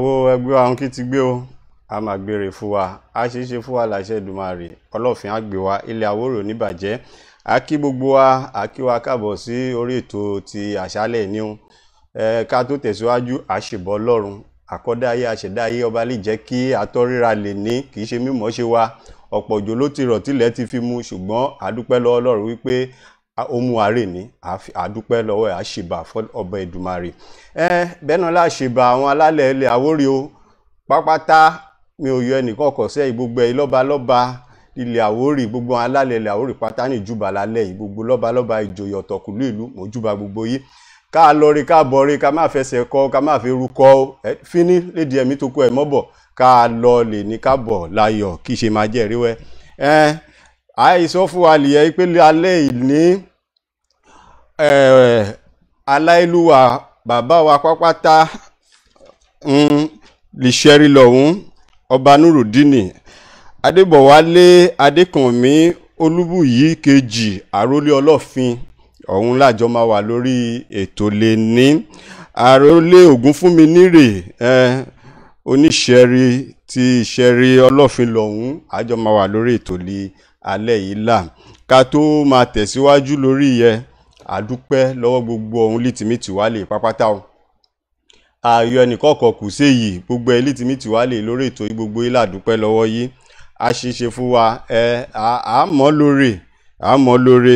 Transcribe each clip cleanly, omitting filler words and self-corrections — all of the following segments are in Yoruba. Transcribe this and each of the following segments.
wo ẹgbẹ́ àwọn kí ti gbé o a máa gbére fún wa a ṣe fún wa láṣẹ Èdùmàrè ọlọ́fin á gbé wa ilẹ̀ Àwórò níbàjẹ́ a kí gbogbo wa a kí wa káàbọ̀ sí orí ètò ti àṣálẹ̀ ní o ká tó tẹ̀síwájú àṣebọ̀ Ọlọ́run àkọ́dá ayé àṣẹ̀dá ayé ọba lè jẹ́ kí atọ́ríra lè ní kì í ṣe mímọ́ ṣe wa ọ̀pọ̀ òjò ló ti rọ̀ tilẹ̀ ti fi mu ṣùgbọ́n àdúpẹ́ lọ́wọ́ Ọlọ́run wípé ó mú àárẹ̀ ní àdúpẹ́ lọ́wọ́ ẹ̀ àṣebà fún ọba Èdùmàrè bẹ́ẹ̀ náà láṣebà àwọn alálẹ̀ ilẹ̀ Àwórì o pápátá mi ò yọ ẹnìkan kọ̀ sẹ́yìn gbogbo ẹ̀ lọ́ba ilẹ̀ Àwórì gbogbo àwọn alálẹ̀ ilẹ̀ Àwórì pátá ní ìjúbà lálẹ́ yìí gbogbo lọ́ba ìjòyè ọ̀tọ̀kùlú ìlú mo júbà gbogbo yìí ká lọ rí ká bọ̀ rí ká má fẹsẹ̀ kọ́ ká má fi rúkọ fíní lédi ẹ̀mí tó kú ẹ̀ mọ́bọ̀ ká lọ lè ní ká bọ̀ láyọ̀ kí ṣe máa jẹ́ ríwẹ́ àìsàn fún wa lìyẹ pé alẹ́ ìní aláìlúwà bàbá wa pápátá lè ṣẹ́rí lọ́hún ọba Nurudini Adébọ̀wálé Adékànmí Olúbùyí kejì àrólé Ọlọ́fin ọ̀hún lájọ máa wà lórí ètò lè ní àrólé Ògúnfúnmi nírè oníṣẹ́rí ti ìṣẹ́rí Ọlọ́fin lọ́hún àjọ máa wà lórí ètò lè alẹ́ yìí là ká tó máa tẹ̀síwájú lórí yẹ àdúpẹ́ lọ́wọ́ gbogbo ọ̀hún lítìmítì wá lè pápátá o ayọ̀ ẹnìkọ̀ọ̀kan kù sí èyí gbogbo ẹ̀ lítìmítì wá lè lórí ètò yìí gbogbo yìí làdúpẹ́ lọ́wọ́ yìí a ṣe fún wa àmọ́ lóore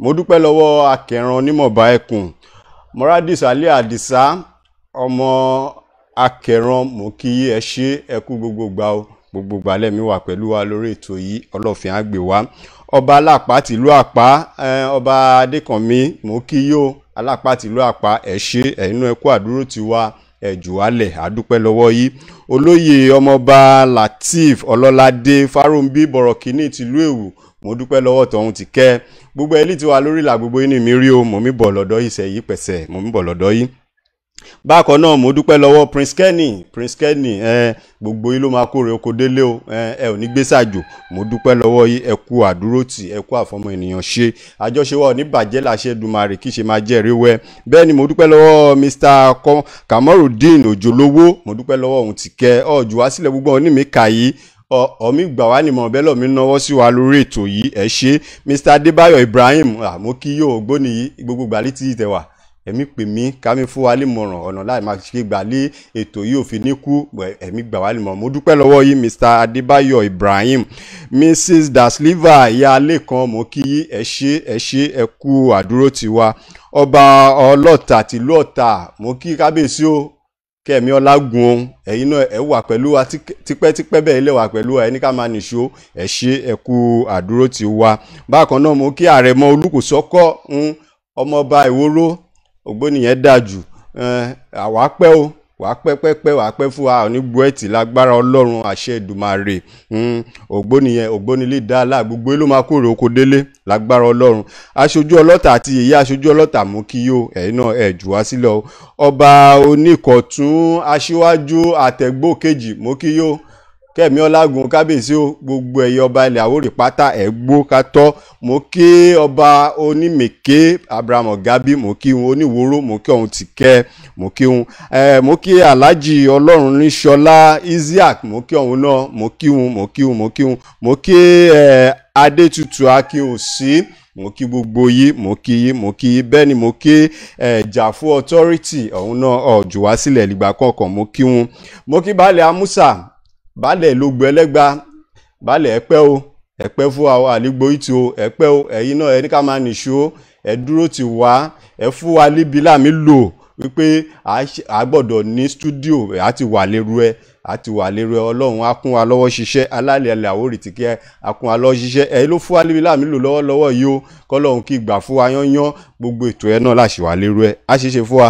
mo dúpẹ́ lọ́wọ́ akẹran onímọ̀ọ́bá ẹkùn Moradis Ali Adisa ọmọ akẹran mo kí ẹ ṣe ẹkú gbogbo gbà o gbogbo gbà lẹ́mí wà pẹ̀lú wa lórí ètò yìí Ọlọ́fin á gbé wa ọba alápá tìlú àpá ọba Adékànmí mo kí yó alápá tìlú àpá ẹ ṣe ẹ̀yinú ẹkú àdúró ti wa ẹ̀jù wálẹ̀ àdúpẹ́ lọ́wọ́ yìí olóyè ọmọọba Lateef Ọlọ́ládé Fáròǹbí Bọ̀rọ̀kìnní tìlú Èwù mo dúpẹ́ lọ́wọ́ tọ̀hún ti kẹ́ gbogbo ẹlí ti wà lórí ìlà gbogbo inú mi rí o mo mi bọ̀ lọ́dọ̀ yìí sẹ́yìn pẹ̀sẹ̀ mo mi bọ̀ lọ́dọ̀ yìí bákan náà mo dúpẹ́ lọ́wọ́ Prince Kenny gbogbo yìí ló máa kórè oko délé o ẹ ò ní gbé sàjò mo dúpẹ́ lọ́wọ́ yìí ẹ kú àdúrótì ẹ kú àfọmọ ènìyàn ṣe àjọṣe wa ò ní bàjẹ́ láṣẹ Èdùmàrè kí ṣe máa jẹ́ ríwẹ́ bẹ́ẹ̀ ni mo dúpẹ́ lọ́wọ́ Mr. Kamorudeen Òjòlówó mo dúpẹ́ lọ́wọ́ òun ti kẹ́ ọ̀jù wá sílẹ̀ gbogbo òní mi kà yìí ọmí gbà wá ní mọ̀ bẹ́ẹ̀ lọ́mí náwó sí wa lórí ètò yìí ẹ ṣe Mr. Adébáyọ̀ Ibrahim mo kí yóò gbóni yìí gbogbo gbàlí tí tẹwà ẹ̀mí pè mí kámi fún wa lè mọ̀ràn ọ̀nà láì máa ṣe gbà lé ètò yìí òfin níkú ẹ̀mí gbà wá lè mọ̀ràn mo dúpẹ́ lọ́wọ́ yìí Mr. Adébáyọ̀ Ibrahim Mrs. Dasliva ìyá Lẹ́kan mo kí yí ẹ ṣe ẹ kú àdúró tiwa ọba Ọlọ́ta tìlú Ọ̀tà mo kí kábíyèsí o kẹ́mi ọlágun ohun ẹ̀yin náà ẹ wà pẹ̀lú wa tipẹ́tipẹ́ bẹ́ẹ̀ lè wà pẹ̀lú wa ẹni ká máa nìṣó ẹ ṣe ẹ kú àdúró tiwa bákan náà mo kí Àrẹ̀mọ Olúkòsọ́kọ́ ọmọọba Ìwòrò ògbóni yẹn dájú àwa pẹ́ o wà pẹ́pẹ́pẹ́ wà pẹ́ fún wa ní gbọ́ẹ̀tì lágbára Ọlọ́run àṣẹ Èdùmàrè ògbóni lè dá láà gbogbo ló máa kórè oko délé lágbára Ọlọ́run aṣojú Ọlọ́ta àti èyí aṣojú Ọlọ́ta mú kí yó ẹ̀yin náà ẹ̀ jù wá sílẹ̀ o ọba Oníkọ̀tún aṣíwájú àtẹ̀gbó kejì mú kí yó kẹ́mi ọlágun kábíyèsí o gbogbo ẹ̀yẹ ọba ilẹ̀ Àwórì pátá ẹ̀gbó kátọ́ mo kí ọba Onímèké Abraham Ọ̀gábí mo kí wọn Oníwòrò mo kí ọ̀hún ti kẹ́ mo kí wọn mo kí Alhaji Ọlọ́run ní Ṣọlá Isiaq mo kí ọ̀hún náà mo kí wọn mo kí Adétutù Akínòsí mo kí gbogbo yìí mo kí bẹ́ẹ̀ ni mo kí Jàfó authority ọ̀hún náà ọ̀jù wá sílẹ̀ nígbà kọ̀ọ̀kan mo kí wọn mo kí baálẹ̀ Amúsà baálẹ̀ Lógbò Ẹlẹ́gbà baálẹ̀ ẹ̀pẹ́ fún àwọn àlégbò ìtì o ẹ̀pẹ́ o ẹ̀yin náà ẹni ká máa nìṣó ẹ dúró ti wá ẹ fún wa líbi láàmì lò wípé a gbọ́dọ̀ ní stúdíò àti wà lérú ẹ Ọlọ́run á kún wa lọ́wọ́ ṣiṣẹ́ alálẹ̀ ilẹ̀ Àwórì tí kí á kún wa lọ́wọ́ ṣiṣẹ́ ẹ̀yin ló fún wa líbi láàmì lò lọ́wọ́lọ́wọ́ yìí o kọ́lọ́run kí gbà fún wa yányán gbogbo ètò ẹ náà láṣì wà lérú ẹ á ṣeéṣe fún wa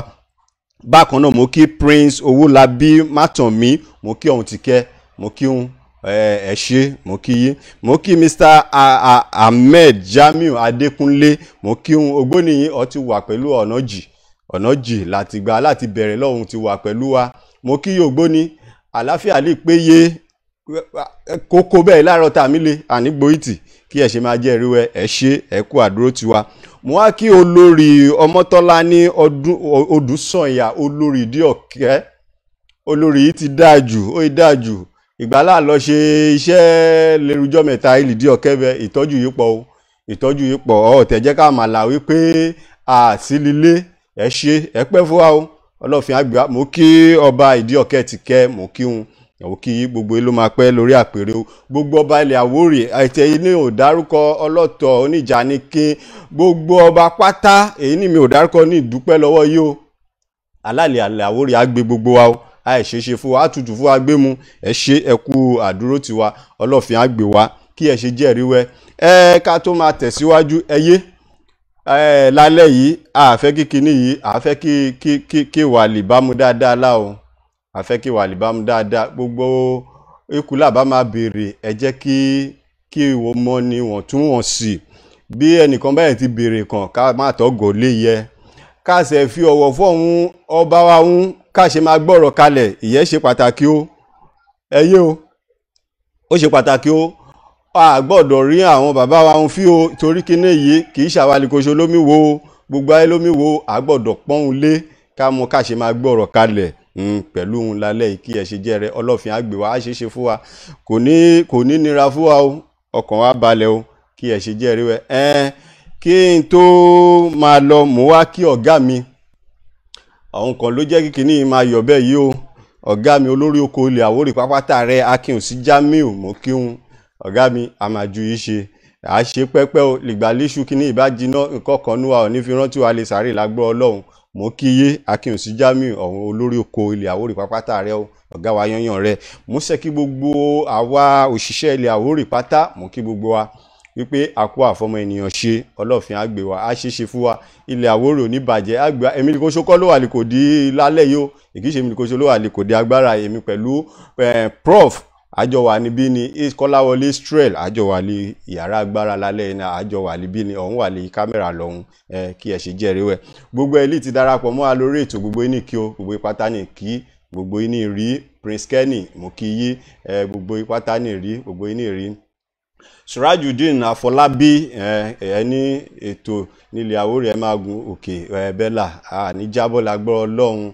bákan náà mo kí Prince Owólabí Mátànmí mo kí ọ̀hún ti kẹ́ mo kí wọn ẹ ṣé mo kí yín mo kí Mr. Ahmed Jamiu Adékúnlé mo kí wọn ògbóni yín ó ti wà pẹ̀lú ọ̀nà jì láti gbà láti bẹ̀rẹ̀ lọ́hùn ti wà pẹ̀lú wa mo kí ògbóni àláfíà lè péye kókó bẹ́ẹ̀ láàárọ̀ tàmí lè ànígbòìtì kí ẹ ṣe máa jẹ́ ìrúwẹ́ ẹ ṣé ẹ kú àdúró tiwa mo wá kí olórí Ọmọ́tọ́lá ní Odùsànyà olórí Ìdíọ̀kẹ́ olórí yìí ti dáa jù ó dáa jù ìgbàlá lọ ṣe iṣẹ́ lérújọ́ mẹ́ta ìlìdí ọ̀kẹ́bẹ ìtọ́jú yìí pọ̀ o ìtọ́jú yìí pọ̀ ọ̀ tẹ̀jẹ́ ká mà là wípé àsílílé ẹ ṣe ẹ pẹ́ fún wa o ọlọ́fin àgbà mo kí ọba ìdí ọ̀kẹ́ ti kẹ́ mo kí wọn mo kí gbogbo ló máa pẹ́ lórí àpèrè o gbogbo ọba ilẹ̀ Àwórì àìtẹ́ ilé ò dárúkọ ọlọ́tọ̀ oníjà ní kí gbogbo ọba pátá èyí ni mi ò dárúkọ ní ìdúpẹ́ lọ́wọ́ yìí o alálẹ̀ alẹ̀ Àwórì á gbé gbogbo wa o àìṣeṣe fún wa àtútù fún wa gbé mu ẹ ṣe ẹ kú àdúró tiwa ọlọ́fin á gbé wa kí ẹ ṣe jẹ́rìí wẹ́ ká tó máa tẹ̀síwájú ẹyé lálẹ́ yìí àfẹ́ kíkiní yìí àfẹ́ kí wà lè bá mu dáadáa láò àfẹ́ kí wà lè bá mu dáadáa gbogbo ikú làbá máa béèrè ẹ jẹ́ kí ìwọ mọ́ ni wọ́n tún wọ́n sí bí ẹnìkan báyìí ti béèrè kan ká má tọ́gọ̀ lé yẹ ká ṣe fi ọ̀wọ̀ fọ́hún ọba wa ń ká ṣe máa gbọ́rọ̀ kalẹ̀ ìyẹn ṣe pàtàkì o ẹyẹ o ó ṣe pàtàkì o a gbọ́dọ̀ rí àwọn bàbá wa ń fi o torí kíní yìí kì í ṣàwálìkóṣo lómi wo gbogbo ayé lómi wo a gbọ́dọ̀ pọ́n lé ká mọ ká ṣe máa gbọ́rọ̀ kalẹ̀ pẹ̀lú òun lálẹ́ yìí kí ẹ ṣe jẹ́rẹ́ ọlọ́fin á gbé wa á ṣe ṣe fún wa kò ní nira fún wa o ọkàn wa balẹ̀ o kí ẹ ṣe jẹ́rẹ́ wẹ́ kí n tó máa lọ mò wá kí ọ̀gá mi àwọn kan ló jẹ́ kíkiní máa yọ̀ bẹ́ẹ̀ yìí o ọ̀gá mi olórí oko ilẹ̀ Àwórì pápátá rẹ̀ Akínsí Jamiu mo kí wọn ọ̀gá mi a máa ju yìí ṣe à ṣe pẹ́pẹ́ o lìgbà léṣu kíní ìbá jiná nǹkan kan níwà ò ní fi rántí wa lè sáré lágbọ́ Ọlọ́run mo kí yé Akínsí Jamiu ọ̀hún olórí oko ilẹ̀ Àwórì pápátá rẹ̀ o ọ̀gá wa yanyan rẹ̀ mo ṣe kí gbogbo àwa òṣìṣẹ́ ilẹ̀ Àwórì pátá mo kí gbogbo wa wípé àkó àfọmọ ènìyàn ṣe ọlọ́fin á gbé wa á ṣe fún wa ilẹ̀ Àwórì ò ní bàjẹ́ àgbà èmi ní kò ṣokọ́ ló wà lè kò di lálẹ́ yìí o ìkíṣe mi ní kò ṣe ló wà lè kò di agbára èmi pẹ̀lú prof àjọ wà níbí ni Kọ́láwọlé Israel àjọ wà ní yàrá agbára lálẹ́ iná àjọ wà níbí ni ọ̀hún wà ní kámẹ́rà lọ́hún kí ẹ ṣe jẹ́rìí wẹ̀ gbogbo ẹlí ti darapọ̀ mọ́ wa lórí ètò gbogbo yín ní kí o gbogbo ipátá ní kí gbogbo yín ní rí Prince Kenny mo kí yí gbogbo ipátá ní rí gbogbo yín ní rí Surajudeen Afọlábí ní ètò nílẹ̀ Àwórì ẹ máa gun òkè bẹ́là ní jábọ́ lágbọ́rọ̀ Ọlọ́run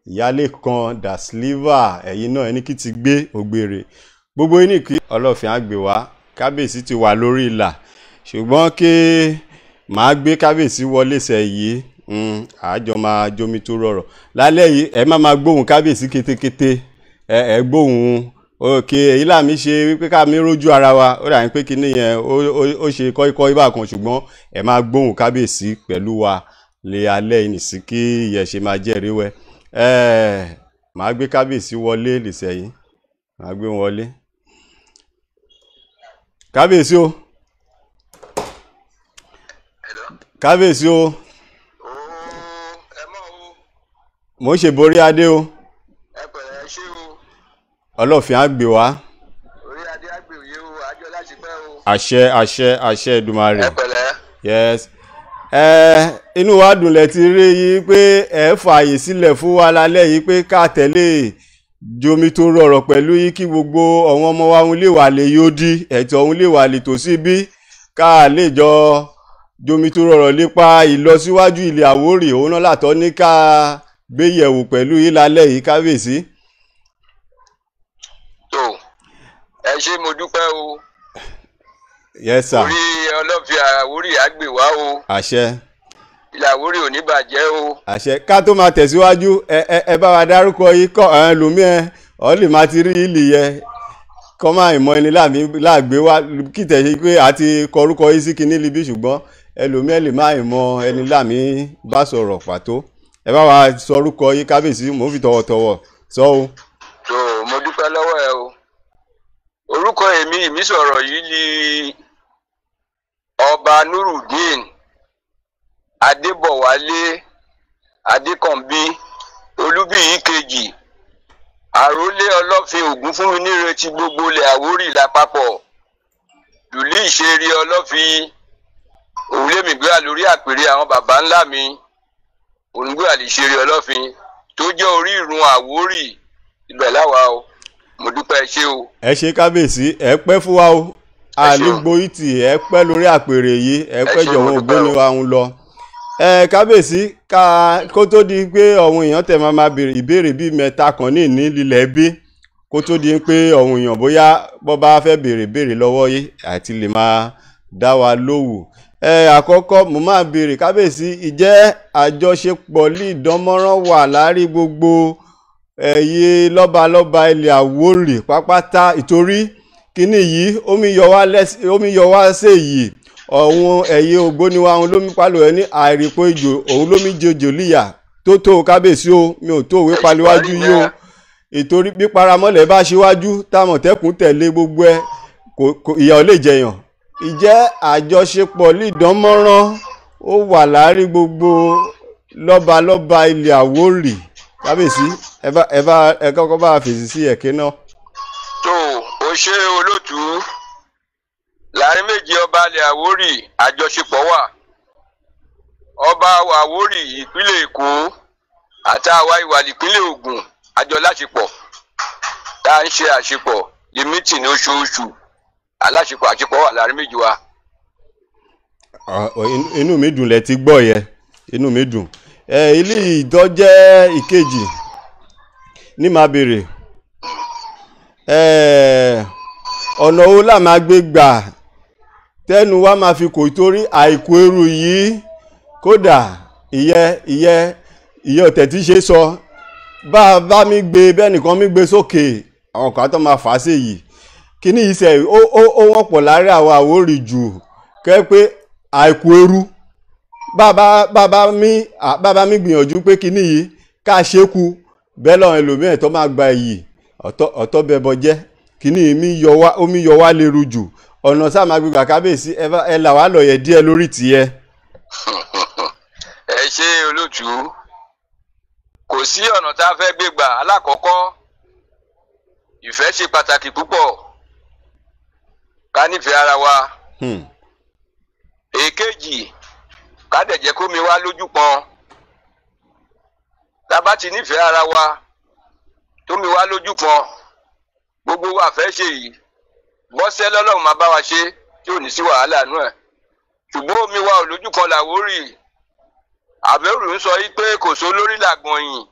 ìyálé kan Da Silva ẹ̀yin náà ẹni kí ti gbé ògbèrè gbogbo yín ní kí ọlọ́fin á gbé wá kábíyèsí ti wà lórí ìlà ṣùgbọ́n kí màá gbé kábíyèsí wọlé sẹ̀ yìí àjọ máa jomi tó rọrọ̀ lálẹ́ yìí ẹ má máa gbóhùn kábíyèsí kétékété ẹ gbóhùn òkè èyí làmí ṣe wípé ká mi rójú ara wa ó dà ní pé kíní yẹn ó ṣe kọ́íkọ́ ibà kan ṣùgbọ́n ẹ máa gbóhùn kábíyèsí pẹ̀lú wa lè alẹ́ ìnìsí kí ìyẹn ṣe máa jẹ́rìí wẹ́ màá gbé kábíyèsí wọlé lìṣẹ́ yìí màá gbé wọlé kábíyèsí o kábíyèsí o mo ṣe borí adé o ọlọ́fin á gbé wá orí adé á gbé òye o àjọ láti pẹ́ o àṣẹ Èdùmàrè ẹ pẹ̀lẹ́ yes inú wa dùn lẹ ti rí yìí pé ẹ fààyè sílẹ̀ fún wa lálẹ́ yìí pé ká tẹ̀lé jomi tó rọrọ̀ pẹ̀lú yìí kí gbogbo àwọn ọmọ wa ń lè wà lè yóò dí ẹ̀tọ́ òun lè wà lè tòsí bí ká lè jọ jomi tó rọrọ̀ lépa ìlọsíwájú ilẹ̀ Àwórì òun náà látọ̀ ní ká gbé yẹ̀wò pẹ̀lú yìí lálẹ́ yìí kábíyèsí. tó ẹ ṣé mo dúpẹ́ o yes sir orí ọlọ́fin Àwórì á gbé wá o àṣẹ ilẹ̀ Àwórì ò ní bàjẹ́ o àṣẹ ká tó máa tẹ̀síwájú ẹ bá wa dárúkọ yìí kọ́ lómi ọ lè máa ti rí ìlì yẹ kọ́ máa ìmọ̀ ẹni láàgbé wá kí tẹ̀sí pé àti kọrúkọ yìí sí kinní libi ṣùgbọ́n ẹlòmí ẹ lè máa ìmọ̀ ẹni láàmì bá sọ̀rọ̀ pàtó ẹ bá wa sọ orúkọ yìí kábíyèsí mo fi tọ̀wọ̀tọ̀wọ̀ sọ o. tó mo dúpẹ́ lọ́wọ́ ẹ o orúkọ èmi sọ̀rọ̀ yìí ni Ọba Nurudeen Adébọ̀wálé Adékànbí Olúbíyì kejì àrólé ọlọ́fin Ògúnfúnminíretí gbogbo ilẹ̀ Àwórì lápapọ̀ dùlí ìṣeré ọlọ́fin òwúlẹ́mìgbéra lórí àpèrè àwọn baba ńlá mi òǹgbéra lè ṣeré ọlọ́fin tó jẹ́ orí ìrun Àwórì ibẹ̀ láwa o mo dúpẹ́ ṣé o. ẹ ṣe kábíyèsí ẹ pẹ́ fún wa o àlùgbò ìtì ẹ pẹ́ lórí àpèrè yìí ẹ pẹ́ jọ̀wọ́ ògbóni wa ń lọ kábíyèsí kó tó di pé àwọn èèyàn tẹ̀ máa béèrè ìbéèrè bíi mẹ́ta kan ní lílẹ̀ bí kó tó di pé àwọn èèyàn bóyá bọ́ bá fẹ́ béèrè lọ́wọ́ yìí àti lè máa dá wa lóhùn. Àkọ́kọ́ mo máa béèrè kábíyèsí, ìjẹ́ àjọṣepọ̀ lè dánmọ́rán wà láàrin gbogbo ẹ̀yẹ lọ́balọ́ba ilẹ̀ Àwórì pápátá, ìtorí kíní yìí omi yọ wá sí èyí ọ̀hún ẹ̀yẹ ògbóni wa òun lómi pálọ̀ ẹ̀ ní àìrìpọ̀ ìjò òun lómi jòjò líyà tó kábíyèsí o, mi ò tó òwe paliwájú yìí o, ìtorí bí paramọ́lẹ̀ bá ṣíwájú támọ̀tẹ́kùn tẹ̀lé gbogbo ẹ̀ ìyà ò lè jẹyàn. Ìjẹ́ àjọṣepọ̀ lè dánmọ́rán ó wà láàrin gbogbo lọ́balọ́ba ilẹ̀ Àwórì kábíyèsí, ẹ kọ́kọ́ bá fèsì sí ẹ̀kẹ́ náà. tó o ṣe olótú láàrin méjì ọba ilẹ̀ Àwórì àjọṣepọ̀ wà. ọba Àwórì ìpínlẹ̀ Èkó àti àwa ìwà ìpínlẹ̀ Ògùn àjọ láṣepọ̀ tá à ń ṣe àṣepọ̀ ní mítìnì oṣooṣù, aláṣepọ̀ àṣepọ̀ wà láàrin méjì wa. Inú mi dùn lẹ ti gbọ́ yẹ, inú mi dùn. Ilé ìdọ́jẹ́ ìkejì ní máa béèrè ọ̀nà wo la máa gbé gbà tẹ́nu wa máa fi kò torí àìkú eru yìí, kódà ìyẹ́ ọ̀tẹ̀ tí ṣe sọ bá mi gbé bẹ́ẹ̀ nìkan mi gbé sókè àwọn kan tó máa fà á sí yìí. Kíní yìí sẹ́ ó wọ́n pọ̀ láàrin àwọn Àwórì jù kẹ́ pé àìkú eru bàbá mi gbìyànjú pé kíní yìí ká ṣekú bẹ́ẹ̀ lọ́wọ́ ẹlòmíràn tó máa gba èyí ọ̀tọ̀ bẹbọ jẹ́. Kíní yìí omi yọ wá lérú jù, ọ̀nà sáà máa gbégbà kábíyèsí ẹ là wá lọ̀yẹ̀ díẹ̀ lórí tìyẹ. ẹ ṣe olótú, kò sí ọ̀nà tá a fẹ́ gbégbà. alákọ̀ọ́kọ́ ìfẹ́ ṣe pàtàkì púpọ̀, ká nífẹ̀ẹ́ ara wa. èkejì ká dẹ̀ jẹ́ kómi wá lójú pọn. tá a bá ti nífẹ̀ẹ́ ara wa tómi wá lójú pọn, gbogbo wa fẹ́ ṣe yìí bọ́sẹ́ lọ́lọ́run máa bá wa ṣe tí ò ní sí wàhálà nú ẹ̀. ṣùgbọ́n omi wa ò lójú kan l'Àwórì. Àbẹ̀rù ń sọ yìí pé kò sí olórí làgbọ̀nyìn.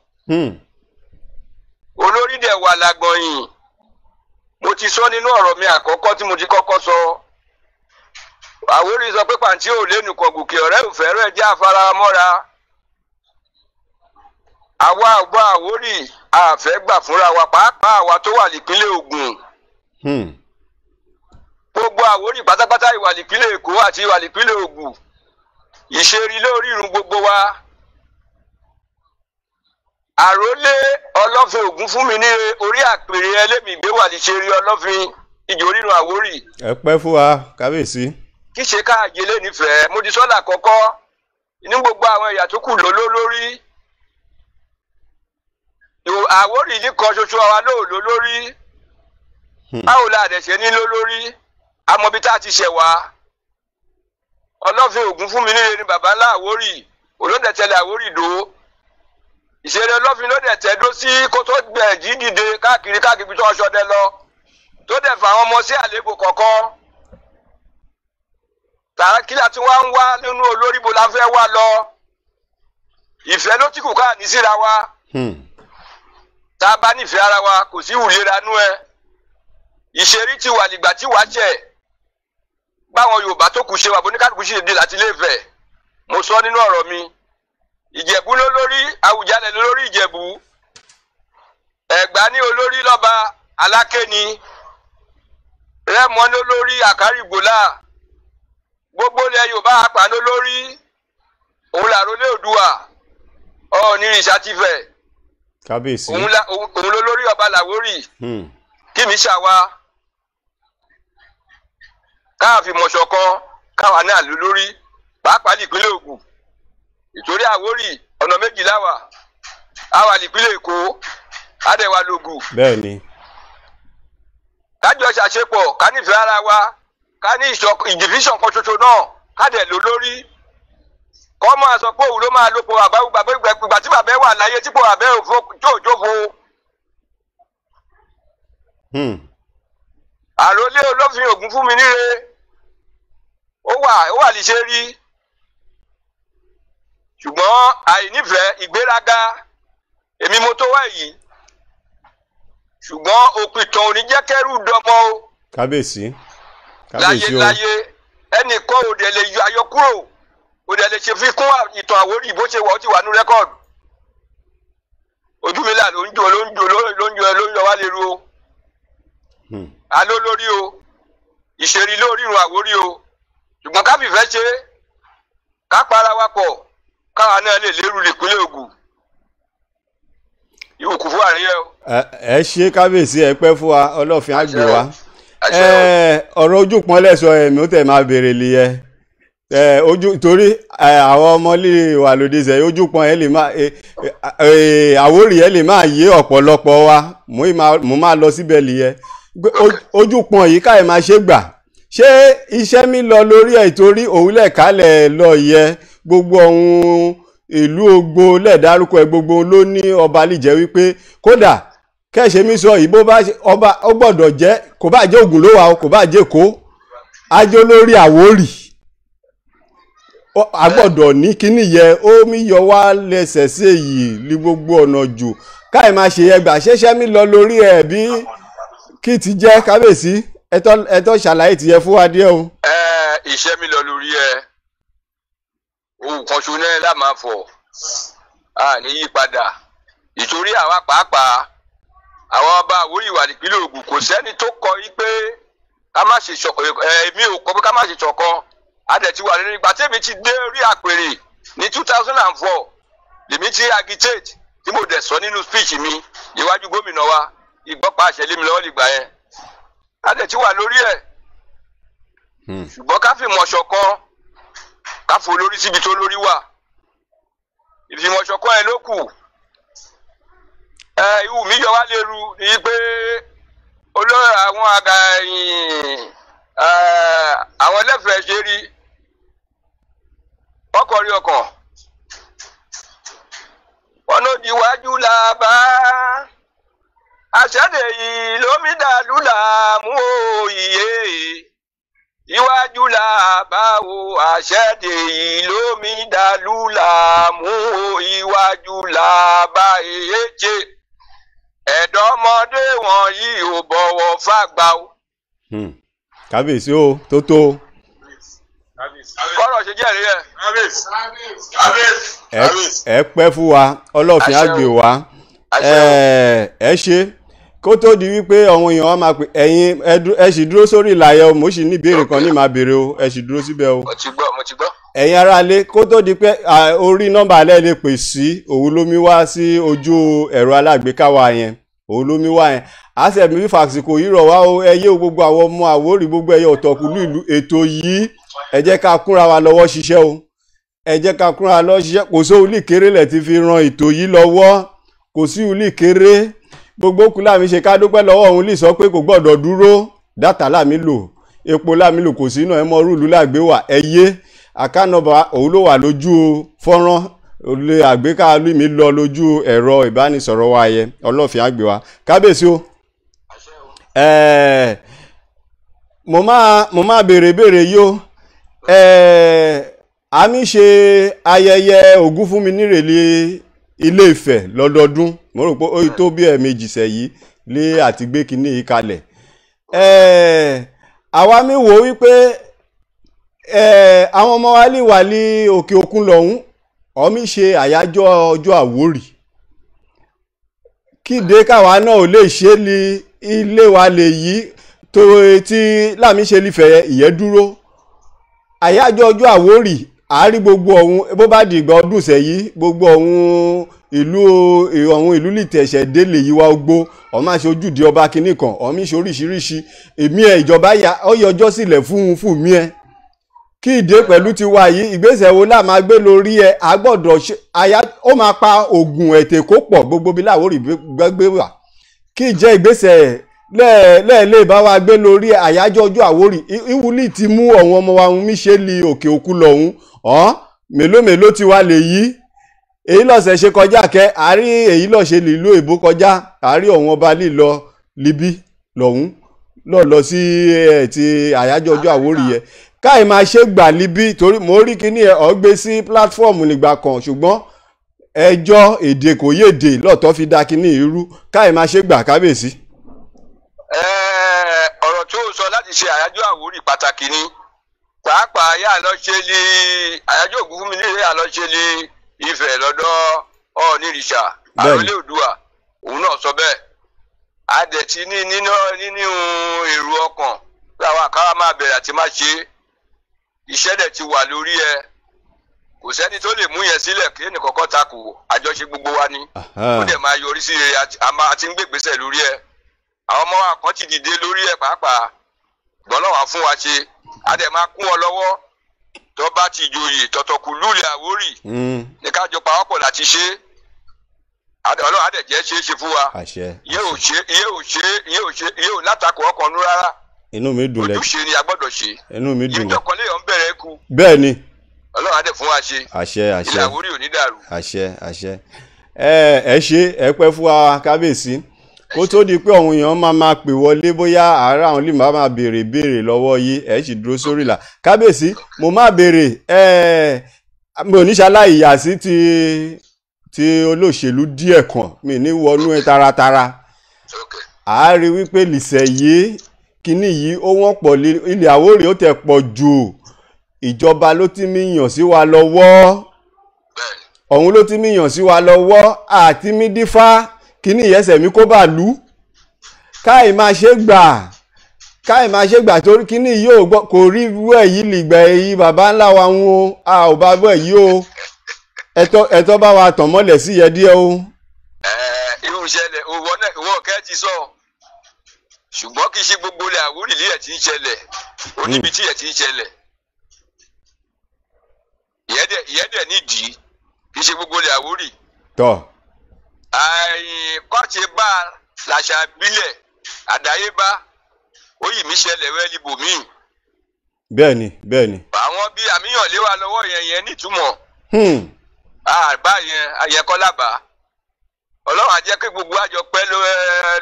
olórí dẹ̀ wà làgbọ̀nyìn. mo ti sọ nínú ọ̀rọ̀ mi àkọ́kọ́ tí mo ti kọ́kọ́ sọ. Àwórì sọ pé pàǹtí ò lẹ́nu kan gòkè ọ̀rẹ́ ò fẹ́rẹ̀ jẹ́ àfaramọ́ra. àwa ọgbà Àwórì àfẹ́ gbà fúnra wa, pàápàá àwa tó wà nípínlẹ̀ Ògùn. gbogbo Àwórì pátápátá ìwà nípínlẹ̀ Èkó àti ìwà nípínlẹ̀ Ògùn ìṣerí lórí irun gbogbo wa. Àrólé Ọlọ́fin Ògúnfúnmi ní orí àpèrè ẹlẹ́mìgbé wà ní ṣeré Ọlọ́fin ìjòrírun Àwórì. ẹ pẹ́ fún wa kábíyèsí. kí ṣe káàjé lé nífẹ̀ẹ́, mo ti sọ́là kọ́kọ́ ní gbogbo àwọn ẹ̀yà tó kù lólórí. Àwórì ní kan ṣoṣo àwa lóòló lórí. báwo la àdẹ̀ṣe ní lólórí? amọ̀bí tá a ti ṣẹ̀ wá. Ọlọ́fin Ògúnfúnmi nílé ni bàbá ńlá Àwórì, olódẹ̀tẹ̀lẹ̀ Àwórì dò. ìṣeré Ọlọ́fin ló dẹ̀ tẹ́dó sí kó tó gbẹ̀jì dìde káàkiri tó ọṣọdẹ lọ, tó dẹ̀ fà àwọn ọmọ sí àlébò kọ̀ọ̀kan. Tààkìlà tí wọ́n ń wá nínú olórí bo la fẹ́ wá lọ. ìfẹ́ ló tí kù ká ní síra wa. tá a bá nífẹ̀ẹ́ ara wa kò sí ìwúlera nú ẹ. ìṣerí ti wà nígbà tí wàá jẹ báwọn Yorùbá tó kù ṣe wà bóníkàlùkù ṣe dé láti lè fẹ́. mo sọ nínú ọ̀rọ̀ mi, Ìjẹ̀bú ló lórí, Àwùjalẹ̀ ló lórí Ìjẹ̀bú, Ẹ̀gbá ní olórí lọ́ba Aláké ni, Rẹ́mọ ló lórí Àkárìgbòlà, gbogbo ilẹ̀ Yorùbá àpà ló lórí, òun l'Àrólé Oòduà, Ọọ̀nìrìṣà ti Ifẹ̀, kábíyèsí òun ló lórí ọba l'Àwórì. kí mi ṣàwa káàfin mọ̀ṣọ̀kan káwa náà ló lórí, pàápàá nípínlẹ̀ Ògùn. ìtorí Àwórì ọ̀nà méjìlá wà, àwa nípínlẹ̀ Èkó àdẹ̀wà lògùn. bẹ́ẹ̀ni. kájọ ṣàṣepọ̀, ká nífẹ̀ẹ́ ara wa, ká ní ìdìfíṣàn kan ṣoṣo náà, ká dẹ̀ ló lórí. kọ́ máa sọ pé òun ló máa lópo ìgbà tí bàbá wà láyé tí bàbá tó jófo. Àrólé Ọlọ́fin Ògúnfúnmi níre ó wà ní ṣe rí. ṣùgbọ́n àìnífẹ̀ẹ́ ìgbéraga èmi mo tó wá yìí ṣùgbọ́n òpìtàn ò ní jẹ́ kẹ́rù dọmọ o. kábíyèsí láyé o láyé ẹnìkan ò dẹ̀ lè yọ àyọkúrò ò dẹ̀ lè ṣe fi kún ìtàn Àwórì bó ṣe wà ó ti wà ní rẹ́kọ̀dù. ojú mi là ló ń yọ wá lè ru o. aló lórí o ìṣèrí lórí ìrùn Àwórì o ṣùgbọ́n ká fìfẹ́ ṣe ká para wa pọ̀ káwa náà lè lérú ìpínlẹ̀ Ògùn ìwòkù fún àríyá o. ẹ ṣe kábíyèsí ẹ pẹ́ fún wa Ọlọ́fin á gbé wa ọ̀rọ̀ ojú pọ́n lẹ́sọ ẹ̀mí ó tẹ̀ máa béèrè lè yẹ ojú torí àwọn ọmọlé wà lòdì sẹ́yìn ojú pọ́n ẹ lè máa Àwórì ẹ lè máa yé ọ̀pọ̀lọpọ̀ wa mo máa lọ síbẹ̀ lè yẹ ojú pọ́n yìí káyọ̀ máa ṣe gbà ṣé iṣẹ́ mi lọ lórí ẹ̀ torí òwúlẹ̀ kálẹ̀ lọ yẹ gbogbo ohun ìlú Ògbó lẹ́ẹ̀dárúkọ ẹ̀ gbogbo ló ní ọba lìjẹ́ wípé kódà kẹ́ṣe mi sọ yìí bó bá ọba ó gbọ́dọ̀ jẹ́ kò bá jẹ́ Ògùn ló wà kò bá jẹ́ Èkó ajó lórí Àwórì a gbọ́dọ̀ ní kíní yẹ ó mi yọ wá lẹ́sẹ̀ sí èyí ní gbogbo ọ̀nà jù káì máa ṣe ẹgbà ṣẹṣẹ́ mi lọ lórí ẹ̀ bí kí ti jẹ́ kábíyèsí ẹ̀tọ́ ṣàlàyé ti yẹ fún wa díẹ̀ o. Iṣẹ́ mi lọ lórí ẹ ohun kan ṣo náà lá máa fọ̀ a ní yí padà ìtorí àwa pàápàá àwọn ọba Àwórì wà nípínlẹ̀ Ògùn kò sẹ́ni tó kọ yí pé ká má ṣe ṣọ̀kan èmi ò kọ pé ká má ṣe ṣọ̀kan adẹ̀tí wà nínú ìgbà tẹ́mi ti dé orí àpèrè ní 2004 lèmi ti agitate tí mo dẹ̀ sọ nínú speech mi iwájú gómìnà wa ìgbọ́pá àṣẹ lémi lọ́wọ́ lìgbà yẹn adẹ̀tí wà lórí ẹ̀ ṣùgbọ́n ká fi mọ̀ ṣọ̀kan ká fò lórí síbi tó lórí wà ìfìmọ̀ ṣọ̀kan ẹ̀ ló kù ìwù mí yọ wá lérú ní pé olórí àwọn àga àwọn ẹlẹ́fẹ̀ẹ́ ṣe rí ọkọ̀ rí ọkàn wọn ló di iwájú làbá àṣẹ́dẹ̀ yìí lómìdàlú làmú òyìyé iwájú làbá o àṣẹ́dẹ̀ yìí lómìdàlú làmú iwájú làbá èyíjẹ ẹ̀dọ́mọdé wọ̀nyí ò bọ̀wọ̀ fàgbà o. kábíyèsí o tó tó. kọ́rọ̀ ṣe jẹ́rìí ẹ̀. ẹ pẹ́ fún wa Ọlọ́fin á gbé wa ẹ ṣe kó tó di wípé àwọn èèyàn wa máa pè ẹ̀yin ẹ sì dúró sórí ìlàyẹ o mo sì ní ìbéèrè kan ní máa béèrè o ẹ sì dúró síbẹ̀ o. mo ti gbọ́. ẹ̀yin aráalé kó tó di pé orí nọ́mbà alẹ́ lè pè sí òun ló mi wá sí ojú ẹ̀rọ alágbèéká wa yẹn òun ló mi wá yẹn àṣẹ̀mí fàṣìkò yìí rọ̀ wá o ẹyẹ gbogbo àwọn ọmọ Àwórì gbogbo ẹyẹ ọ̀tọ̀kùlú ìlú ètò yìí ẹ jẹ́ ká kúnra wa lọ́wọ́ ṣiṣẹ́ o ẹ jẹ́ ká kúnra wa lọ́wọ́ ṣiṣẹ́ kò sí olú kéré lẹ̀ ti fi ran ètò yìí lọ́wọ́ kò sí olú kéré gbogbo kúlà mi ṣe ká dúpẹ́ lọ́wọ́ òun lè sọ pé kò gbọ́dọ̀ dúró dátà láàmì lò epo láàmì lò kò sí náà ẹ mọ rúùlù lágbé wà ẹyẹ àkànnàbà òun ló wà lójú fọ́nrán olè àgbéká mi lọ lójú ẹ̀rọ ìbánisọ̀rọ̀ wa yẹ Ọlọ́fin á gbé wa kábíyèsí o mo máa béèrè yìí o àmì ṣe ayẹyẹ Ògúnfúnminírèlé Ilé Ifẹ̀ lọ́dọọdún mo rò pé ó tó bí ẹ̀ẹ̀mejì sẹ́yìí lé àti gbé kinní yìí kalẹ̀ àwa mi wò wípé àwọn ọmọ wa lè wà ní òkè òkun lọ́hún ọmí ṣe àyájọ́ ọjọ́ Àwórì kíde káwa náà ò lè ṣe ní ilé wa lè yí tó tí láàmì ṣe lífẹ̀ ìyẹn dúró àyájọ́ ọjọ́ Àwórì àárí gbogbo ọ̀hún bó bá di ìgbà ọdún sẹ́yìí gbogbo ọ̀hún ìlú lìtẹ̀ṣẹ̀ délé yìí wá gbó ọmọ àṣẹ ojúde ọba kínní kan ọmọ ìṣe oríṣiríṣi èmi ìjọba ọyọjọ́ sílẹ̀ fún mi kí ìdè pẹ̀lú ti wá yìí ìgbésẹ̀ wo la máa gbé lórí agbọ́dọ̀ ó máa pa oògùn ètè kó pọ̀ gbogbo bí Àwórì gbé wà kí ìjẹ́ ìgbésẹ̀ lẹ́ẹ̀lẹ́ bá wa gbé lórí àyájọ́ ọjọ́ Àwórì ìwúlì ti mú ọ̀wọ́n ọmọ wa mi ṣe li òkè òkun lọ́hún mélòó ti wá lè yí èyí lọ́sẹ̀ ṣe kọjá kẹ́ àárí èyí lọ́sẹ̀ lílo èbó kọjá àárí ọ̀wọ́n ọba lílọ Líbí lọ́hún lọ sí ti àyájọ́ ọjọ́ Àwórì yẹ káì máa ṣe gbà níbí torí mo rí kíní ẹ ọ gbé sí platform nígbà kan ṣùgbọ́n ẹjọ́ èdè kò yéde lọ́tọ̀ fi dá kíní irú káì máa ṣe gbà kábíyèsí. ọ̀rọ̀ tó sọ láti ṣe àyájọ́ Àwórì pàtàkì ni pàápàá yà lọ ṣe lé àyájọ́ Ògúnfúnmi nílé yà lọ ṣe lé Ifẹ̀ lọ́dọ̀ Ọ̀ọ̀nìrìṣà Àrólé Oòduà òun náà sọ bẹ́ẹ̀ adẹ̀tí nínú èrò ọkàn pé àwọn àkàrà máa bẹ̀rẹ̀ àti máa ṣe iṣẹ́ dẹ̀ ti wà lórí ẹ kò sẹ́ni tó lè mú yẹn sílẹ̀ kí ẹnì kọ́kọ́ takò àjọṣe gbogbo wa ni ó dẹ̀ máa yọrí sí rere àti ń gbègbèsè lórí ẹ àwọn ọmọ wa kan ti dìde lórí ẹ pàápàá gbọ́lọ́wà fún wa ṣe a dẹ̀ máa kún ọ lọ́wọ́ tó bá ti joyè tọ̀tọ̀kù lúlẹ̀ Àwórì ní ká jọ pawọ́pọ̀ láti ṣe Ọlọ́run á dẹ̀ jẹ́ ṣe é ṣe fún wa iye ò látakò ọkàn nú rárá inú mi dùn lẹ ojúṣe ni a gbọ́dọ̀ ṣe inú mi dùn lẹ ìjọ kan léèyàn bẹ̀rẹ̀ kú bẹ́ẹ̀ ni Ọlọ́run á dẹ̀ fún wa ṣe àṣẹ ilẹ̀ Àwórì ò ní dàrú. àṣẹ ẹ ṣe ẹ pẹ́ fún wa kábíyèsí kó tó di pé àwọn èèyàn máa pè wọlé bóyá àárá àwọn lè máa béèrè lọ́wọ́ yìí ẹ sì dúró sórí ìlà kábíyèsí mo máa béèrè mo ní ṣaláìyà sí ti olóṣèlú díẹ̀ kan mi ní wọnú ẹ taratara àárí wípé lìṣẹ̀yé kíní yìí ó wọ́n pọ̀ ilẹ̀ Àwórì ó tẹ̀ pọ̀ jù ìjọba ló ti mí yàn sí wa lọ́wọ́ ọ̀hún ló ti mí yàn sí wa lọ́wọ́ àti mí dífá kíní ìyẹsẹ̀ mi kó bá lù káì máa ṣe gbà torí kíní yóò gbọ́ kò rí irú ẹ̀ yìí lìgbà èyí bàbá ńlá wa ń wo a ò bá bọ̀ yìí o ẹ̀tọ́ bá wa tàn mọ́lẹ̀ sí yẹ díẹ̀ o. irú ìṣẹ̀lẹ̀ ìwọ kẹ́ ti sọ ṣùgbọ́n kì í ṣe gbogbo ilẹ̀ Àwórì ilé ẹ̀ ti ń ṣẹlẹ̀ oníbi tí ẹ̀ ti ń ṣẹlẹ̀ ìyẹ́dẹ̀ nídìí kì í ṣe gbogbo ilẹ̀ Àwórì. tọ́ kọ́ọ̀tì bá làṣà bílẹ̀ àdáyébá ó yìí mí ṣẹlẹ̀ wẹ́ẹ́lì bòmíì. bẹ́ẹ̀ni. àwọn bíi àmìyàn lé wa lọ́wọ́ yẹn nítumọ̀. àbá yẹn ayẹkọ́ lábàá Ọlọ́run á jẹ́ kí gbogbo àjọ pẹ́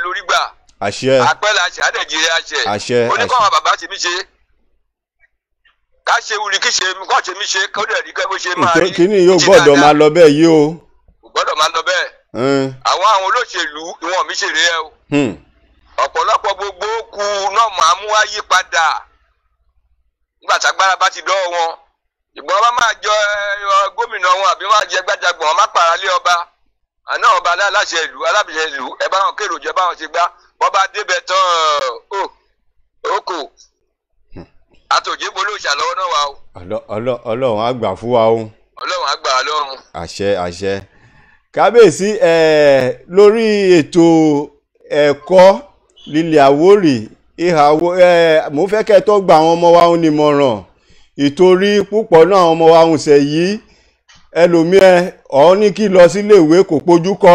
lórí gbà. àṣẹ. apẹ́ la ṣe àdẹ̀jìrẹ́ àṣẹ. àṣẹ. oníkọ́wọ́n bàbá ti mí ṣe ká ṣe wuli kí ṣe kọ́ ṣe mí ṣe kó dẹ̀ rí kẹ́ bó ṣe máa rí. kíní yóò gbọ́dọ̀ máa lọ bẹ́ẹ̀ yìí o. gbọ́dọ̀ máa lọ bẹ́ẹ̀. àwọn olóṣèlú ìwọ̀n mi ṣeré ẹ o. ọ̀pọ̀lọpọ̀ gbogbo kú náà máa mú wáyé padà nígbà tágbára bá ti dọ́wọ́ wọn ìgbọ́n wọn máa jọ gómìnà wọn àbí wọn jẹ gbàjàgbọ̀n wọn má pààrà lé ọba àná ọba aláṣẹ ìlú alábìṣẹ ìlú ẹ bá wọn kérò jẹ bá wọn ti gbá wọn bá débẹ̀ tán oko àtòjé bolóòṣà lọ́wọ́ náà wà o. Ọlọ́run á gbà fún wa o. Ọlọ́run á gbà á lọ́run. àṣẹ kábíyèsí lórí ètò ẹ̀kọ́ lílẹ̀ Àwórì ìhàwó mo fẹ́ kẹ́ tó gba àwọn ọmọ wa ń nímọ̀ràn ìtorí púpọ̀ náà àwọn ọmọ wa ń ṣe yìí ẹlòmíẹ ọ̀hún ní kí lọ sílé ìwé kò pójú kọ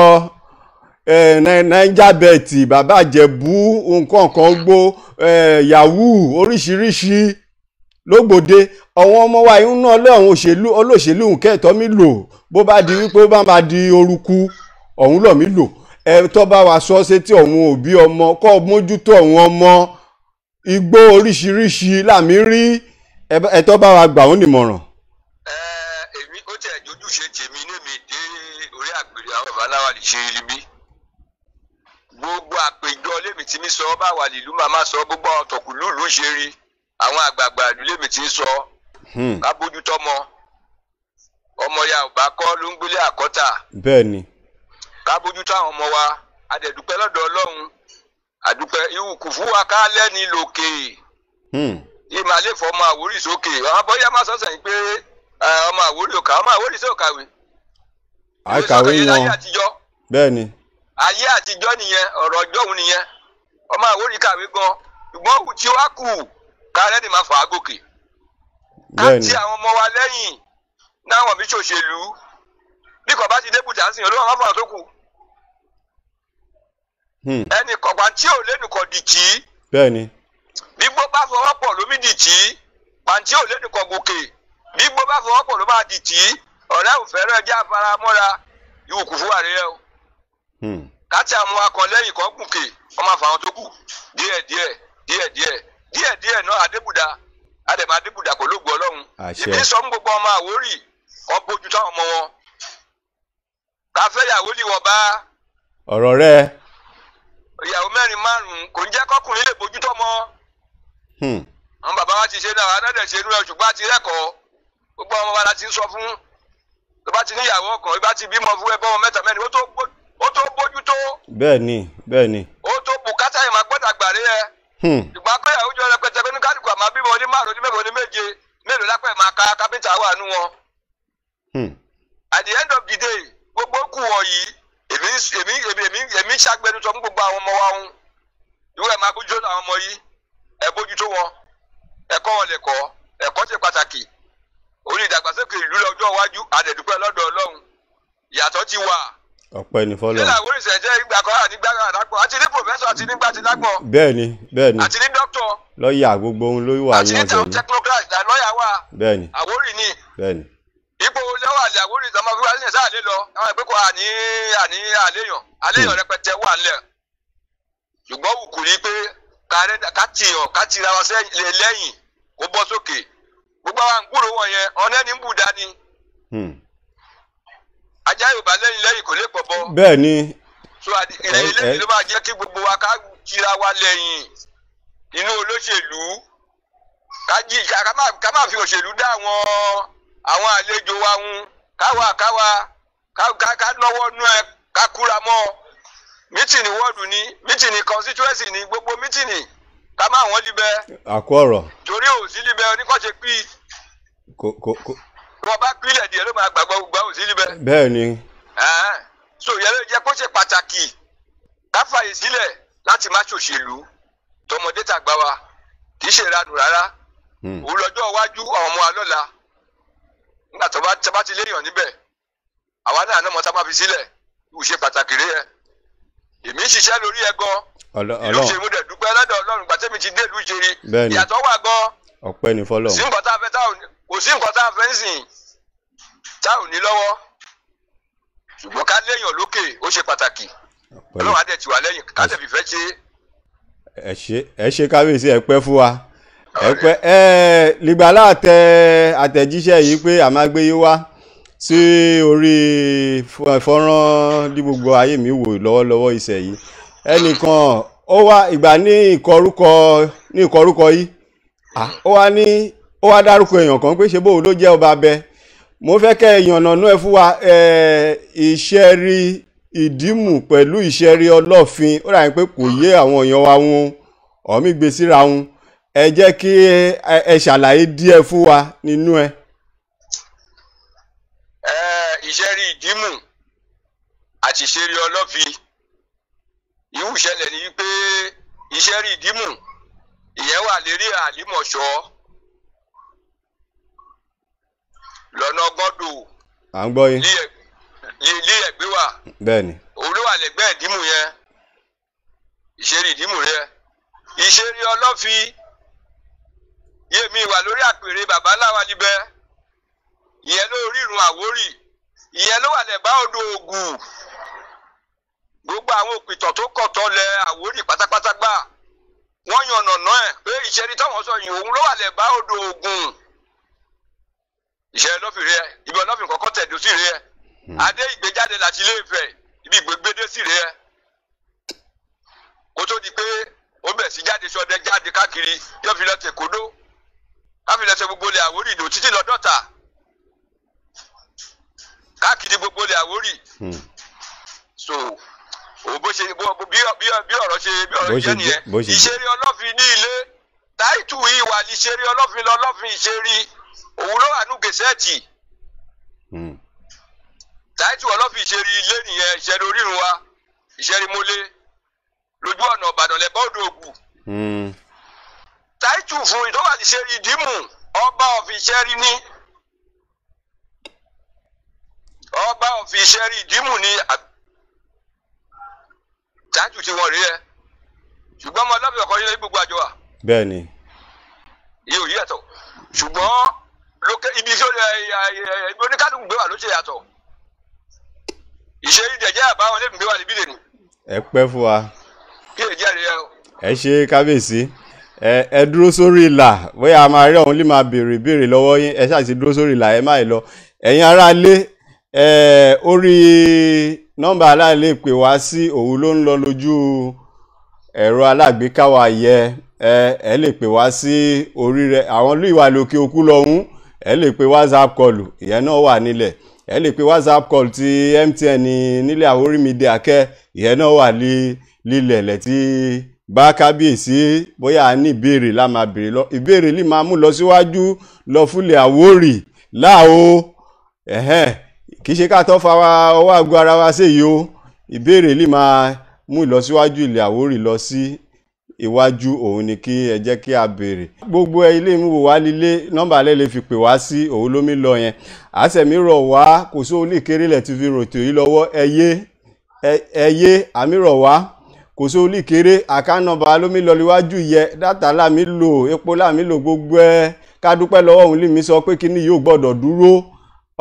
Naija bet bàbá àjẹbú nǹkan kan gbó yahoo oríṣiríṣi lógbòde àwọn ọmọ wa yìí ń ná lọ́hùn olóṣèlú kẹ́ẹ̀tọ́ mi lò bó bá di wípé bá máa di orúkú ọ̀hún lọ̀ mí lò tó bá wa sọ sétí ọ̀hún òbí ọmọ kọ́ mójútó ọ̀hún ọmọ igbó oríṣiríṣi làmí rí ẹ̀tọ́ bá wa gbà ó nímọ̀ràn. èmi ó tẹ̀ ojúṣe tèmi ní mi dé orí àgbèrè àwọn bàbá aláwa lè ṣe ibi gbogbo àpèjọ lèmi tí mi sọ bá wà nílùú màmá sọ gbogbo ọ̀tọ̀kù lùlù ṣe rí àwọn àgbààgbà ìlú lèmi tí ń sọ ká bójútó ọmọ ya ò bá kọ́ ló ń gbélé àkọ́tà. bẹ́ẹ̀ni. ká bójútó àwọn ọmọ wa adẹ̀dúpẹ́ lọ́dọ̀ Ọlọ́run àdúpẹ́ ìwùkù fún wa ká lẹ́ni lòkè. ìmàlẹ́ fọ ọmọ Àwórì sókè àwọn bọ́yá má sọ̀sẹ̀ yìí pé ọmọ Àwórì ò kà ọmọ Àwórì sí ò kàwé. àkàwé wọn bẹ́ẹ̀ni. ayé àtijọ́ nìyẹn ọ̀rọ̀ ọjọ́ òun nìyẹn ọmọ Àwórì kàwé gan ṣùgbọ́n òkú tí wàá kù kárẹ́ ni máa fà á gòkè. bẹ́ẹ̀ni. àti àwọn ọmọ wa lẹ́yìn náwọn bí ṣòṣèlú bí kò bá ti dé bùtà sí olówó àwọn tó kù. ẹnì kọ̀ọ̀kan tí ò lẹ́nìkan dì tí. bẹ́ẹ̀ni. bí gbó bá fọwọ́ pọ̀ lómi dì tí pàǹtí ò lẹ́nìkan gòkè bí gbó bá fọwọ́ pọ̀ ló máa dì tí ọ̀rẹ́ òfẹ́rẹ́ jẹ́ àfaramọ́ra ìwòkù fún àríyá o. káàtì àwọn akọ̀lẹ́yìn kan gùnkè wọ́n máa fà wọn tó kù díẹ̀díẹ̀ náà àdèmà dìbùdà kò lóògùn Ọlọ́run. Àṣẹ. Ìbí sọ fún gbogbo ọmọ Àwórì kọ́ bójú táwọn ọmọ wọn. Káfẹ́ ìyàwó lì wọ́n bá ọ̀rọ̀ rẹ. ìyàwó 4-5 kò ń jẹ́ kọ́kùnrin lè bójú tọ́ mọ́. Àwọn bàbá wa ti ṣe náà, adádẹ̀ ṣe inú ẹ̀ ṣùgbọ́n àti rẹ́kọ̀ọ́. Gbogbo ọmọ wa la ti ń sọ fún. Tó bá ti níyàwó ọkàn, ìbá ti bímọ fún ẹgbẹ́ wọn 7-8, ó tó bójú tó. Bẹ́ẹ̀ni. Ó tó bùkátà yìí máa gbọ́dọ̀ gbàrí ẹ. Ṣùgbọ́n akọ́yàwó jọ rẹpẹtẹ pé ní kálukú àmọ́ bímọ ní 5, ní 7, ní 7, mélòó lápẹ̀ máa ka kápẹ́ntà wà nú wọn. At the end of the day, gbogbo kù wọ̀nyí, èmi ṣàgbẹnusọ fún gbogbo àwọn ọmọ wa ń. Ìwé ẹ̀ máa bójú tó àwọn ọmọ yìí, ẹ bójú tó wọn, ẹ̀kọ́ wọn lẹ̀kọ́, ẹ̀kọ́ ṣe pàtàkì. Orí ìdàgbàsókè ìlú lọ́jọ́ iwájú, àdẹ̀dúpẹ́ lọ́dọ̀ Ọlọ́run. Ìyàtọ̀ ti wà. Ọpẹ́ ni fọ́lọ́run. Nílẹ̀ Àwórì ìṣẹ̀jẹ̀ ìgbà kan ànígbàgbà àdágbọ̀, àti ní pòfẹ́sọ̀ àti nígbà tí lágbọ̀n. Bẹ́ẹ̀ni. Àti ní dókítọ̀. Lọ́ọ̀yà gbogbo ohun ló wà Àti ní ní ọ̀sẹ̀ yìí. technocrat lọ́ọ̀yà wà. Bẹ́ẹ̀ni. Àwórì ni. Ipò lẹ́wọ̀ àlẹ́ Àwórì ìtọ́mọ fíwá sí ẹ̀sán àlẹ́ lọ. Àwọn ìpínkù àléyàn rẹpẹtẹ wà ńlẹ̀. Ṣùgbọ́n wùkù rí pé ká tira wa lẹ́yìn kó bọ́ sókè. Gbogbo àwọn àǹkúrò wọn yẹn, ọ̀nẹ́ni ń bù dání. Ajá Yorùbá lẹ́yìn kò lè pọ̀ bọ́. Bẹ́ẹ̀ni. So eléyìí ló máa jẹ́ kí gbogbo wa ká tira wa lẹ́yìn inú olóṣèlú. Ká má fi òṣèlú dá àwọn àlejò wa ń ká lọ́wọ́ nú ẹ ká kúra mọ́. Mítìnì wọ́ọ̀dù ni, mítìnì constituency ni, gbogbo mítìnì ká má wọ́n libẹ̀. Àkó ọ̀rọ̀. Torí òsì libẹ̀ oníkọ́ṣe pí. Wọ́n bá pílẹ̀ díẹ̀ ló máa gbàgbọ́ gbà òsì libẹ̀. Bẹ́ẹ̀ni. So ìyẹn ló jẹ́ kó ṣe pàtàkì ká fàyè sílẹ̀ láti má ṣòṣèlú tọmọdé tàgbà wa kì í ṣe ìranù rárá. Òun lọ́jọ́ iwájú àwọn ọmọ alọ́la nígbà tó bá ti léèyàn níbẹ̀ àwa náà náà mọ̀ tá a máa fi sílẹ̀ ìwù ṣe pàtàkì rí ẹ. Èmi ń ṣiṣẹ́ lórí ẹ gan. Ìlú ṣe mú dẹ̀ dúpẹ́ lọ́dọ̀ Ọlọ́run gbàtẹ́mi ti dé ìlú ìṣeré. Ìyàtọ̀ wà gan. Ọpẹ́ ni fọ́lọ́run. Kò sí nǹkan tá a fẹ́ ń sìn tá ò ní lọ́wọ́. Ṣùgbọ́n ká léèyàn lókè ó ṣe pàtàkì. Ọlọ́run á dẹ̀ tì wá lẹ́yìn ká tẹ̀bi fẹ́ ṣe. Ẹ ṣe kábíyèsí ẹ pẹ́ fún wa. Ẹ pẹ́ lìgbàlá àtẹ̀jíṣẹ́ yìí pé a máa gbé yín wá sí orí fọ́nrán ní gbogbo ayé mi wò lọ́wọ́lọ́wọ́ ìṣẹ̀ yìí. Ẹnìkan ó wá ìgbà ní ìkọrúkọ yìí ó wá dárúkọ èèyàn kan pé ṣe bóun ló jẹ́ ọba abẹ. Mo fẹ́ kẹ́ èèyàn nànú ẹ fún wa ìṣẹ́rí ìdímù pẹ̀lú ìṣẹ́rí ọlọ́fin ó dà pé kò yé àwọn èèyàn wa wọn ọ̀mí gbé síra wọn ẹ jẹ́ kí ẹ ṣàlàyé díẹ̀ fún wa nínú ẹ. Ìṣẹ́rí ìdímù àti ìṣẹ́rí ọlọ́fin ìwú ìṣẹ̀lẹ̀ ni wípé ìṣẹ́rí ìdímù ìyẹn wà lérí Àlímọ̀ṣọ́ lọ́nà gbọ́dọ̀. À ń gbọ́ yín. Ilé ẹ̀gbẹ́ wà. Bẹ́ẹ̀ni. Òun ló wà lẹ́gbẹ́ ìdímù yẹn. Ìṣẹ́rí ìdímù rẹ. Ìṣẹ́rí ọlọ́fin yémi wà lórí àpèrè bàbá láwa níbẹ̀. Ìyẹn ló rírun Àwórì. Ìyẹn ló wà lẹ́bàá odò Ògùn. Gbogbo àwọn òpìtàn tó kọ̀tọ́ lẹ Àwórì pátápátá gbà. Wọ́n yan ọ̀nà ẹ̀ pé ìṣẹ́rí táwọn sọ yìí òun ló wà lẹ́bàá odò Ògùn. Ìṣẹ́rí ọlọ́fin rẹ ibi ọlọ́fin kọ́kọ́ tẹ̀dó sí rẹ. Adé ìgbéjáde láti Ilé Ifẹ̀ ibi ìgbégbédé sí rẹ. Kó tó di pé ó bẹ̀ sí jáde sọdẹ jáde káàkiri yóò fi lọ tẹ̀kódó. Káfí lọ ṣe gbogbo ilẹ̀ Àwórì ìdò títí lọ Dọ́tà. Káàkiri gbogbo ilẹ̀ Àwórì. So bó ṣe bí ọ̀rọ̀ jẹ́ nìyẹn. Ìṣeré ọlọ́fin ní ilé táìtù ìwà ìṣeré ọlọ́fin lọ́lọ́fin ìṣeré òun ló wà ní gẹ̀ẹ́sẹ̀tì. Táìtù ọlọ́fin ìṣeré ilé nìyẹn ìṣeré orírun wa ìṣeré mólé lójú ọ̀nà Ìbàdàn lẹ́bàá odò Ògùn. Táìtù fún ìtọ́wà ìṣeré ìdímù ọba ọ̀fìṣẹ́rí ní ọba ọ̀fìṣẹ́rí ìdímù ní táìtù tí wọ́n rí ẹ ṣùgbọ́n ọmọ ọlọ́fin ọkọ̀ nílẹ̀ gbogbo àjọ wa. Bẹ́ẹ̀ni. Yóò yí ẹ̀tọ́ ṣùgbọ́n ibi tí oníkálùkù gbé wà ló ṣe yàtọ̀. Ìṣeré ìdẹ̀jẹ́ àbáwọn lẹ́nu gbé wà níbí lè ní. Ẹ pẹ́ fún wa. Kí èjì ẹ̀rí ẹ o. Ẹ ṣe kábíyèsí ẹ dúró sórí ìlà bóyá a máa rí ọ̀hún lè máa béèrè lọ́wọ́ yín ẹ ṣáà ti dúró sórí ìlà ẹ má lọ ẹ̀yin aráalé orí nọ́mbà aláìlè pè wá sí òun ló ń lọ lójú ẹ̀rọ alágbèéká wa yẹ ẹ lè pè wá sí orí rẹ̀ àwọn ìlú ìwà lókè òkú lọ́hún ẹ lè pè WhatsApp call ìyẹn náà wà nílẹ̀ ẹ lè pè WhatsApp call ti MTN nílẹ̀ Àwórì Media Kẹ́ ìyẹn náà wà lílẹ̀ lẹ́tí bá kábíyèsí bóyá a ní ìbéèrè la máa béèrè lọ ìbéèrè lè máa mú lọ síwájú lọ fúnlẹ̀ Àwórì láò kì í ṣe ká tó fa ọwọ́ àgọ́ ara wa sí yìí o ìbéèrè lè máa mú ìlọsíwájú ilẹ̀ Àwórì lọ sí iwájú òun ni kí ẹ jẹ́ kí a béèrè gbogbo ilé ìmúwò wá lílé nọ́mbà alẹ́ lè fi pè wá sí òun lómi lọ yẹn àṣẹmí rọ̀ wá kò sí olè kéré lẹ̀ ti fi ròtò yìí lọ́wọ́ ẹyé àmì rọ̀ wá kò sí olè kéré àkànnàbà lómi lọ níwájú yẹ dátà láàmì lò epo láàmì lò gbogbo ẹ ká dúpẹ́ lọ́wọ́ òun lè mi sọ pé kíní yóò gbọ́dọ̀ dúró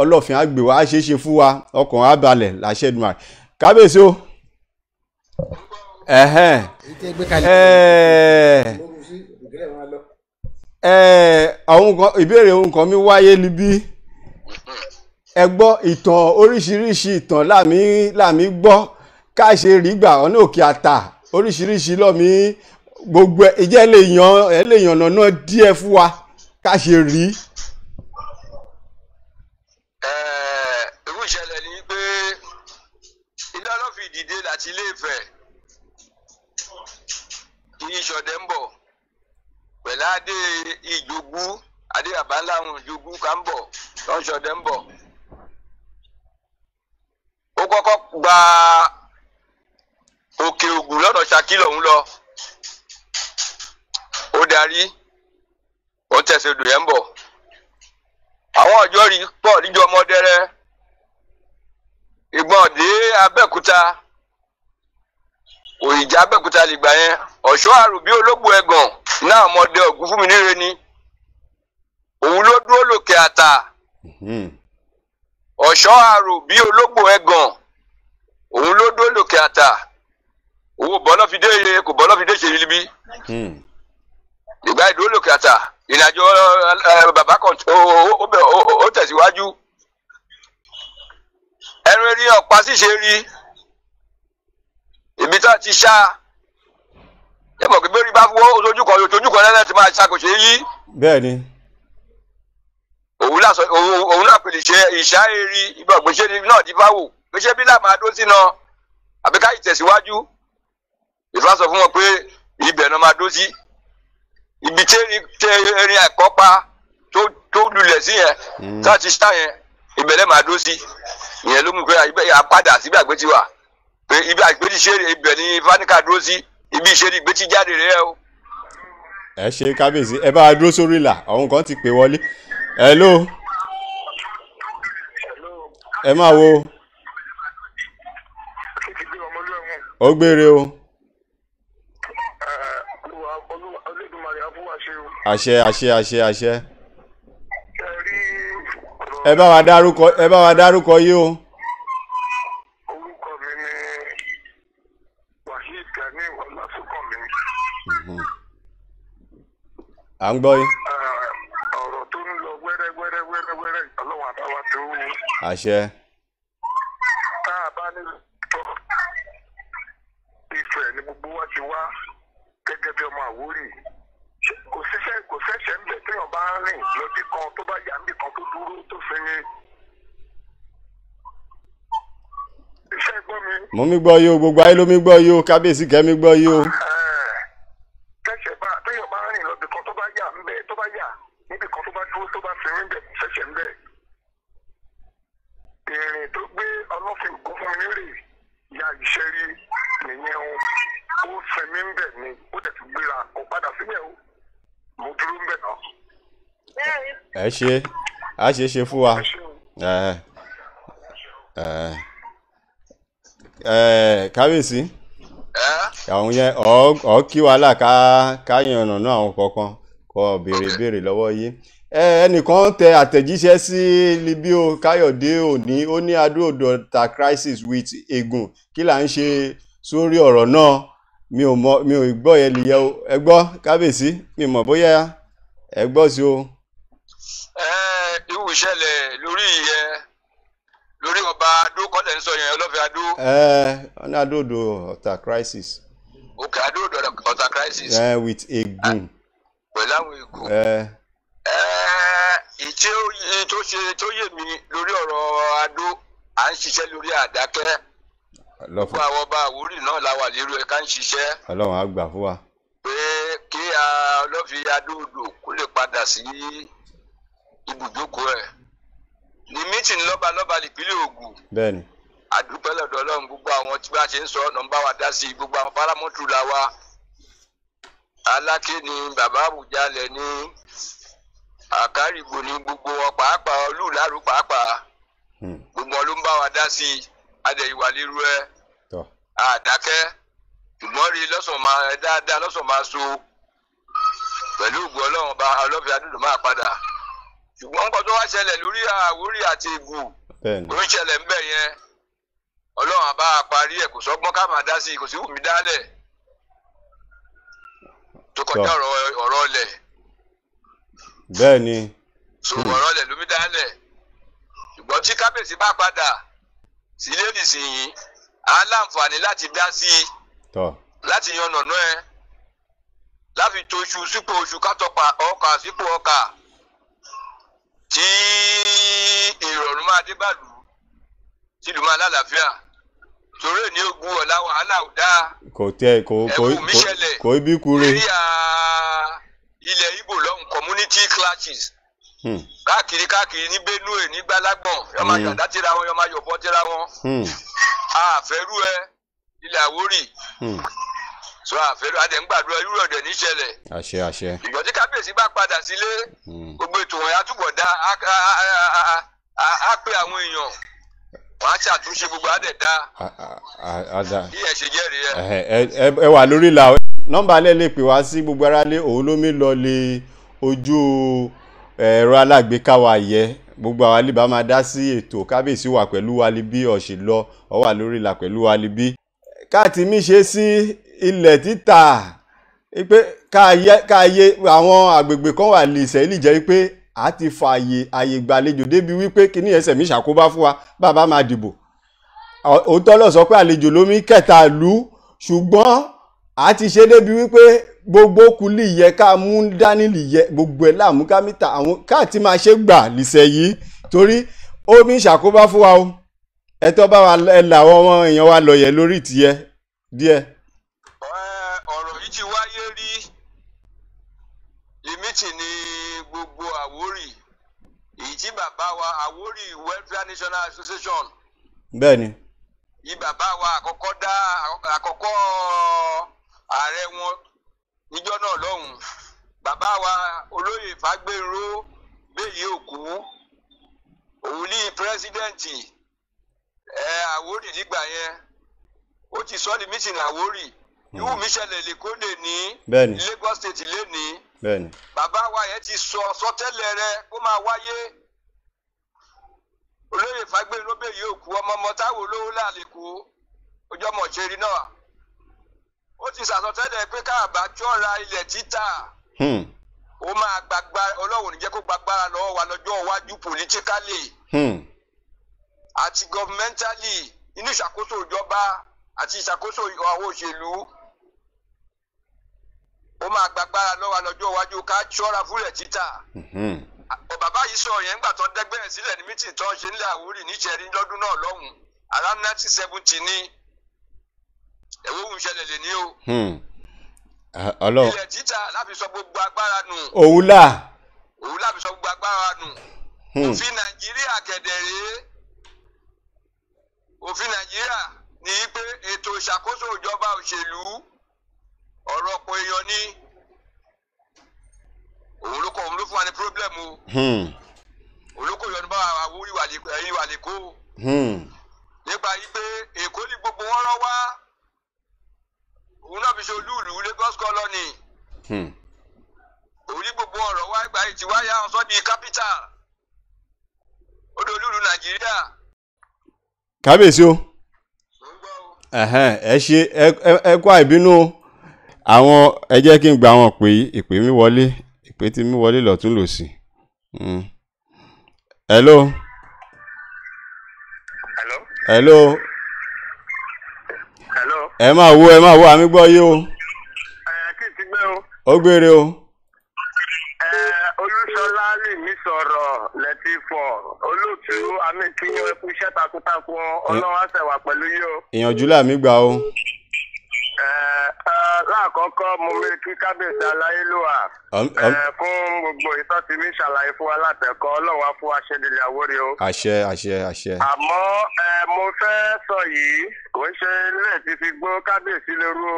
ọlọ́fin àgbè wa ṣe é ṣe fún wa ọkàn á balẹ̀ láṣẹ Èdùmàrè kábíyèsí o. àwọn ìbéèrè ohun kan mi wáyé níbí ẹ gbọ́ ìtàn oríṣiríṣi ìtàn láàmì gbọ́ ká ṣe rí gbà ọ̀nà òkè àtà oríṣiríṣi lọ́mí gbogbo ìjẹ́ lè yàn ọ̀nà díẹ̀ fún wa ká ṣe rí. irú ìṣẹ̀lẹ̀ ni pé iná ló fi dìde láti Ilé-Ifẹ̀ kí Ìṣọ̀dẹ ń bọ̀ pẹ̀lú adé Ìjògún adé àbáláhùn Ìjògún ká ń bọ̀ lọ́n Ṣọ̀dẹ ń bọ̀. ó kọ́kọ́ gba Òkè Ògùn lọ́nà Ṣakí lọ́hún lọ ó darí ó tẹ̀sẹ̀ odò yẹn ń bọ̀. àwọn ọjọ́ rí pọ̀ níjọ́ Ọmọdẹ́rẹ́ ìgbọ̀n dé Abẹ́òkúta òyìnjà Abẹ́òkúta lè gbà yẹn Ọ̀ṣọ́ àrò bí ológbò ẹ̀gàn náà ọmọdé Ògúnfúnminíre ni òun ló dúró lókè àtà Ọ̀ṣọ́ àrò bí ológbò ẹ̀gàn òun ló dúró lókè àtà owó bọ́lọ́fidé kò bọ́lọ́fidé ṣe rí bí ìgbà ìdúró lókè àtà ìrìnàjò bàbá kan ó tẹ̀síwájú ẹnu eré ọ̀pá sì ṣe rí ibi tá a ti ṣá ẹ mọ̀ pé bẹ́ẹ̀ bá fọwọ́ ojú kan lẹ́lẹ́ ti máa ṣàkóso yí. bẹ́ẹ̀ni. òun náà pèlè ṣe ìṣá eré ibi ọ̀gbẹ́sẹ̀ náà ti fáwò gbèsè bí láàmú adó sí náà àbí ká ìtẹ̀síwájú ìfà sọ fún wọn pé ibẹ̀ náà máa dó sí ibi tí erin àkọ́pá tó lulẹ̀ sí yẹn tá a ti ṣá yẹn ibẹ̀ lẹ́ máa dó sí ìyẹn ló mú pé àpadà síbi àgbẹ̀ ti wà pé ibi àgbẹ̀ ti ṣe ibẹ̀ ní fáníkà dúró sí ibi ìṣe ìgbé tí jáde rẹ o. ẹ ṣe kábíyèsí ẹ bá wa dúró sórí ìlà àwọn kan ti pè wọlé. hello ẹ máa wo ó gbére o. àṣẹ. ẹ bá wa dárúkọ yìí o. à ń gbọ́ yín. ọ̀rọ̀ tó ń lọ wẹ́rẹ́ ọlọ́run àbáwá tó wù. àṣẹ. tá a bá ní tọ́ Ifẹ̀ ni gbogbo wa ti wá gẹ́gẹ́ bí ọmọ Àwórì kò ṣẹ̀ṣẹ̀ ń bẹ̀ téèyàn bá rìn lọ́dì kan tó bá yà níbì kan tó dúró tó sinmi. iṣẹ́ gbọ́ mi. mo mi gbọ́ yìí o gbogbo ayé ló mi gbọ́ yìí o kábíyèsí kẹ́mi gbọ́ yìí o. téèyàn bá rìn lọ́dì kan tó bá yà níbì kan tó bá dúró tó bá sinmi ń bẹ̀ ṣẹ̀ṣẹ̀ ń bẹ̀. ìrìn tó gbé Ọlọ́fin Ògúnfúnminíre ya ìṣẹ́rí nìyẹn o ó sinmi ń bẹ̀ ni ó dẹ̀ tún gbéra kò padà síbẹ̀ o mo dúró ń bẹ̀ náà. ẹ ṣe a ṣe fún wa kábíyèsí àwọn yẹn ọ kí wàhálà ká yànnà náà àwọn kọ̀ọ̀kan kọ béèrè lọ́wọ́ yìí ẹnìkan tẹ àtẹ̀jíṣẹ́ sí Libio Káyọ̀dé òní ó ní adó-òdòta crisis with Egun kí là ń ṣe sórí ọ̀rọ̀ náà mi ò gbọ́ yẹn lè yẹ o ẹ gbọ́ kábíyèsí mi mọ̀ bóyá ẹ gbọ́ sí o. irú ìṣẹ̀lẹ̀ lórí ìyẹn lórí ọba adó kọ́lẹ̀ ń sọ yẹn ọlọ́fẹ́ adó. ọ̀nà àdóòdò ọ̀tà crisis. òkè adóòdò ọ̀tà crisis. with egun. pẹ̀lú àwọn egun. tó yé mi lórí ọ̀rọ̀ adó à ń ṣiṣẹ́ lórí àdákẹ́. gbogbo àwọn ọba Àwórì náà la wà lérò ẹ̀ ká ń ṣiṣẹ́. Ọlọ́run á gbà fún wa. pé kí ọlọ́fẹ́ adóòdò kó lè padà sí ibùdókọ̀ ẹ̀ ní mítìn lọ́balọ́ba ìpínlẹ̀ Ògùn. bẹ́ẹ̀ni. àdúpẹ́ lọ́dọ̀ Ọlọ́run gbogbo àwọn tí bá ṣe ń sọ ọ̀nà ń bá wa dá sí i gbogbo àwọn paramọ́tò la wa Aláké ni bàbá Àwùjalẹ̀ ní Àkárìgbò ní gbogbo wọn pàápàá Olúlárú pàápàá gbogbo wọn ló ń bá wa dá sí i adẹ̀yìnwá lérú ẹ àdákẹ́ ṣùgbọ́n rí lọ́sàn máa dáadáa lọ́sàn máa so pẹ̀lú ògùn Ọlọ́run bá ọlọ́fẹ́ adúlù máa padà ṣùgbọ́n nǹkan tó wá ṣẹlẹ̀ lórí Àwórì àti Ègùn ó ń ṣẹlẹ̀ ń bẹ̀ yẹn Ọlọ́run àbá parí ẹ̀ kò sọ́gbọ́n ká máa dá sí i kò sí wùmí dálẹ̀ tó kọjá ọ̀rọ̀ ọlẹ̀. bẹ́ẹ̀ ni. so ọ̀rọ̀ ọlẹ̀ lómi dálẹ̀ ṣùgbọ́n tí kábíyèsí bá padà sílé nìsíyìí á láǹfààní láti dá sí i láti yan ọ̀nà ẹ̀ láfi tó oṣù sípò oṣù kátọ́pà ọkà sípò ọkà tí ìrọ̀rùn máa dé bàlù tìlú máa lálàáfíà torí ní ogun ọ̀la wàhálà ò dáa. kò ibi kure. eré ilẹ̀ Ìgbò lọ́hùn community clashes. káàkiri ní Benue ní Gbálágbọ̀n yọ máa yọ̀dá tíra wọn yọ máa yọ̀bọ tíra wọn. àfẹ́rú ẹ ilẹ̀ Àwórì. so àfẹ́rú adẹ̀ ń gbàdúrà irú ọ̀dẹ̀ níṣẹ̀lẹ̀. àṣẹ. ìgbọ́n tí kábíyèsí bá padà sílé gbogbo ètò wọn yà túbọ̀ dá á pé àwọn èèyàn wọ́n á ṣàtúnṣe gbogbo àdẹ̀dá bí ẹ ṣe jẹ́rìí ẹ. ẹ wà lórí ìlà nọ́mbà alẹ́ lè pè wá sí gbogbo aráalé òun ló mi lọ lé ojú ẹ̀rọ alágbèéká wa yẹ gbogbo àwọn alẹ́ bá máa dá sí ètò kábíyèsí wà pẹ̀lú Wálíbí Ọ̀ṣìlọ ọ wà lórí ìlà pẹ̀lú Wálíbí. káàtì mi ṣe sí ilẹ̀ títà pé káàyè àwọn àgbègbè kan wà lè sẹ́yìn lè jẹ́ pé a ti fa àyè gbàlejò débi wípé kíní ẹsẹ̀ mi ṣàkóbá fún wa bàbá máa dìbò òótọ́ lọ sọ pé àlejò lómi kẹta ìlú ṣùgbọ́n a ti ṣe débi wípé gbogbo kùlì yẹ ká mú dání lì yẹ gbogbo ẹ̀ láàmú ká mítà àwọn káàtì máa ṣe gbà lìṣẹ̀ yìí torí omi ṣàkóbá fún wa o ẹ̀tọ́ bá wa làwọn ọmọ èèyàn wa lọ yẹ lórí ìtìyẹ díẹ̀. ọ̀rọ̀ yìí ti wáyé rí ìmítì ní gbogbo Àwórì èyí tí bàbá wa Àwórì Welfare National Association. bẹ́ẹ̀ni. yìí bàbá wa àkọ́kọ́ ààrẹ wọn níjọ́ náà lọ́hùn bàbá wa olóyè Fágbénró Bèyí Òkú òun ní pírẹsidẹ́ǹtì Àwórì nígbà yẹn ó ti sọ ní mítìnì Àwórì ìwú mi ṣẹlẹ̀ lẹ́kọ́ lè ní Lagos State lè ní bàbá wa yẹn ti sọtẹ́lẹ̀ rẹ̀ kó máa wáyé olóyè Fágbénró Bèyí Òkú ọmọ táwọn olówó lálẹ́kọ́ ojú ọmọ ìṣeré náà ó ti sàsọtẹ́lẹ̀ pé káàbà jọra ilẹ̀ títà ó máa gbàgbára Ọlọ́run níjẹ́ kó gbàgbára lọ́wọ́ wa lọ́jọ́ iwájú politically àti governmentally inú ìṣàkóso ìjọba àti ìṣàkóso àwọn òṣèlú ó máa gbàgbára lọ́wọ́ wa lọ́jọ́ iwájú ká ṣọ́ra fúnlẹ̀ títà. bàbá yìí sọ yẹn nígbà tó ń dẹ́gbẹ̀rẹ̀ sílẹ̀ ní mítìn tó ń ṣe nílẹ̀ Àwórì níṣẹ́rí lọ́dún náà lọ́hùn around 1970 ní ẹ̀wọ́ òun ṣẹlẹ̀ lè ní o. ilẹ̀ títà láfi sọ gbogbo agbára nù. òun láfi sọ gbogbo agbára nù. òfin Nàìjíríà kẹ̀dẹ̀rẹ́ òfin Nàìjíríà ní pé ètò ìṣàkóso ìjọba òṣèlú ọ̀rọ̀ ọ̀pọ̀ èèyàn ní òun ló fún wa ní pírọ́blẹ̀mù olóko yọnu bá Àwórì wà lẹ́kọ́ nípa yìí pé Èkó ní gbogbo wọn rán wá òun náà fi ṣe olúùlú Lagos colony òun ní gbogbo ọ̀rọ̀ wá ìgbà yìí ti wáyà ọ̀sán di capital ó di olúùlú Nàìjíríà. kábíyèsí o ẹ ṣe ẹ kó àìbínú àwọn ẹ jẹ́ kí n gba àwọn ìpè mi wọlé ìpè tí mi wọlé lọ́tún lòsì. Hello. Hello. Hello. Hello. ẹ máa wo àmì gbọ́ yé o. Kí n ti gbé o. Ó gbére o. Olúṣọlá lè mí sọ̀rọ̀ lẹ́tí fọ̀ olóòtú amíkíyàn ẹkú iṣẹ́ takuntakun ọlọ́wọ́ àṣẹwà pẹ̀lú yìí o. Ìyànjú làmì gbà o. Láàkọ́kọ́ mo mú kí kábíyèsí aláyélúwà fún gbogbo ìtọ́ tí mi ṣàlàyé fún wa látẹ̀kọ́ ọlọ́wọ́ fún aṣẹ́dẹ̀lẹ̀ àwórí o. Àṣẹ. Àmọ́ mo fẹ́ sọ yìí kò ń ṣe ilé tí fi gbó kábíyèsí lérú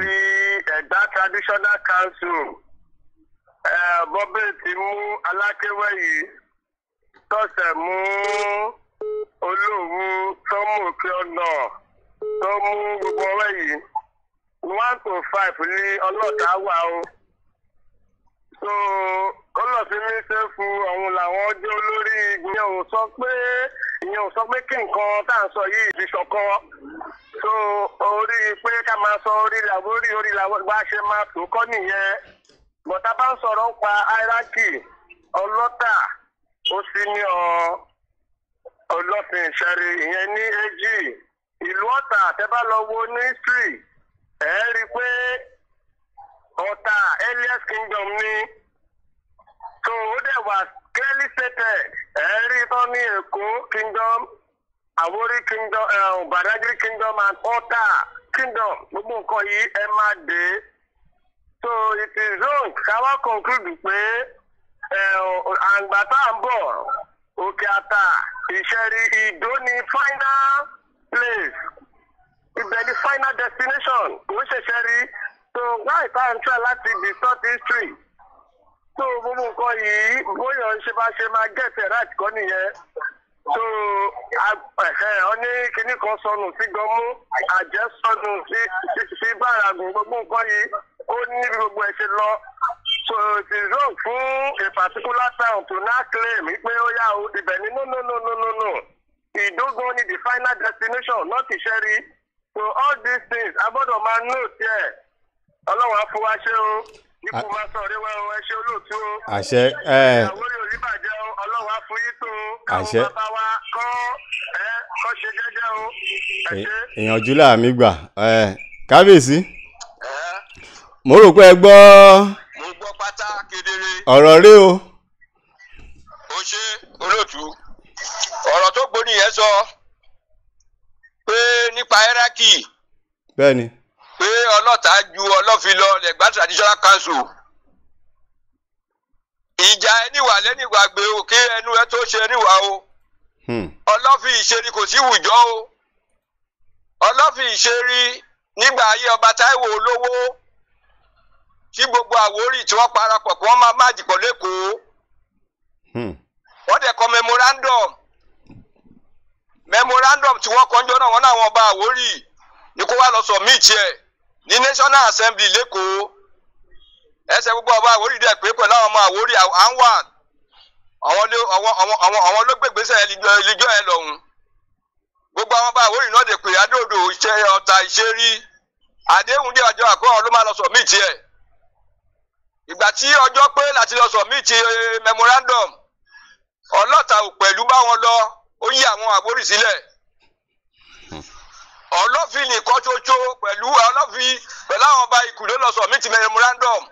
ní Ẹ̀gbá Traditional Council. Bọ́bẹ̀ ti mú alákéwẹ́ yìí tọ́sẹ̀ mú olóòwú tó mú òkè ọ̀nà tó mú gbogbo ọwẹ́ yìí 1 to 5 ní ọlọ́ta wà o. So ọlọ́fin mi ṣe fún ọ̀hún làwọn jẹ́ olórí ìyẹn ò sọ pé kí nǹkan tá à ń sọ yìí ti ṣọ̀kan. So orí pé ká máa sọ orí làwọn bá ṣe máa tó kọ́ nìyẹn. Bọ̀tá bá ń sọ̀rọ̀ ń pa hierarchy ọlọ́tà ó sì ní ọlọ́fin ìṣẹ́rí ìyẹn ní èjì ìlú Ọ̀tà tẹ́ bá lọ wo ní history rí pé Ọ̀tà earliest kingdom ni so ó dẹ̀ wà clearly stated rí tán ní Èkó kingdom Àwórì kingdom Badagry kingdom and Ọ̀tà kingdom gbogbo nǹkan yìí ẹ máa dé. So it is wrong káwá conclude pé àǹgbà tá à ń bọ̀ Òkè Àtà Ìṣẹ̀rí Ìdó ni final place ibẹ̀ ni final destination kò ṣẹ̀ṣẹ̀ rí so why tá à ń try láti distort history so gbogbo nǹkan yìí bóyá ṣe bá ṣe máa get it right kọ́ nìyẹn so ọ ní kinní kan sọnù sí gọmú àjẹ́ sọnù sí bàràgùn gbogbo nǹkan yìí ó ní gbogbo ẹ̀ ṣe lọ so it is wrong fún a particular town to now claim pé ó yá o ibẹ̀ ni no Ìdógún ni the final destination not Ìṣẹ̀rí so all these things agbọ́dọ̀ máa note ẹ̀ ọlọ́run á fún wa ṣe o ipò máa sọ rí wá o ẹ ṣe olóòtú o àṣẹ àwórí olùbàjẹ́ o ọlọ́run á fún yín tó o káwọn bàbá wa kọ́ ṣe jẹ́jẹ́ o ẹ ṣe. Ìyànjú làmì gbà kábíyèsí mo rò pé ẹ gbọ́. Mo gbọ́ pátá kedere. Ọ̀rọ̀ rí o. Ó ṣe olóòtú ọ̀rọ̀ tó gbóni yẹn sọ pé nípa hierarchy. Bẹ́ẹ̀ni. Pé ọlọ́ta ju ọlọ́fin lọ l'Ẹ̀gbá Traditional Council. Ìjà ẹniwà lẹ́nìgbàgbé o kí ẹnu ẹ tó ṣe ẹniwà o. Ọlọ́fin Ìṣẹ̀rí kò sí wùjọ́ o. Ọlọ́fin Ìṣẹ̀rí nígbà ayé ọba Táíwò Olówó tí gbogbo Àwórì tí wọ́n parapọ̀ kí wọ́n máa má dìpọ̀ lẹ́kọ̀ọ́. Wọ́n dẹ̀ kọ memorandum tí wọ́n kọjọ́ náà wọ́n náà wọ́n bá Àwórì ní kó wá lọ submit ẹ̀ ní National Assembly lẹ́kọ̀ọ́. Ẹsẹ̀ gbogbo ọba Àwórì dẹ̀ pé pẹ̀lú àwọn ọmọ Àwórì àwọn ló gbégbèsè ẹlẹ́jọ́ ẹ lọ́hùn. Gbogbo àwọn ọba Àwórì náà dẹ̀ pé Adó-Odò Ọ̀tà Ìṣẹ̀rí àdéhùn dé ọjọ́ àkọ́kọ́ ló máa lọ submit ẹ̀. Ìgbà tí ọjọ́ pé láti lọ submit memorandum ọlọ́ta ò pẹ̀lú bá wọn lọ ó yí àwọn Àwórì sílẹ̀. Ọlọ́fin nìkan ṣoṣo pẹ̀lú àwọn ọba ikú ló lọ submit memorandum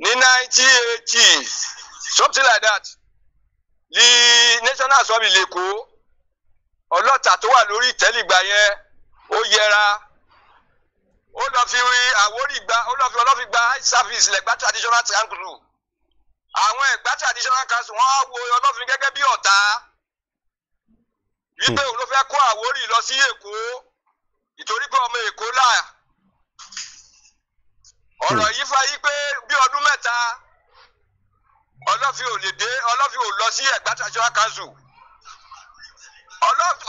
ní 1980 something like that ní National Assembly lẹ́kọ̀ọ́. Ọlọ́ta tó wà lórí ìtẹ́lìgbà yẹn ó yẹra ó lọ fi Àwórì ọlọ́fin gba high service l'Ẹ̀gbá Traditional Council. Àwọn Ẹ̀gbá Traditional Council wọ́n á wo ọlọ́fin gẹ́gẹ́ bí ọ̀tá wípé òun ló fẹ́ kó Àwórì lọ sí Èkó ìtorí pé ọmọ Èkó là. Ọ̀rọ̀ yìí fa yí pé bí ọdún mẹ́ta ọlọ́fin ò lọ sí Ẹ̀gbá Traditional Council.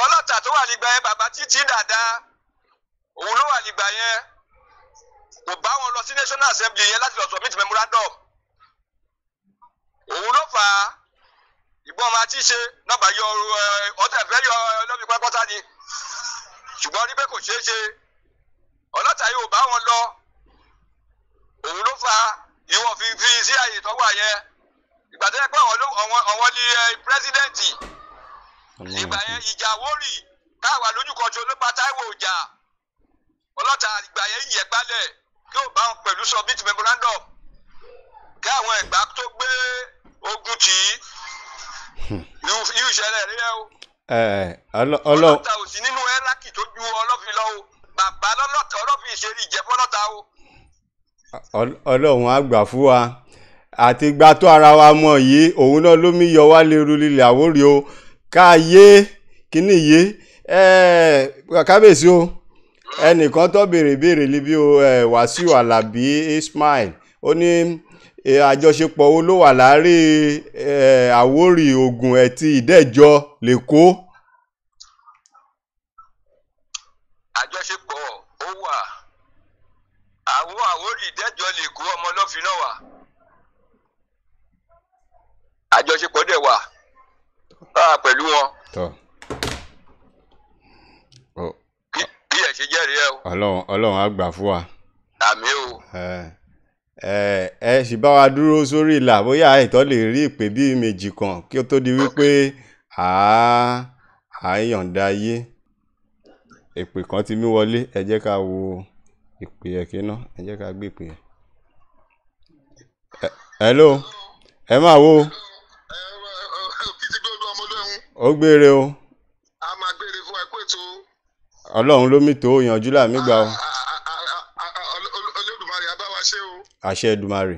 Ọlọ́ta tó wà nígbà yẹn bàbá Títí Dàda òun ló wà nígbà yẹn kò bá wọn lọ sí National Assembly yẹn láti lọ submit memorandum. Òun ló fà á ìgbọ́n máa ti ṣe náà bá yọ ọ̀tẹ̀ fẹ́ yọ ọlọ́fin pápátá ni ṣùgbọ́n rí pé kò ṣeé ṣe. Ọlọ́ta yóò bá wọn lọ fa ìwọ̀n fi sí àyè tó wà yẹn ìgbà tó yẹ pé àwọn ní pírẹsidẹ́ǹtì ìgbà yẹn ìjà Àwórì káwa lójú kan tó ló pa Táíwò ìjà ọlọ́ta ìgbà yẹn yẹ gbálẹ̀ kí ó bá wọn pẹ̀lú submit memorandum kí àwọn Ẹ̀gbá tó gbé ogun tì í irú ìṣẹ̀lẹ̀ rí ẹ o. ọlọ́ta ò sí nínú ẹ́rákì tó ju Ọlọ́fin lọ o bàbá lọ́lọ́ta Ọlọ́fin ìṣeré ìjẹ́fọ́lọ́ta o. Ọlọ́run á gbà fún wa àti gba tó ara wa mọ̀ yìí òun náà ló mí yọ wá lérú lílẹ̀ Àwórì o káyé kíní yé kábíyèsí o ẹnìkan tó béèrè níbí o Wàsíù Àlàbí Ismail ó ní àjọṣepọ̀ wo ló wà láàárín Àwórì Ògùn ẹ̀tì Ìdẹ́jọ l'Èkó. àjọṣepọ̀ ó wà àwọn Àwórì Ìdẹ́jọ l'Èkó ọmọ Ọlọ́fin náà wà àjọṣepọ̀ dẹ̀ wà pẹ̀lú wọn. bí ẹ ṣe jẹ́rìí ẹ o. Ọlọ́run á gbà fún wa. àmín o. ẹ sì bá wa dúró sórí ìlà bóyá àìtọ́ lè rí ìpè bíi méjì kan kí ó tó di wípé àyọ̀ǹda ayé ìpè kan ti mí wọlé ẹ jẹ́ ká wo ìpè ẹ̀kẹ́ náà ẹ jẹ́ ká gbé ìpè yẹn. Hello ẹ máa wo. ó gbére o. a máa gbére fún ẹkú ètò. Ọlọ́run ló mí tó yanjú láàmì gbà o. Olódùmarè á bá wa ṣe o. àṣẹ Èdùmàrè.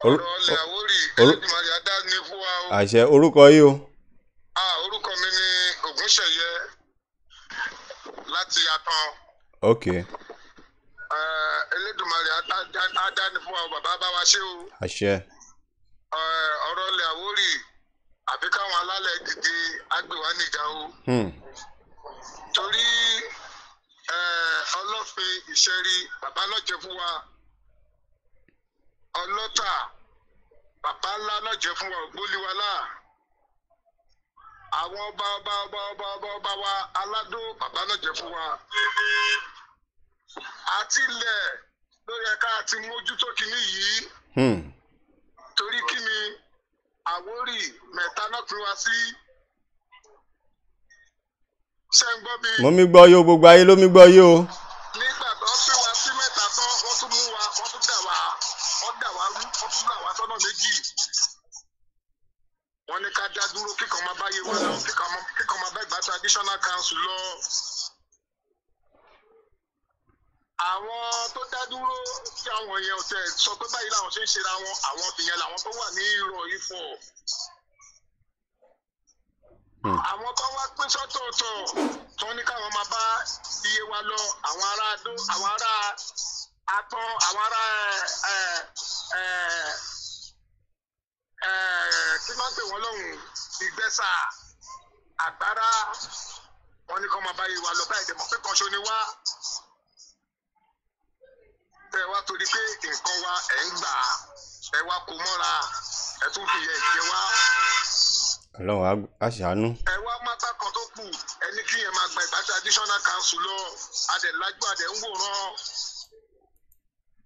ọ̀rọ̀ ilẹ̀ Àwórì Olódùmarè á dá ní fún wa o. àṣẹ orúkọ yìí o. orúkọ mi ni Ògúnṣẹ̀yẹ láti Àtàn. ok. Elédùmarè á dá ní fún wa o bàbá bá wa ṣe o. àṣẹ. ọ̀rọ̀ ilẹ̀ Àwórì àbí káwọn alálẹ̀ dìde àgbèwá nìjà o. torí Ọlọ́fin Ìṣẹ̀rí bàbá lọ́jẹ̀ fún wa Ọlọ́tà bàbá ńlá lọ́jẹ̀ fún wa Ògbólíwalá àwọn ọba wa Aládó bàbá lọ́jẹ̀ fún wa àti ilẹ̀ ló yẹ ká ti mójútó kínní yìí torí kíni Àwórì mẹ́ta náà pín wa sí. ṣé ń gbọ́ mi. mo mi gbọ́ yóò gbogbo ayé ló mi gbọ́ yóò. nígbà tó pín wa sí mẹ́ta tán wọ́n tún mú wa wọ́n tún dà wá sọ́nà méjì. wọ́n ní ká dá dúró kíkan máa báyé wa lọ kíkan máa bá Ẹ̀gbá traditional council lọ. àwọn tó dá dúró tí àwọn yẹn ò tẹ̀ sọ pé báyìí làwọn ṣe ń ṣe ra wọn àwọn ìyẹn làwọn tó wà ní Ìrọ̀ Ifọ̀. àwọn tó wá pín sọ́tọ̀ọ̀tọ̀ tó ní káwọn máa bá iye wa lọ àwọn ará Adó àwọn ará Àtàn àwọn ará kí máa ń pè wọ́n lọ́hùn Ìgbẹ́sà Àgbárá wọn ní kọ́ máa bá iye wa lọ báyìí dẹ̀mọ̀ pé kan ṣo ni wá. tẹ wá torí pé nǹkan wa ẹ̀ ń gbà ẹ wá kó mọ́ra ẹ tún fi yẹ ìjẹ wá. Ọlọ́run á ṣàánú. ẹ wá mátà kan tó kù ẹni kí yẹn máa gba Ẹ̀gbá traditional council lọ adẹ̀lájú adẹ̀ ń wòran.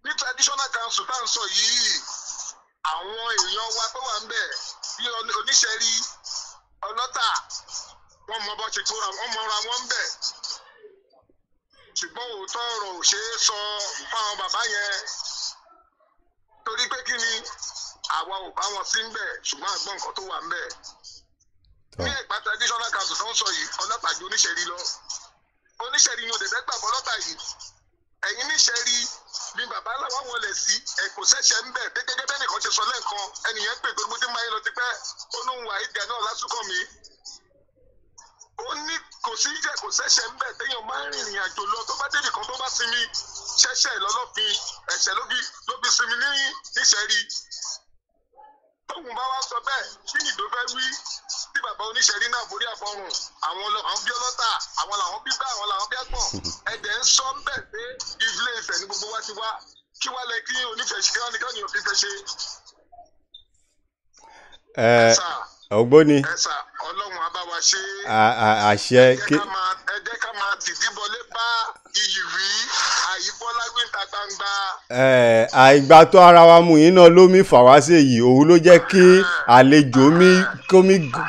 ní traditional council tá à ń sọ yìí àwọn èèyàn wa tó wà ń bẹ̀ bí Oníṣẹ̀rí Ọlọ́tà wọ́n mọ bọ́ ṣe tóra wọ́n mọra wọn ń bẹ̀. ṣùgbọ́n òótọ́ ọ̀rọ̀ ò ṣeé sọ fáwọn bàbá yẹn torí pé kí ni àwa ò bá wọn sí ń bẹ̀ ṣùgbọ́n àgbọ̀ nǹkan tó wà ń bẹ̀. ní Ẹ̀gbá traditional council tó ń sọ yìí Ọlọ́tà ju Oníṣẹ̀rí lọ Oníṣẹ̀rí ni òdẹ̀dẹ̀ gbàgbọ́ Ọlọ́tà yìí ẹ̀yin Níṣẹ̀rí bí bàbá aláwọ̀ wọlé sí kò ṣẹ̀ṣẹ̀ ń bẹ̀ gẹ́gẹ́ bẹ́ẹ̀ nìkan ṣe sọ lẹ́ẹ̀kan ẹnìyẹn pè gbogbo tí máa ń lọ ti pẹ́ ó lóun wà ìdí àná lásìkò mi ó ní kò sí jẹ́ kò ṣẹ̀ṣẹ̀ ń bẹ̀ téèyàn máa ń rìnrìn àjò lọ tó bá débì kan tó bá sinmi ṣẹ̀ṣẹ̀ lọ́lọ́fin ẹ̀ṣẹ̀ ló bí sinmi Níṣẹ̀rí tóun bá wá sọ bẹ́ẹ̀ kí nìdó fẹ́ wí tí bàbá Oníṣẹ̀rí náà borí àfọrùn àwọn bí Ọlọ́tà àwọn làwọn bí bá àwọn làwọn bí àgbọ̀n ẹ̀dẹ̀ ń sọ ń bẹ̀ pé Ilé Ifẹ̀ ní gbogbo wa ti wá kí wá lẹ kí onífẹ̀ẹ́ ṣe kí wọ́n ní kí wọ́n ní òfin fẹ́ ṣe. ògbóni. ẹ̀sà ọlọ́run á bá wa ṣe. àṣẹ ẹ jẹ́ ká máa tìdíbọlé bá iyì rí àyíbọ́lá gbìntà gbangba. àìgbàtọ́ ara wa mú yín náà ló mi fà wá sí èyí òun ló jẹ́ kí àlejò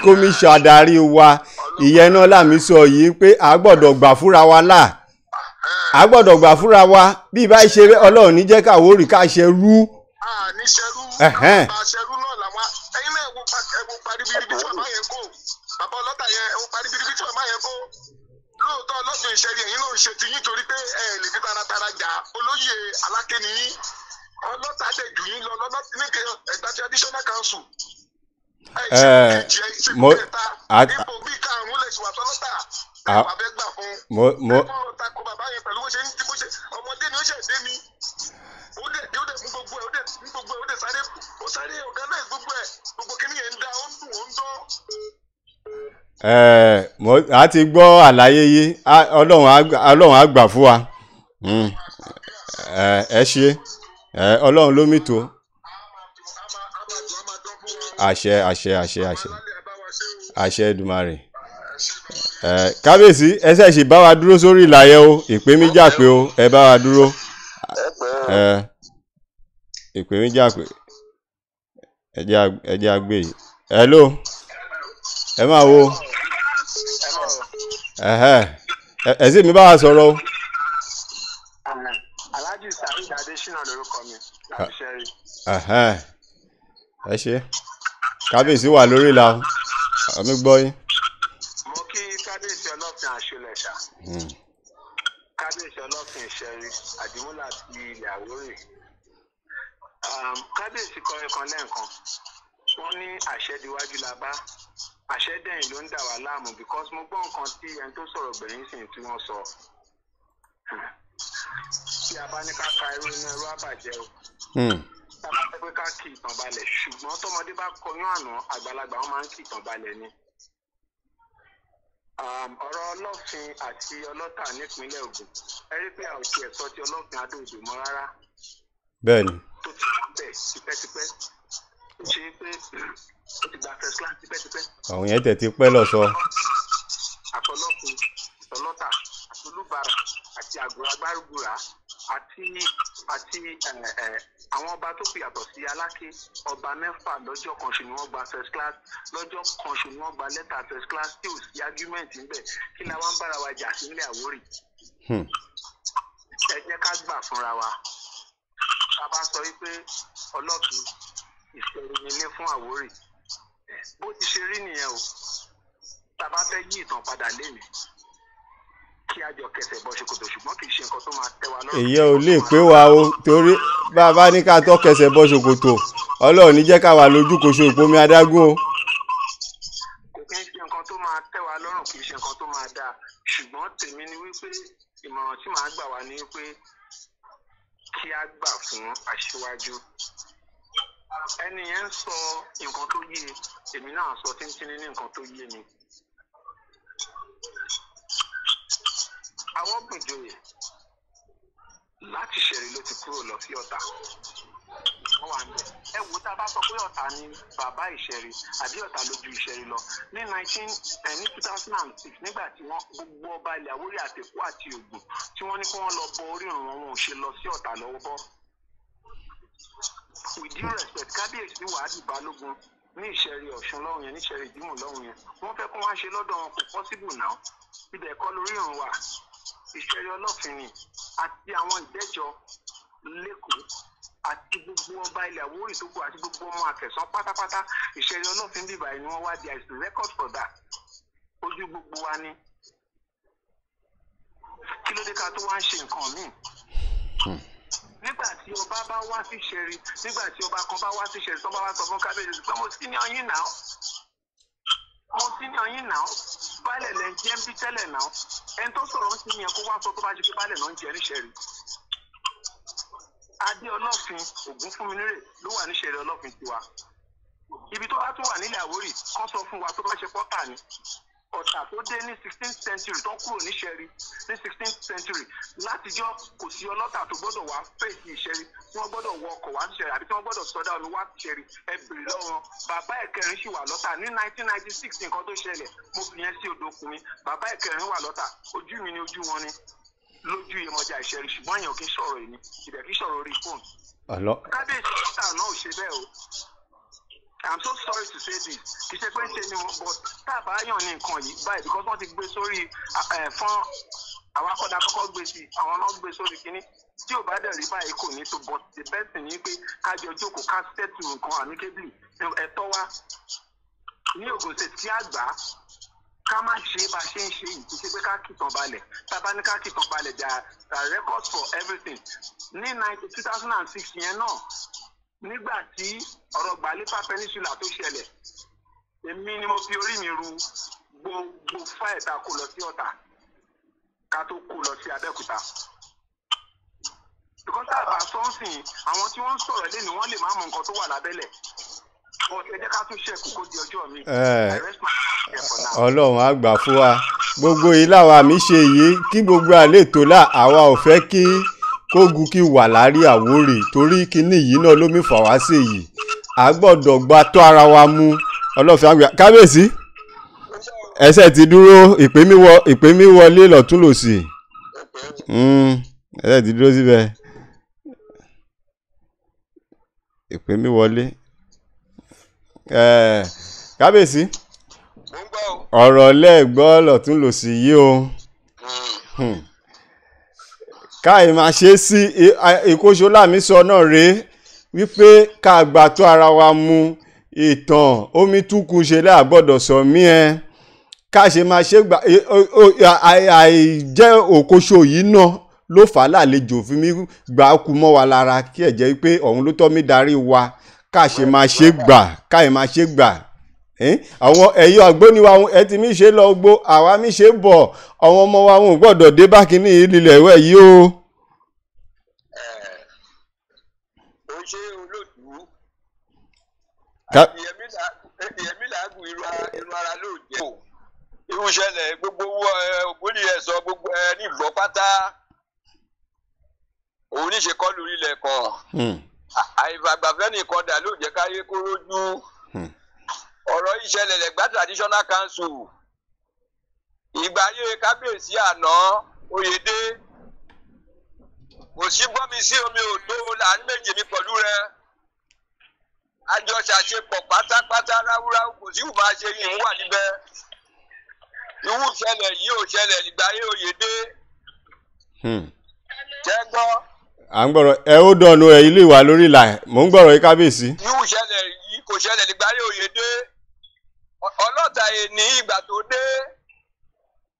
kómi ṣàdarí wa ìyẹn náà làmì sọ yìí pé a gbọ́dọ̀ gbà fúnra wa là a gbọ́dọ̀ gbà fúnra wa bí ìbá ṣe ọlọ́run ní jẹ́ káwọ́ rí ká ṣe rú. ní ṣerú bá ṣerú náà làwọn ẹyin náà ẹwọ parí biribi tí bàbá yẹn kó bàbá ọlọ́tà yẹn ẹwọ parí biribi tí bàbá yẹn kó lóòótọ́ ọlọ́sùn ìṣẹ́rí ẹ̀yin náà ń ṣe tiyín torí pé ẹ lè fi taratara jà olóyè aláké nìyí ọlọ́tà dẹ̀ jù yín lọ lọ́lọ́tà ní Ẹ̀gbá traditional council ipò bíi karùn-ún lè ṣùwà tọ́lọ́tà ẹ̀wà bẹ́ gbà fún ẹ̀kọ́ tako bàbá yẹn pẹ̀lú bó ṣe ọmọdé ni ó ṣẹ̀ dé mi ó dẹ̀ mú gbogbo ẹ̀ ó dẹ̀ sáré organize gbogbo ẹ̀ gbogbo kìíní yẹn ń dá ó ń dùn ó ń dán. a ti gbọ́ àlàyé yìí ọlọ́run á gbà fún wa ẹ ṣe ọlọ́run ló mì tó àṣẹ Èdùmàrè kábíyèsí ẹsẹ̀ ṣì bá wa dúró sórí ìlàyé o ìpè mi jà pé o ẹ bá wa dúró ìpè mi jà pé ẹ jẹ́ àgbè yìí hello ẹ máa wo ẹsẹ̀ mi bá wa sọ̀rọ̀ o. Alhaji Saheed Adesina lórúkọ mi láti ṣẹ́rí. ẹ ṣe kábíyèsí wà lórí ìlà ọmọ gbọ́ yín. mo kí kábíyèsí ọlọ́fin àṣọlẹ̀ṣà kábíyèsí ọlọ́fin ìṣẹ́rí àdìmúlà àti ilẹ̀ Àwórì. kábíyèsí kọrin kan lẹ́ẹ̀kan wọ́n ní àṣẹdíwájú la bá àṣẹdẹ̀yìn ló ń dà wá láàmú because mo gbọ́ nǹkan tí ẹni tó sọ̀rọ̀ gbẹ̀yìn sì tí wọ́n sọ. tí a bá ní ká ka irú iná ẹrú àbàjẹ́ o tá a bá fẹ́ pé ká kí ìtàn balẹ̀ ṣùgbọ́n tọmọdé bá kọyún àná àgbàlagbà wọn máa ń kí ìtàn balẹ̀ ni. ọ̀rọ̀ ọlọ́fin àti ọlọ́tà nípínlẹ̀ Ògùn ẹ rí pé àwòtí ẹ̀sọ́ ti ọlọ́fin adóòdò mọ́ rárá. bẹ́ẹ̀ni. tó ti bẹ̀ tipẹ́tipẹ́ ó ṣe é pé ó ti gba first class tipẹ́tipẹ́. àwọn yẹn tẹ̀ ti pẹ́ lọ sọ. àtọlọ́fin àtọlọ́tà àtolúbàrà àti àgọ́ agbárùgbùrà àti àwọn ọba tó fi yàtọ̀ sí Aláké ọba mẹ́fà lọ́jọ́ kan ṣe ni wọ́n gba first class lọ́jọ́ kan ṣe ni wọ́n gba lẹ́tà first class tí ò sí argument ńbẹ̀ kí la wá ń bára wa jà sílẹ̀ Àwórì. ẹ jẹ́ ká gbà fúnra wa a bá sọ wípé ọlọ́fin ìṣẹ̀rù nílé fún Àwórì bó ti ṣe rí nìyẹn o tá a bá fẹ́ yí ìtàn padà lénìí kí a jọ kẹsẹ̀ bọ́ ṣòkòtò ṣùgbọ́n kì í ṣe nǹkan tó máa tẹ́ wa lọ́rùn. èyí ò lè pé wa o torí bá a bá ní ká tọ́ kẹsẹ̀ bọ́ ṣòkòtò Ọlọ́run ní jẹ́ ká wà lójú kò ṣe òpómi adágún o. kò kí ń ṣe nǹkan tó máa tẹ́ wa lọ́rùn kì í ṣe nǹkan tó máa dáa ṣùgbọ́n tèmi ni wípé ìmọ̀ràn tí màá gbà wá ni wípé kí a gbà fún aṣíwájú. ẹni yẹn ń sọ nǹkan tó yé èmi náà sọ tíntínní ní nǹkan tó yé mi. àwọn gbìjòyè láti ṣẹ̀rí ló ti kúrò lọ sí Ọ̀tà wọ́n wà níbẹ̀. ẹ wo tá a bá sọ pé Ọ̀tà ni bàbá ìṣẹ̀rí àbí Ọ̀tà lójú ìṣẹ̀rí lọ ní 2006 nígbà tí wọ́n gbogbo ọba ilẹ̀ Àwórì àtẹ̀kú àti Ògùn tí wọ́n ní kí wọ́n lọ bọ orírun wọn ò ṣe lọ sí Ọ̀tà lọ́wọ́ bọ́. with due respect kábíyèsí Wàhálì Balógun ní ìṣẹ̀rí Ọ̀ṣun lọ́hùn yẹn ní ìṣẹ̀rí Ìdímù lọ́hùn yẹn wọ́n fẹ́ kó wá ṣe lọ́dọ̀ wọn kò possible now ibẹ̀ kọ́ lórí ìrùn wà ìṣẹ̀rí Ọlọ́fin ni àti àwọn ìdẹ́jọ́ lẹ́kọ̀ọ́ àti gbogbo ọba ilẹ̀ Àwórì tó kù àti gbogbo ọmọ Àkẹ̀sán pátápátá ìṣẹ̀rí Ọlọ́fin bíbá ẹni wọ́n wá di àìsàn record for that ojú gbogbo wa ni kí ló dé ká tó wá ń ṣe nǹkan míì nígbà tí ọba bá wá sí ìṣẹ̀rí nígbà tí ọba kan bá wá sí ìṣẹ̀rí tó bá wá sọ fún kábíyèsí pé mo sí ní ọyìn náà baálẹ̀ lẹ́ ń jẹ́ ń bí tẹ́lẹ̀ náà ẹni tó sọ̀rọ̀ ń sin yẹn kó wá sọ tó bá ṣe pé baálẹ̀ náà ń jẹ́ níṣẹ̀rí. Adé Ọlọ́fin Ògúnfúnminírè ló wà níṣẹ̀rí Ọlọ́fin tiwa. Ibi tó bá tún wà nílẹ̀ Àwórì kán sọ fún wa tó bá ṣe pọ́tà ni ọ̀tà tó dé ní 16th century tó kúrò ní Ṣẹ̀rí ní 16th century látijọ́ kò sí ọlọ́tà tó gbọ́dọ̀ wá fèsì Ìṣẹ̀rí tí wọ́n gbọ́dọ̀ wọ ọkọ̀ wá sí Ṣẹ̀rí àbí tí wọ́n gbọ́dọ̀ sọdá omi wá sí Ṣẹ̀rí ẹ bèrè lọ́wọ́ bàbá ẹ̀kẹrin sì wà lọ́tà ní 1996 nǹkan tó ṣẹlẹ̀ mo fi yẹn sí odò òkun mi bàbá ẹ̀kẹrin wà lọ́tà ojú mi ni ojú wọn ni lójú Yemọja Ìṣẹ̀rí ṣùgbọ́n èèyàn kì í sọ̀rọ̀ èmi ìdẹ̀ kì í sọ̀rọ̀ orí fóònù kábíyèsí lọ́tà náà ò ṣe bẹ́ẹ̀ o. I'm so sorry to say this. Kì í ṣe pé ń ṣe ni wọn but táàbà yàn ní nǹkan yìí báyìí because wọ́n ti gbé sórí fún àwọn akọ́dà kọ́kọ́ gbé sí àwọn náà gbé sórí kínní tí ò bá dẹ̀ rí báyìí kò ní tó but the best thing ni pé kájọ jókòó ká settle nǹkan amicably ẹ̀tọ́ wa ní Ògùn State tí àgbà ká má ṣe bá ṣe ń ṣe yìí kì í ṣe pé ká kìtàn balẹ̀ tábà ní ká kìtàn balẹ̀ there are records for everything ní 2006 yẹn náà nígbà tí ọ̀rọ̀ Gbàlífà peninsula tó ṣẹlẹ̀ èmi ni mo fi orí mi ru gbogbo fáìtà kó lọ sí Ọ̀tà ká tó kó lọ sí Abẹ́òkúta because àbá sọ́nsìn àwọn tí wọ́n ń sọ̀rọ̀ lé ni wọ́n lè má mọ nǹkan tó wà lábẹ́lẹ̀ ẹ jẹ́ ká tún ṣẹ̀kù kó di ọjọ́ mi. Ọlọ́run á gbà fún wa gbogbo yìí làwa mi ṣe yìí kí gbogbo àlètò là àwa ò fẹ́ kí kógun kí wà lárí Àwórì torí kíní yìí náà ló mi fà wá sí yìí a gbọ́dọ̀ gba tó ara wa mú ọlọ́fẹ́ àgbà kábíyèsí ẹsẹ̀ ti dúró ìpè mi wọlé lọ́tún lòsì ẹsẹ̀ ti dúró síbẹ̀ ìpè mi wọlé kábíyèsí ọ̀rọ̀ lẹ́ẹ̀gbọ́ lọ́tún lòsì yìí o káì máa ṣe sí ìkóṣọlá mi sọ náà rèé wípé ká gbà tó ara wa mu ìtàn omi túkú ṣe láàgbọ́dọ̀ sọ mí ẹ ká ṣe máa ṣe gbà àìjẹ́ òkóṣo yìí náà ló fà á lálejò fún mi gbà kú mọ́ wa lára kí ẹ̀ jẹ́ pé ọ̀hún ló tọ́ mi darí wa ká ṣe máa ṣe gbà káì máa ṣe gbà àwọn ẹ̀yọ́ àgbóniwa ẹ ti mi ṣe lọ gbó àwa mi ṣe bọ̀ àwọn ọmọ wa wọn ò gbọ́dọ̀ dé bá kínní ilẹ̀ ìwẹ̀ yìí o. ó ṣe olóòtú ìyẹmí làágùn irun ara ló jẹ́ o irú ìṣẹ̀lẹ̀ gbogbo ògbóni ẹ̀sọ́ gbogbo ní ìgbọ́ pátá òun ní ṣe kọ́ lórí ilẹ̀ kan àìfàgbàfẹ́ nìkan dà ló jẹ́ káyé kó rójú ọ̀rọ̀ ìṣẹ̀lẹ̀ lẹ́gbà traditional council ìgbà ayé kábíyèsí àná Oyèdé kò sí gbọ́mi sí omi òdo láàrin méje mi pẹ̀lú rẹ àjọṣàṣepọ̀ pátápátá ráúráú kò sí ìwà ṣe yìí ń wà níbẹ̀ irú ìṣẹ̀lẹ̀ yìí ò ṣẹlẹ̀ nígbà ayé Oyèdé jẹ́ gbọ́. à ń gbọ́rọ̀ ẹ ó dọ̀nù ẹ̀ ilé ìwà lórí ìlà mò ń gbọ́rọ̀ yìí kábíyèsí. irú ìṣẹ̀lẹ̀ yìí kò ṣẹlẹ̀ nígbà ayé Oyèdé ọlọ́ta ní ìgbà tó dé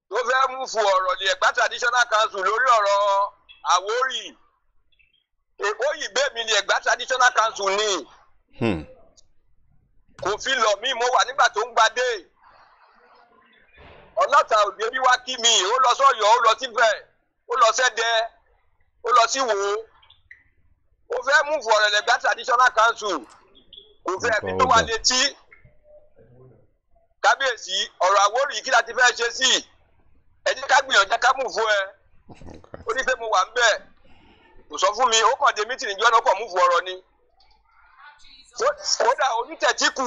tó fẹ́ mú fún ọ̀rọ̀ ní Ẹ̀gbá traditional council lórí ọ̀rọ̀ Àwórì Èkó yìí bẹ́ẹ̀ mi ní Ẹ̀gbá traditional council ní kò fi lọ mí mo wà nígbà tó ń gbadé ọlọ́ta òde bí wá kí mi ó lọ sọ́yọ́ ó lọ síbẹ̀ ó lọ sẹ́dẹ̀ ó lọ sí Ìwó ó fẹ́ mú fún ọ̀rọ̀ Ẹ̀gbá traditional council kò fẹ́ mi tó wà létí kábíyèsí ọ̀rọ̀ Àwórì kí láti fẹ́ ṣe sí ẹ jẹ́ ká gbìyànjú ká mú fún ẹ ó ní pé mo wà ń bẹ̀ kò sọ fún mi ó kàn dé mítìnì ìjọ náà kàn mú fún ọ̀rọ̀ ni kódà onítẹ̀tí kù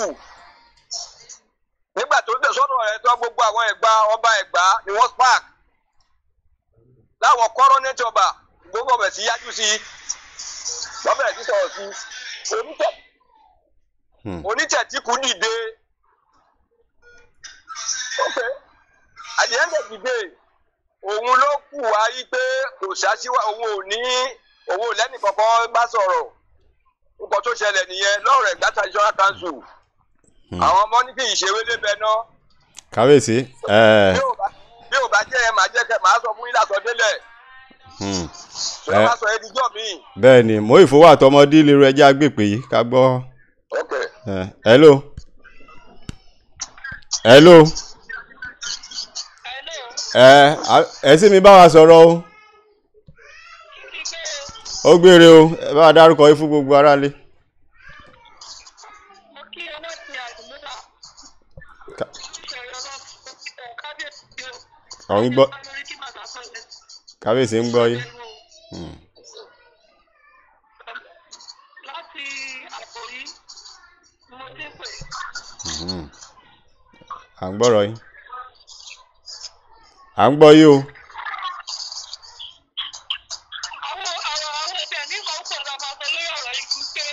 nígbà tó ń tẹ̀ sọ́nà rẹ̀ tó gbogbo àwọn Ẹ̀gbá ọba Ẹ̀gbá ni wọ́n spark láwọn kọ́rọ́nẹ́tì ọba gbogbo ọbẹ̀ sí yájú sí lọ́bẹ̀ sí sọ̀rọ̀ sí onítẹ̀tí kù dìde. Okay. At the end of the day, òun ló kù wá yí pé kò ṣáṣíwá òun ò lẹ́nì kankan bá sọ̀rọ̀ nǹkan tó ṣẹlẹ̀ nìyẹn lọ́rọ̀ Ẹ̀gbá traditional council àwọn ọmọ ní kí ìṣèwé lébẹ̀ náà. kábíyèsí. bí ò bá jẹ́ ẹ máa sọ fún yín lásọdélẹ̀. ṣé wàá sọ ẹdíjọ́ mi. bẹ́ẹ̀ ni mo ìfowó àtọmọdé ilé rẹ̀ jẹ́ agbèpè yìí ká gbọ́. Hello. Hello. Ẹ sì mi bá wa sọ̀rọ̀ o. Ó gbére o, ẹ bá wa dárúkọ yín fún gbogbo aráalé. ọ̀ ń gbọ́ kábíyèsí ń gbọ́ yín. Láti àkòrí mo ti pè. À ń gbọ́rọ̀ yín. À ń gbọ́ yín o. Àwọn ẹgbẹ́ ní kan pọ̀ náà máa sọ lórí ọ̀rọ̀ ikú pé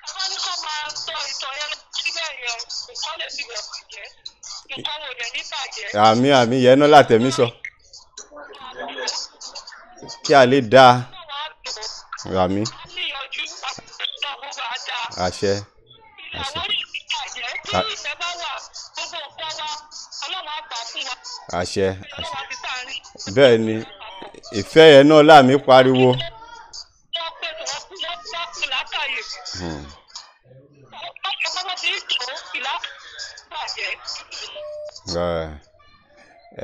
ọba ní kó máa sọ ìtàn yẹn síbẹ̀ yẹn nǹkan lè fi bẹ̀rẹ̀ bàjẹ́ nǹkan wò dẹ̀ ní bàjẹ́. Àmì yẹn náà látẹ̀mí sọ. Kí a lè dáa. Àmì. Àṣẹ. Àṣẹ. Bẹ́ẹ̀ ni ìfẹ́ yẹn náà láàmì pariwo.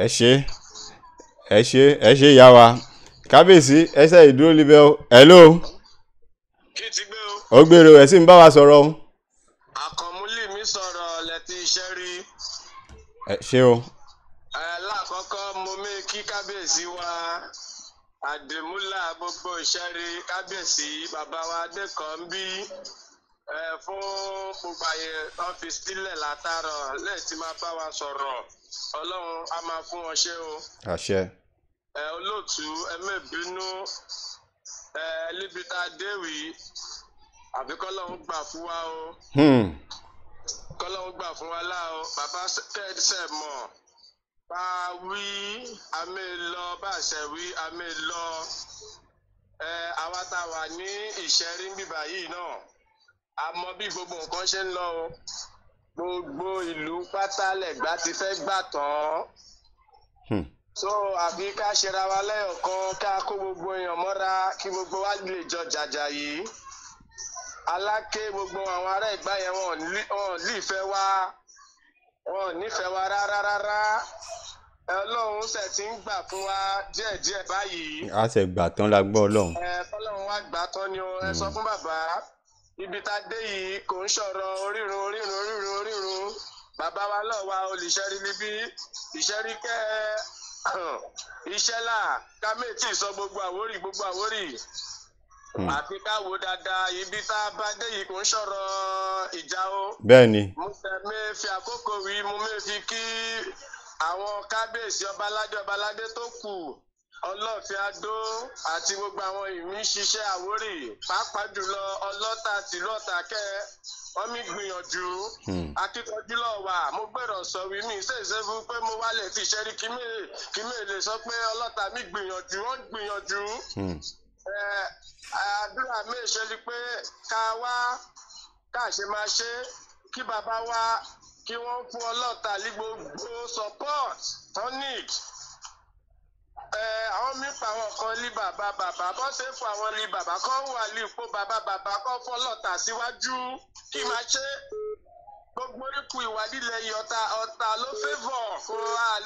ẹ ṣe ìyá wa kábíyèsí ẹsẹ̀ ìdúró libẹ̀ o. Hello. kí ti gbé o. Ó gbèrò ẹ̀ sì ń bá wa sọ̀rọ̀ o. Àkànmúlì mi sọ̀rọ̀ lẹ́tí iṣẹ́ rí. Ẹ ṣé o. Lákọ̀ọ́kọ́ mo mí kí kábíyèsí wa àdèmúlà gbogbo ìṣẹ́rí kábíyèsí bàbá wa Adékànbí fún gbogbo àyè wọn fi sílẹ̀ látàrọ̀ lẹ́yìn tí máa bá wa sọ̀rọ̀ Ọlọ́run á máa fún wọn ṣe o. Àṣẹ. Olóòtú ẹ̀mẹ́bínú níbi tá a déwì àbí kọ́lọ́run gbà fún wa o. Kọ́lọ́run gbà fún wa láà o. Bàbá kẹ́ẹ̀sẹ̀ mọ̀ bá wí àmì lọ bá ṣe wí àmì lọ àwa tá a wà ní ìṣẹ́rí bíbá yìí náà a mọ bí gbogbo nǹkan ṣe ń lọ o. Gbogbo ìlú pátá lẹ̀gbá ti fẹ́ gbà tán. So àbí ká ṣera wa lẹ́yọ̀kan ká kó gbogbo èèyàn mọ́ra kí gbogbo wa lè jọ jàjà yìí. Aláké gbogbo àwọn ará Ẹ̀gbá yẹn wọn nífẹ̀ẹ́ wa rárá. Ọlọ́run ṣe ti ń gbà fún wa díẹ̀díẹ̀ báyìí. A ṣe gbà tán la gbọ́ Ọlọ́run. Ọlọ́run wá gbà tán ni o. Ẹ sọ fún bàbá ibi tá a dé yìí kò ń sọ̀rọ̀ orírun. Bàbá wa lọ wa olùṣẹ́rí níbí ìṣẹ́rí kẹ́ iṣẹ́ là ká méjì sọ gbogbo Àwórì. Àfi ká wo dáadáa ibi tá a bá dé yìí kò ń sọ̀rọ̀ ìjà o. Bẹ́ẹ̀ni. Mo fẹ́ fi àkókò wí mo fi kí àwọn kábíyèsí ọbaládé tó kù Ọlọ́fin Adó àti gbogbo àwọn ìmíṣiṣẹ́ Àwórì pàápàá jùlọ ọlọ́ta tìlú Ọ̀tàkẹ́ wọ́n mi gbìyànjú akíkanjú lọ wà mo gbẹ̀rọ̀ sọ wí mi ṣèṣe fún pé mo wálẹ̀ tí ìṣẹ́rí kí mi lè sọ pé ọlọ́ta mi gbìyànjú wọ́n gbìyànjú. Àdúrà mi ṣe ni pé ká ṣe máa ṣe kí bàbá wa kí wọ́n fún ọlọ́ta ní gbogbo support tonic. Àwọn mi pa àwọn kan lé bàbá bọ́ ṣe fún àwọn lé bàbá kan wà ní ipò bàbá kan fún ọlọ́ta síwájú kí máa ṣe gbogbo oríkù ìwádìí lẹ́yìn ọ̀tá ló fẹ́fọ̀ kó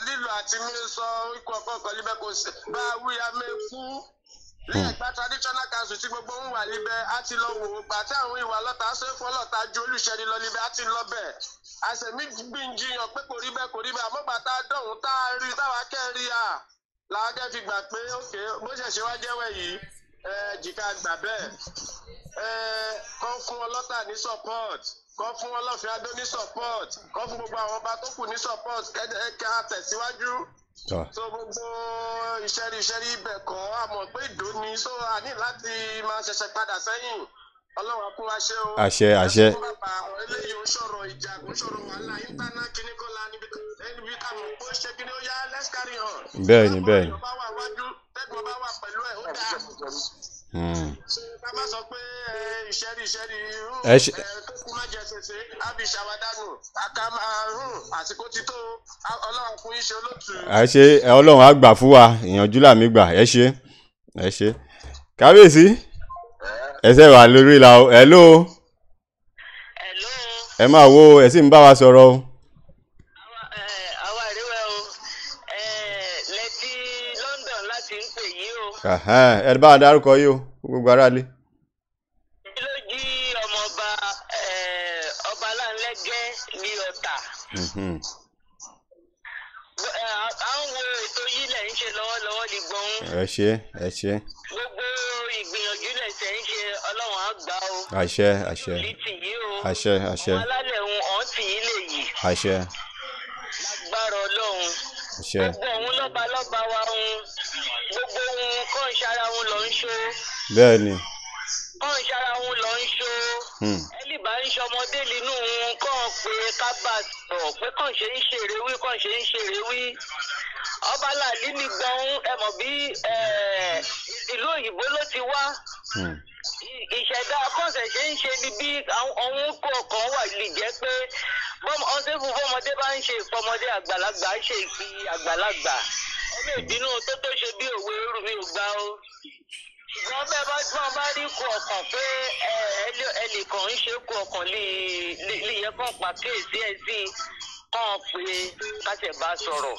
lílo àti mi sọ ikú ọkọ̀ kan níbẹ̀ kò sí bá wí amẹ́kú lẹ́yìn Ẹ̀gbá traditional council tí gbogbo ń wà níbẹ̀ á ti lọ wò ó gbà tí àwọn ìwà ọlọ́ta ṣe fún ọlọ́ta ju olùṣẹ́ni lọ níbẹ̀ á ti lọ bẹ̀ àṣẹmí gbìyànjú pé kò rí bẹ́ẹ̀ àmọ́ bàtà dọ̀hún tá a rí táwa kẹ́rì à làákẹ́ fi gbà pé òkè bó ṣẹ̀ṣẹ̀ wá jẹ́wọ́ yìí jìkà gbà bẹ́ẹ̀ kọ́ fún ọlọ́ta ní support kọ́ fún Ọlọ́fin Adó ní support kọ́ fún gbogbo àwọn ọba tó kù ní support kẹ́kẹ́ àtẹ̀síwájú. So gbogbo ìṣẹ́rí ibẹ̀ kọ́ àmọ́ pé ìdó ni so a ní láti máa ṣẹ̀ṣẹ̀ padà sẹ́yìn Ọlọ́run akún wa ṣe o. Àṣẹ. Eléyìí ń sọ̀rọ̀ ìjà ń sọ̀rọ̀ wàhálà íńtánà kíní kọ́lá níbi táwọn òpó ṣe kíní ó yá let's carry on. Bẹ́ẹ̀ni. Tẹ́gbọ́n bá wà pẹ̀lú ẹ̀ ó dáa. Ká má sọ pé ìṣẹ́rí tó kú má jẹ ṣèṣe ábí ṣàwádánù àsìkò ti tó Ọlọ́run fún iṣẹ́ olóòtú. Àṣẹ Ọlọ́run á gbà fún wa ìyànjú làmì gbà ẹ ṣe kábíyèsí ẹsẹ̀ wà lórí ìlà o. Hello. Ẹ máa wo ẹ sì ń bá wa sọ̀rọ̀ o. Àwa ìrẹ́wẹ̀ o lẹ́tí London láti ń pè yí o. Ẹ bá a dárúkọ yìí o gbogbo aráalé. Ló jí ọmọọba ọba Láńlẹ́gẹ́ ní Ọ̀tà. ẹ ṣé ẹ ṣé. Gbogbo ìgbìyànjú lẹ̀sẹ̀ ń ṣe Ọlọ́run á gbà o. àṣẹ àṣẹ Títì yìí o. àṣẹ àṣẹ Àwọn alálẹ̀ ń ọ̀n tì í lè yìí. àṣẹ Lágbára Ọlọ́run. àṣẹ Gbogbo òun lọ́balọ́ba wa ń gbogbo òun kọ́ ìṣara òun lọ ń ṣó. bẹ́ẹ̀ ni. Kọ́ ìṣara òun lọ ń ṣó. Ẹlì bá ń ṣọmọdé nínú òun kàn pé ká bá sọ̀ pé kàn ṣe ń ṣeré wí kàn ṣe ń ṣeré wí. Ọba Láàlí ní gbọ̀n ẹ mọ̀ bí ìlú òyìnbó ló ti wá. Ìṣẹ̀dá kọ́sẹ̀ ṣe ń ṣe ni bí àwọn kọ̀ọ̀kan wà lè jẹ́ pé ọ̀sẹ̀fù fọmọdé bá ń ṣe ìfọmọdé àgbàlagbà ń ṣe ìfi àgbàlagbà. Ọmọ ìbínú tó ṣe bí òwe rú mi ò gbà ó. Ṣùgbọ́n bẹ́ẹ̀ bá tí wọ́n bá rí kú ọkàn pé ẹnìkan ń ṣe kú ọkàn lè yẹ kàn pàkíyèsí ẹ̀ sí kàn pé kásẹ̀ bá sọ̀rọ̀.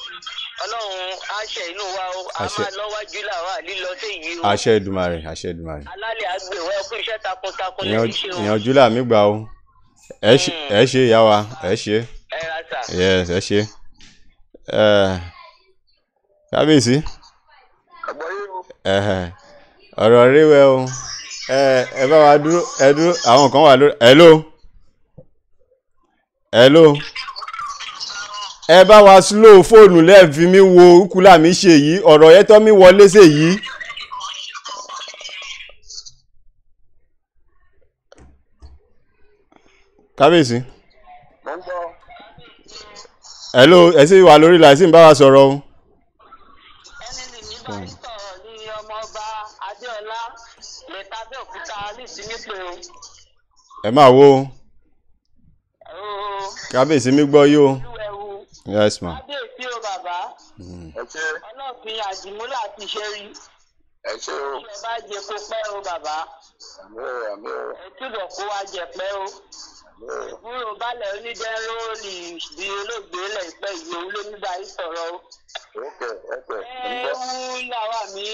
Ọlọ́run àṣẹ inú wa o a máa lọ́wájú làwa lílọ sí yìí o. àṣẹ Èdùmàrè àṣẹ Èdùmàrè. Alálẹ̀ àgbèwọ́ ẹkú iṣẹ́ takuntakun lẹ́yìn ṣe o. ìyànjú làmí gbà o ẹ ṣe ìyá wa ẹ ṣe. ẹ ra sà. yes ẹ ṣe. kábíyèsí ọ̀rọ̀ ríwẹ̀ o ẹ bá wa dúró àwọn kan wà lórí hello ẹ bá wa slow fóònù lẹ́ẹ̀fí mi wo kúlà mi ṣe yìí ọ̀rọ̀ yẹn tọ́ mi wọlé ṣe yìí. kábíyèsí. hello ẹ sì wà lórí láìsí ń bá wa sọ̀rọ̀ o. ẹni nìyí bá ń sọ̀rọ̀ ní ọmọọba Adéọlá lẹ́tà Abẹ́òkúta nísìnyípe o. ẹ máa wo kábíyèsí mi gbọ́ yìí o. yes ma. Kábíyèsí o bàbá. Ọlọ́fin àdìmúlà ti ṣe rí. ẹ ṣé o. Ṣé bá jẹ kó pẹ́ o bàbá. Ẹ túbọ̀ kó wa jẹ pẹ́ o. Ìbúrò balẹ̀ onídẹ́rọ́ lè di olóògbé lẹ́pẹ́ yìí òun ló ní báyìí sọ̀rọ̀ o. Ewu làwa mi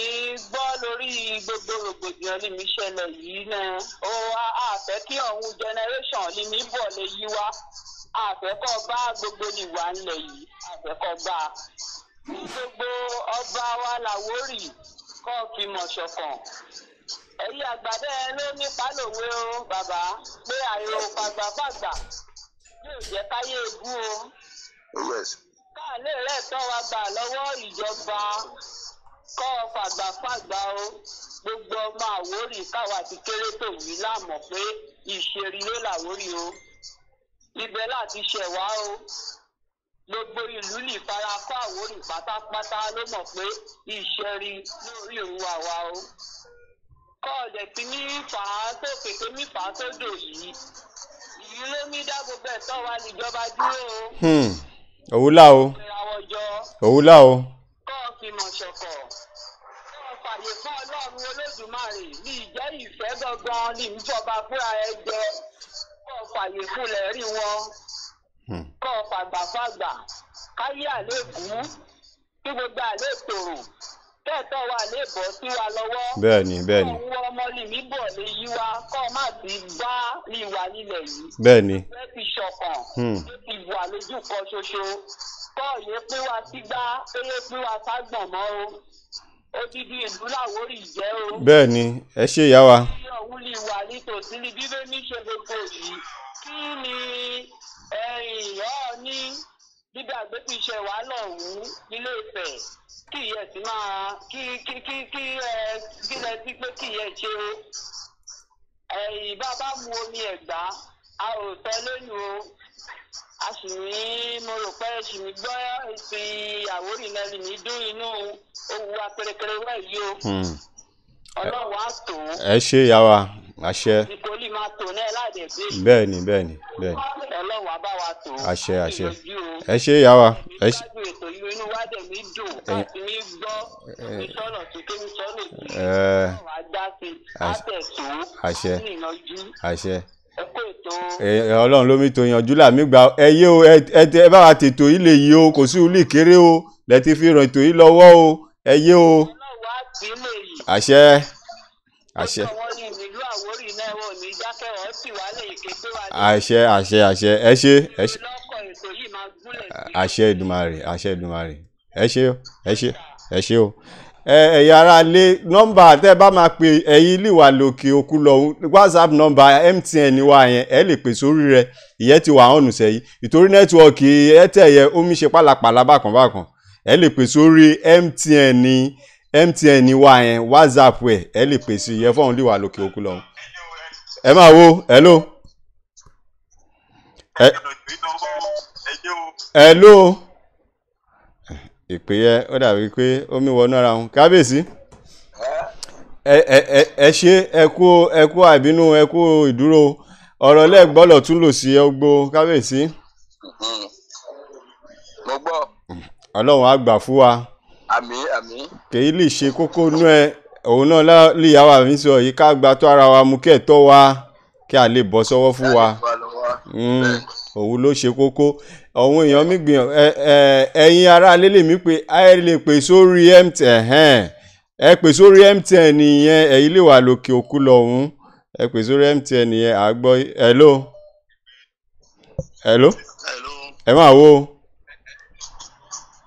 gbọ́ lórí gbogbo rògbòdìyàn ní mi ṣẹlẹ̀ yìí náà. Ó àfẹ́ kí ọ̀hún generation ní mi bọ̀ lè yí wá. Àfẹ́kọ̀ bá gbogbo nìwà ńlẹ̀ yìí. Àfẹ́kọ̀ bá gbogbo ọba wa Láwórì kọ́ fi mọ̀ ṣọ̀kan. Ẹ̀yin àgbàdo ló nípa lòwe o bàbá pé àìrò pàgbàpàgbà yóò jẹ́ káyé egún o. Káàlè rẹ̀ tọ́ wa gbà lọ́wọ́ ìjọba kọ́ fàgbàfàgbà o. Gbogbo ọmọ Àwórì káwa ti kéré tó yìí láàmọ̀ pé ìṣerí ló Láwórì o. Ibẹ̀ láti ṣẹ̀wá o. Gbogbo ìlú lè fara kọ́ Àwórì pátápátá ló mọ̀ pé ìṣerí lórí òun àwa o. Kọ́ọ̀dẹ̀ tí ní fà á sókè tó ní fà á sódò yìí. Ìyí ló ní dá gbogbo ẹ̀tọ́ wa níjọba dúró o. Òwúlà o. Òwúlà o. Kọ́ọ̀ fi mọ̀ ṣọ̀kọ̀. Kọ́ọ̀ fàyè fún Ọlọ́run Olódùmarè ní ìjẹ́ ìfẹ́ gangan ní ìjọba fúnra ẹ jẹ. Kọ́ọ̀ fàyè fúnlẹ̀ rí wọn. Kọ́ọ̀ fàgbàfàgbà. Káyé àlékún. Kí gbogbo àlè tòrò. Kẹ́ẹ̀tọ́ wa lè bọ́ sí wa lọ́wọ́. Bẹ́ẹ̀ni bẹ́ẹ̀ni. Àwọn ọmọ lè mí bọ̀ lè yí wa kọ́ má ti bá ìwà nílẹ̀ yìí. Bẹ́ẹ̀ni. Ẹ ti ṣọ̀kan. Ó ti wà lójú kan ṣoṣo. Kọ́ yé pé wa sígbá péye pé wa ságbọ̀n mọ́ o. Odidi ìlú Láwórì jẹ́ o. Bẹ́ẹ̀ni ẹ ṣe ìyá wa. Kí ọ̀hún lè wà nítòsí ní bíbélì ṣe gbogbo yìí. Kí ni ní bíbí àgbẹ̀tì iṣẹ́ wa lọ́hùn-ún nílé Ifẹ̀ kí ìyẹn sì máa kí lẹ sí pé kí ìyẹn ṣe o. Bàbá mu omi Ẹ̀gbá a ò tọ́ lónìí o. A sì ní mo rò pé ṣì ní gbọ́ èsì Àwórì lẹ́nu mi dún inú owó apẹrẹkẹrẹ wẹ̀ yìí o. Ọlọ́run á tò ó. Ẹ ṣe ìyá wa àṣẹ. Ìkólì máa tò náà láàdẹ̀ bí. Bẹ́ẹ̀ni. Ọlọ́run á bá wa tò ó. Àṣẹ. Ẹ ṣe ìyá wa. Ẹ ṣe. Ètò yìí inú wa dẹ̀ mí dùn láti ní gbọ́ ìsọ̀nà tó kéwì sọ́nà sí. Wà á dá sí àtẹ̀tò. Àṣẹ. Àṣẹ. Ẹ kó ètò. Ọlọ́run ló mi tó yanjú làmí gbà ẹ yé o ẹ bá wa tètò yìí lè yí o kò sí ulí kéré o lẹ ti fi ràn ètò yìí lọ́wọ́ o ẹ yé o. Ọlọ́run á sí lè yìí. Àṣẹ. Àṣẹ. Àwọn ní ìlú Àwórì náà wọ̀ ní dákẹ́ wọ́n sì wá lè ké pé wá. Àṣẹ ẹ ṣe. Lọ́kọ̀ ètò yìí máa gúnlẹ̀ sí. Àṣẹ Èdùmàrè ẹ ṣe o. ẹ̀yà ara lé nọ́mbà tẹ́ bá máa pe ẹ̀yin lè wà lókè òkú lọ WhatsApp nọ́mbà MTN wa yẹn ẹ lè pè sórí rẹ̀ ìyẹn ti wà hàn nùsẹ̀ yìí ìtorí nẹ́tíwọ̀kì Airtel yẹn omi ṣe pálapàla bákan ẹ lè pè sórí MTN wa yẹn WhatsApp ẹ lè pè sí ìyẹn fọ́n lè wà lókè òkú lọ. ẹ máa wo hello. Hello. Ìpè yẹ ó dàbí pé omi wọnú ara wọn kábíyèsí ẹ ṣe ẹ kú àìbínú ẹ kú ìdúró ọ̀rọ̀ lẹ́gbọ́lọ̀ tún lò sí ọgbó kábíyèsí. mo gbọ́. Ọlọ́run á gbà fún wa. Àmín àmín. kèyí lè ṣe kókó nú ẹ òun náà líyàwó àmì sọ yìí ká gba tó ara wa mú kí ẹ̀ tọ́ wa kí a lè bọ́ sọ́wọ́ fún wa òun ló ṣe kókó àwọn èèyàn mi gbìyàn ẹ̀yin ará lélẹ̀ mi pé ẹ lè pè sórí MTN ẹ pè sórí MTN nìyẹn ẹ̀yin lè wà lókè òkú lọ́hùn ẹ pè sórí MTN nìyẹn àgbọ̀ hello ẹ máa wo.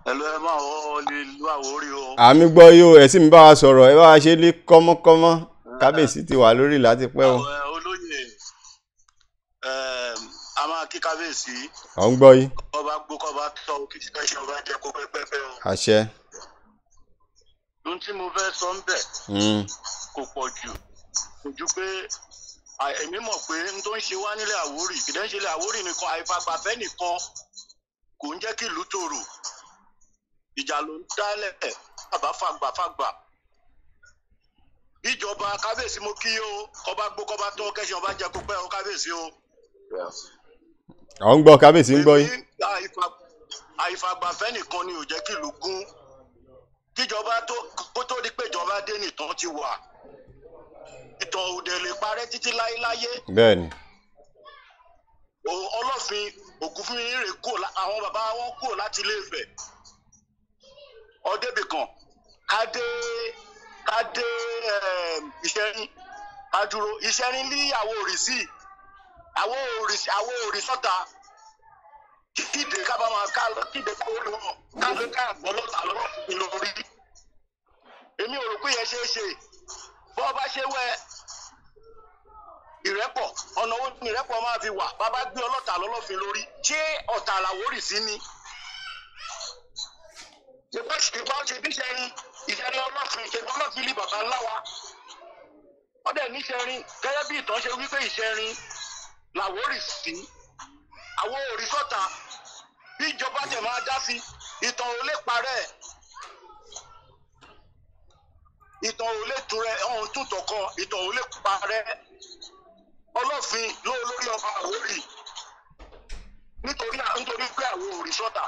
hello ẹ máa wọ lílu àwórí o. àmì gbọ́ yóò ẹ̀ sì ń bá wa sọ̀rọ̀ ẹ bá wa ṣe lé kọ́mọ́kọ́mọ́ kábíyèsí ti wà lórí láti pẹ́ o. olóyè a máa kí kábíyèsí. ọ̀ ń gbọ́ yìí. ọba gbó kọba tọ kí ṣe ọba jẹ kó pẹpẹpẹ o. àṣẹ. ohun tí mo fẹ́ sọ ń bẹ̀ kò pọ̀ jù kò ju pé èmi mọ̀ pé n tó ń ṣe wá nílẹ̀ Àwórì kìdẹ́ ń ṣe ilẹ̀ Àwórì nìkan àìfagbàfẹ́ nìkan kò ń jẹ́ kí ìlú tòrò ìjà ló ń dálẹ̀ bàbá fàgbà. ìjọba kábíyèsí mo kí o kọba gbó kọba tọ kẹsàn ọba jẹ kó pẹ́ o kábíyèsí o. ọ̀ ń gbọ́ kábíyèsí ń gbọ́ yìí. àìfagbàfẹ́ nìkan ni ò jẹ́ kí ìlú gún kíjọba kó tó di pé ìjọba dé nìtàn ti wà ìtàn òde lè parẹ́ títí láéláyé. bẹ́ẹ̀ni. Ọlọ́fin Ògúnfúnmirè àwọn bàbá wọn kúrò láti Ilé-Ifẹ̀ ọdẹbìkan kádé Ìṣẹ́rin adúró Ìṣẹ́rin ní àwọn òrìṣì àwọn òrìṣọ́ta kíde kábàámà kíde kórè wọn káfí káàgbọ́ lọ́tà lọ́rọ̀ fún lórí. èmi ò rò pé yẹn ṣeé ṣe bọ́ bá ṣe wẹ ìrẹ́pọ̀ ọ̀nà owó ní ìrẹ́pọ̀ máa fi wà bàbá gbé ọlọ́tà lọ́lọ́fin lórí ṣé ọ̀tà l'Àwórì sí ni. ìbọn ṣe bí Ìṣẹ́rin ọlọ́fin ìṣẹ́rin ọlọ́fin ní bàbá ńlá wa. wọ́n dẹ̀ ní Ìṣẹ́rin gẹ́gẹ́ bí ìtàn ṣe wípé Ìṣẹ́rin l'Àwórì sí àwọn òrìṣọ́ta bí ìjọba tẹ̀ máa dá sí ìtàn ò lè parẹ́ ìtàn ò lè túrẹ́ ọ̀hún túntọ̀ kan ìtàn ò lè parẹ́ Ọlọ́fin lórí ọba Àwórì nítorí pé àwọn òrìṣọ́ta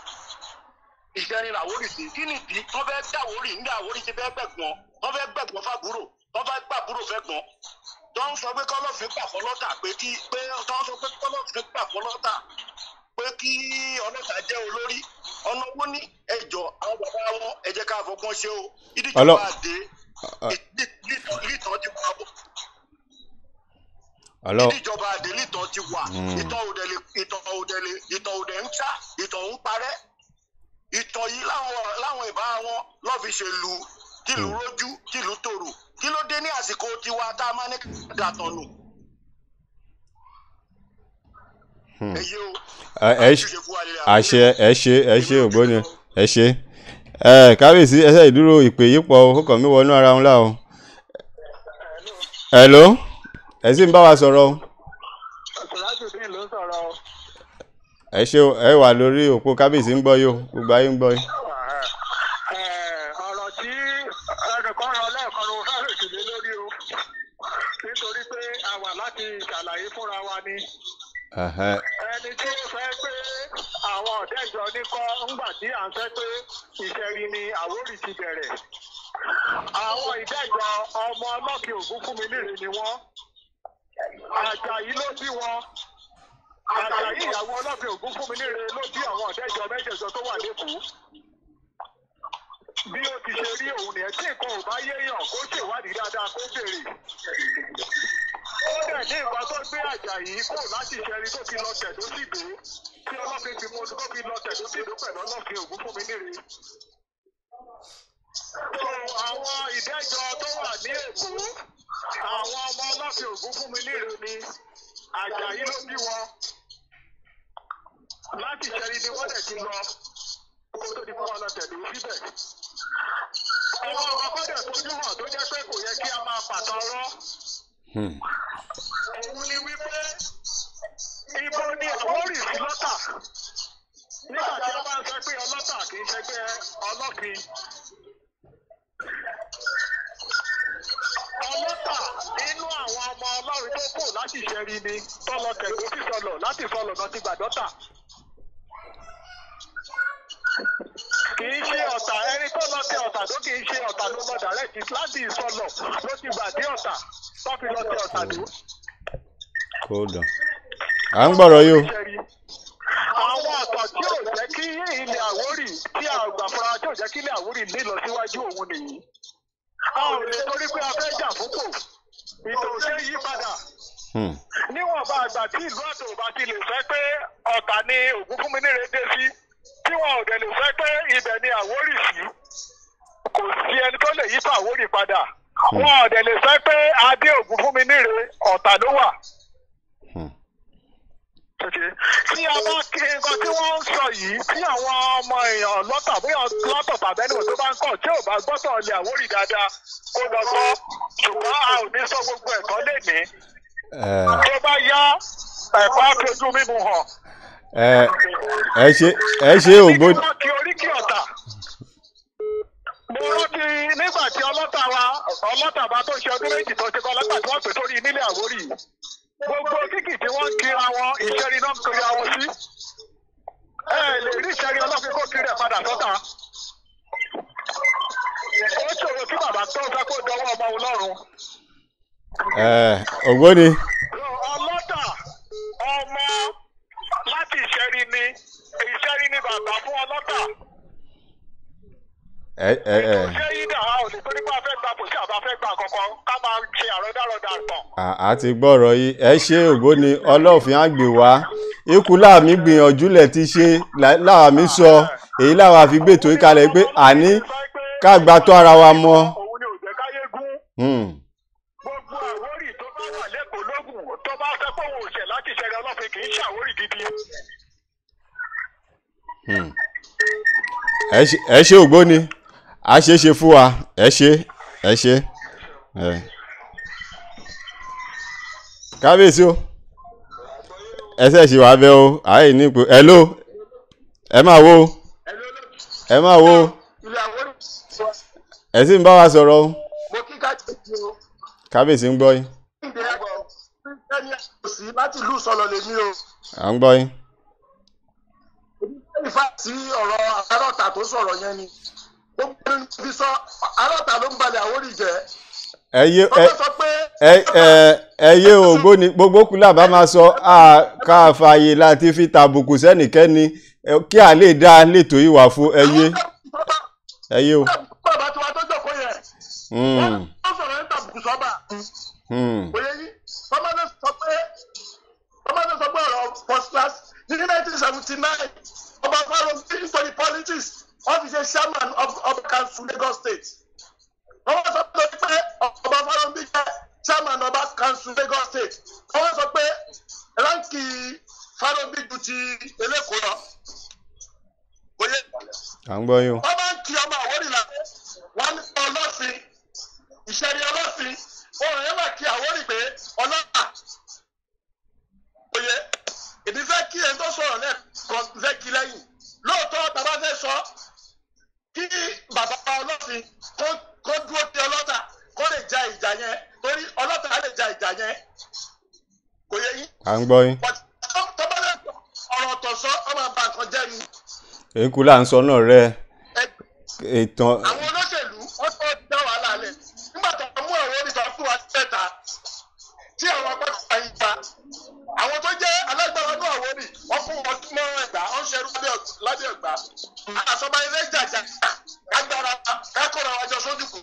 Ìṣẹ́rin l'Àwórì sí kí nìdí wọ́n fẹ́ dá Àwórì nígbà Àwórì ti fẹ́ gbẹ̀gbọ́n wọ́n fẹ́ gbẹ̀gbọ́n fàbúrò wọ́n fẹ́ gbàbúrò fẹ́ gbọ́n tó ń sọ pé kọ́lọ́fin gbà fọlọ́tà pé kí ọlọ́tà jẹ́ olórí ọ̀nà owó ní ẹjọ́ àwọn bàbá wọn ẹ jẹ́ ká fọgbọ́n ṣe o ìdíjọba àdé lítàn ti wà ìdíjọba àdé lítàn ti wà ìtàn òdẹ ń ṣá ìtàn ń parẹ́ ìtàn yìí láwọn ìbá wọn lọ́ọ́ fi ṣèlú kìlú rójú kìlú tòrò kí ló dé ní àsìkò tiwa tá a máa ní dàtọ̀ nù. ẹ ṣe ògbóni ẹ ṣe kábíyèsí ẹsẹ ìdúró ìpè yípo kókàn mi wọnú ara wọn láwọn. hello ẹ sì ń bá wa sọ̀rọ̀ o. ẹ ṣe ẹ wà lórí òpó kábíyèsí ń gbọ́ yìí o gbogbo ayé ń gbọ́ yìí. ọ̀rọ̀ tí ẹnìkan rọ lẹ́ẹ̀kan ló fẹ́ rètí lé lórí o nítorí pé a wà láti ṣàlàyé fúnra wa ni. ẹni tí ó fẹ́ pé àwọn ọ̀dẹ́jọ ní kọ́ ńgbà tí à ń fẹ́ pé Ìṣẹ́rin ni Àwórì ti bẹ̀rẹ̀. àwọn ìdẹ́jọ ọmọ Ọlọ́fin Ògúnfúnmirè ni wọ́n. Àjàyí ló bí wọn. Àjàyí ìyàwó Ọlọ́fin Ògúnfúnmirè ló bí àwọn ọ̀dẹ́jọ mẹ́jẹ̀jọ tó wà lẹ́kọ̀ọ́. bí ó ti ṣe rí òun nìyẹn tí nǹkan ò bá yéèyàn kó ṣèwádìí dáadáa kó béèrè. ó dẹ̀ ní nǹkan tó gbé Àjàyí kò láti Ìṣẹ́rin tó fi lọ tẹ̀dó sígbó tí Ọlọ́fin fi mú tó fi lọ tẹ̀dó sígbó pẹ̀lú Ọlọ́fin Ògúnfúnmirè. So àwọn ìdẹ́jọ́ tó wà ní Èkó, àwọn ọmọ ọlọ́fin ògún fún mi ní ìròní, Àjàyí ló bí wọn. Láti ṣẹ́rí ni wọ́n dẹ̀ ti lọ, kó tó di fún wọn lọ tẹ̀lé síbẹ̀. Àwọn ọkọ̀dẹ̀ fojú hàn tó jẹ́ pé kò yẹ kí a máa pàtàn rọ́. Òun ni wípé ibo ni Àwórì sí lọ́tà. Nígbà tí a bá ń sọ pé ọlọ́tà kì í ṣẹgbẹ́ ọlọ́fin. Ọlọ́tà nínú àwọn ọmọ Ọlọ́run tó kù láti ṣẹ́rí ni tọ́lọ tẹ̀gbó sí sọlọ̀ láti sọlọ̀ náà ti gbàdọ́tà. Kì í ṣe ọ̀tà, ẹni tó lọ tẹ ọ̀tà tó kì í ṣe ọ̀tà ló lọ dàrẹ́tì láti ìsọlọ̀ ló ti gbà dé ọ̀tà tó fi lọ tẹ ọ̀tà dó. Hold on. À ń gbọ́rọ̀ yìí o. Àwọn ọ̀tọ̀ tí ò jẹ́ kí ilẹ̀ Àwórì tí àgbà fúnra tí ò jẹ́ kí ilẹ̀ Àwórì lè lọ síwájú òun nìyí. A ò lè torí pé a fẹ́ jà fúnpò, ìtò ṣe yí padà. Níwọ̀nba àgbà tí ìlú Ọ̀tọ̀ bá ti lè fẹ́ pé Ọ̀tà ni Ògúnfúnminíre dé sí, tí wọn ò dẹ̀ lè fẹ́ pé ibẹ̀ ni Àwórì sí, kò sí ẹni tó lè yípa Àwórì padà. Wọn ò dẹ̀ lè fẹ́ pé adé Ògúnfúnminíre Ọ̀tà ló wà. Tí a bá kí nǹkan tí wọ́n ń sọ yìí, tí àwọn ọmọ èèyàn lọ́tà bóyá lọ́tọ̀ tàbẹ́nìwò tó bá ń kọ̀ tí ò bá gbọ́tọ̀ ilẹ̀ Àwórì dáadáa kó lọ gbọ́, ṣùgbọ́n a ò ní sọ gbogbo ẹ̀kọ́ lè ní. Tó bá yá ẹ̀kọ́ àfojú mímu hàn. Ẹ ṣe ògbóni. Wọ́n kí oríkì Ọ̀tà. Mo rántí nígbà tí ọlọ́tà bá tó ṣe ọdún méjì tó ṣe kọ́ ọlọ́tà tí wọ́n pè sórí nílẹ̀ Àwórì. Gbogbo kíkì tí wọ́n ń kira wọn, ìṣẹ́rí náà ń kiri àwọn sí. Ẹ lè rí ìṣẹ́rí ọlọ́fin kó kiri ẹ̀ padà sọ́tà. Ó ṣòro kí bàbá tó fẹ́ kó dọwọ́ ọmọ Ọlọ́run. Ògbóni. Ọlọ́tà ọmọ láti ìṣẹ́rí ni bàbá fún ọlọ́tà. Ṣé yídà a ò lè torí pé a fẹ́ gba kò sí àbá fẹ́ gba kankan ká máa ṣe àrọ́dàrọ́dà tán. A ti gbọ́rọ̀ yìí. Ẹ ṣe ògbóni ọlọ́fin àgbè wá. Ikú láàmì gbìyànjú lẹ̀ ti ṣe láàmì sọ èyí láwa fi gbètò ìkàlẹ̀ pé àní ká gba tó ara wa mọ́. Òun ni ò jẹ́ káyé gún. Gbogbo Àwórì tó bá wà lẹ́kọ̀ọ́ lógún tó bá fẹ́ pé òun ò ṣẹ̀ láti ṣẹlẹ̀ ọlọ́fin kì í ṣe Àwórì gidi. Ẹ ṣe ògbóni. A ṣe fún wa. Ẹ ṣe. Kábíyèsí o. Ẹsẹ̀ ṣì wà bẹ́ o. Àyè ní ipò. Hello. Ẹ máa wo. Ẹ sì ń bá wa sọ̀rọ̀ o. Kábíyèsí ń gbọ́ yín. Láti ìlú Ìsọlọ̀ lèmi o. À ń gbọ́ yín. Ìfà sí ọ̀rọ̀ Àrọ́tà tó sọ̀rọ̀ yẹn ni. Gbogbo ibi sọ Àrọ́tà ló ń balẹ̀ Àwórì jẹ́. Ẹyẹ ògbóni gbogbo kúlà bá máa sọ ká fààyè láti fi tàbùkù sẹ́nìkẹ́ni kí a lè dá létò ìwà fún ẹyẹ o. Bàbá tí wàá tó jọ̀kọ́ yẹn. Wọ́n sọ̀rọ̀ ní tàbùkù sọ́ba. Òye yìí, Fọmọdé sọ pé ọ̀rọ̀ first class ní 1979 ọba Fárómi nítorí politics wọ́n fi ṣe chairman of council Lagos State. Wọ́n sọ pé ọba Fárómi jẹ́ chairman ọba council Lagos State. Wọ́n sọ pé ránkì Fárómi ju ti Eléko lọ. Òye. À ń gbọ́ yín o. Wọ́n bá ń kí ọmọ Àwórì là wọ́n ní ọlọ́fin ìṣẹ̀rí ọlọ́fin òun yẹn máa kí Àwórì pé ọlọ́pàá. Òye èmi fẹ́ kí ẹni tó sọ̀rọ̀ náà kọ́ fẹ́ kí lẹ́yìn. Lóòótọ́ bàbá fẹ́ sọ kí bàbá ọlọ́fin kó dúró ti ọlọ́tà kó lè ja ìjà yẹn torí ọlọ́tà lè ja ìjà yẹn. Kò yẹ yín. À ń gbọ́ yín. Tọ́ba lè ọ̀rọ̀ tó sọ ọmọ àbá nǹkan jẹ́ ni. Èkú là ń sọ náà rẹ. Ìtàn. Àwọn olóṣèlú wọ́n tó dá wàhálà lẹ̀ nígbà tó mú ẹ̀rọ orí kan fún wa mẹ́ta tí àwọn akẹ́kọ̀ọ́ yìí pa àwọn tó jẹ́ alágbára náà Àwórì wọ́n fún wọn mọ́ Ẹ̀gbá wọ́n ṣerú lábẹ́ Ẹ̀gbá àsọba ilé jàjà kágbára kákọ́ra wájọ sójú kù.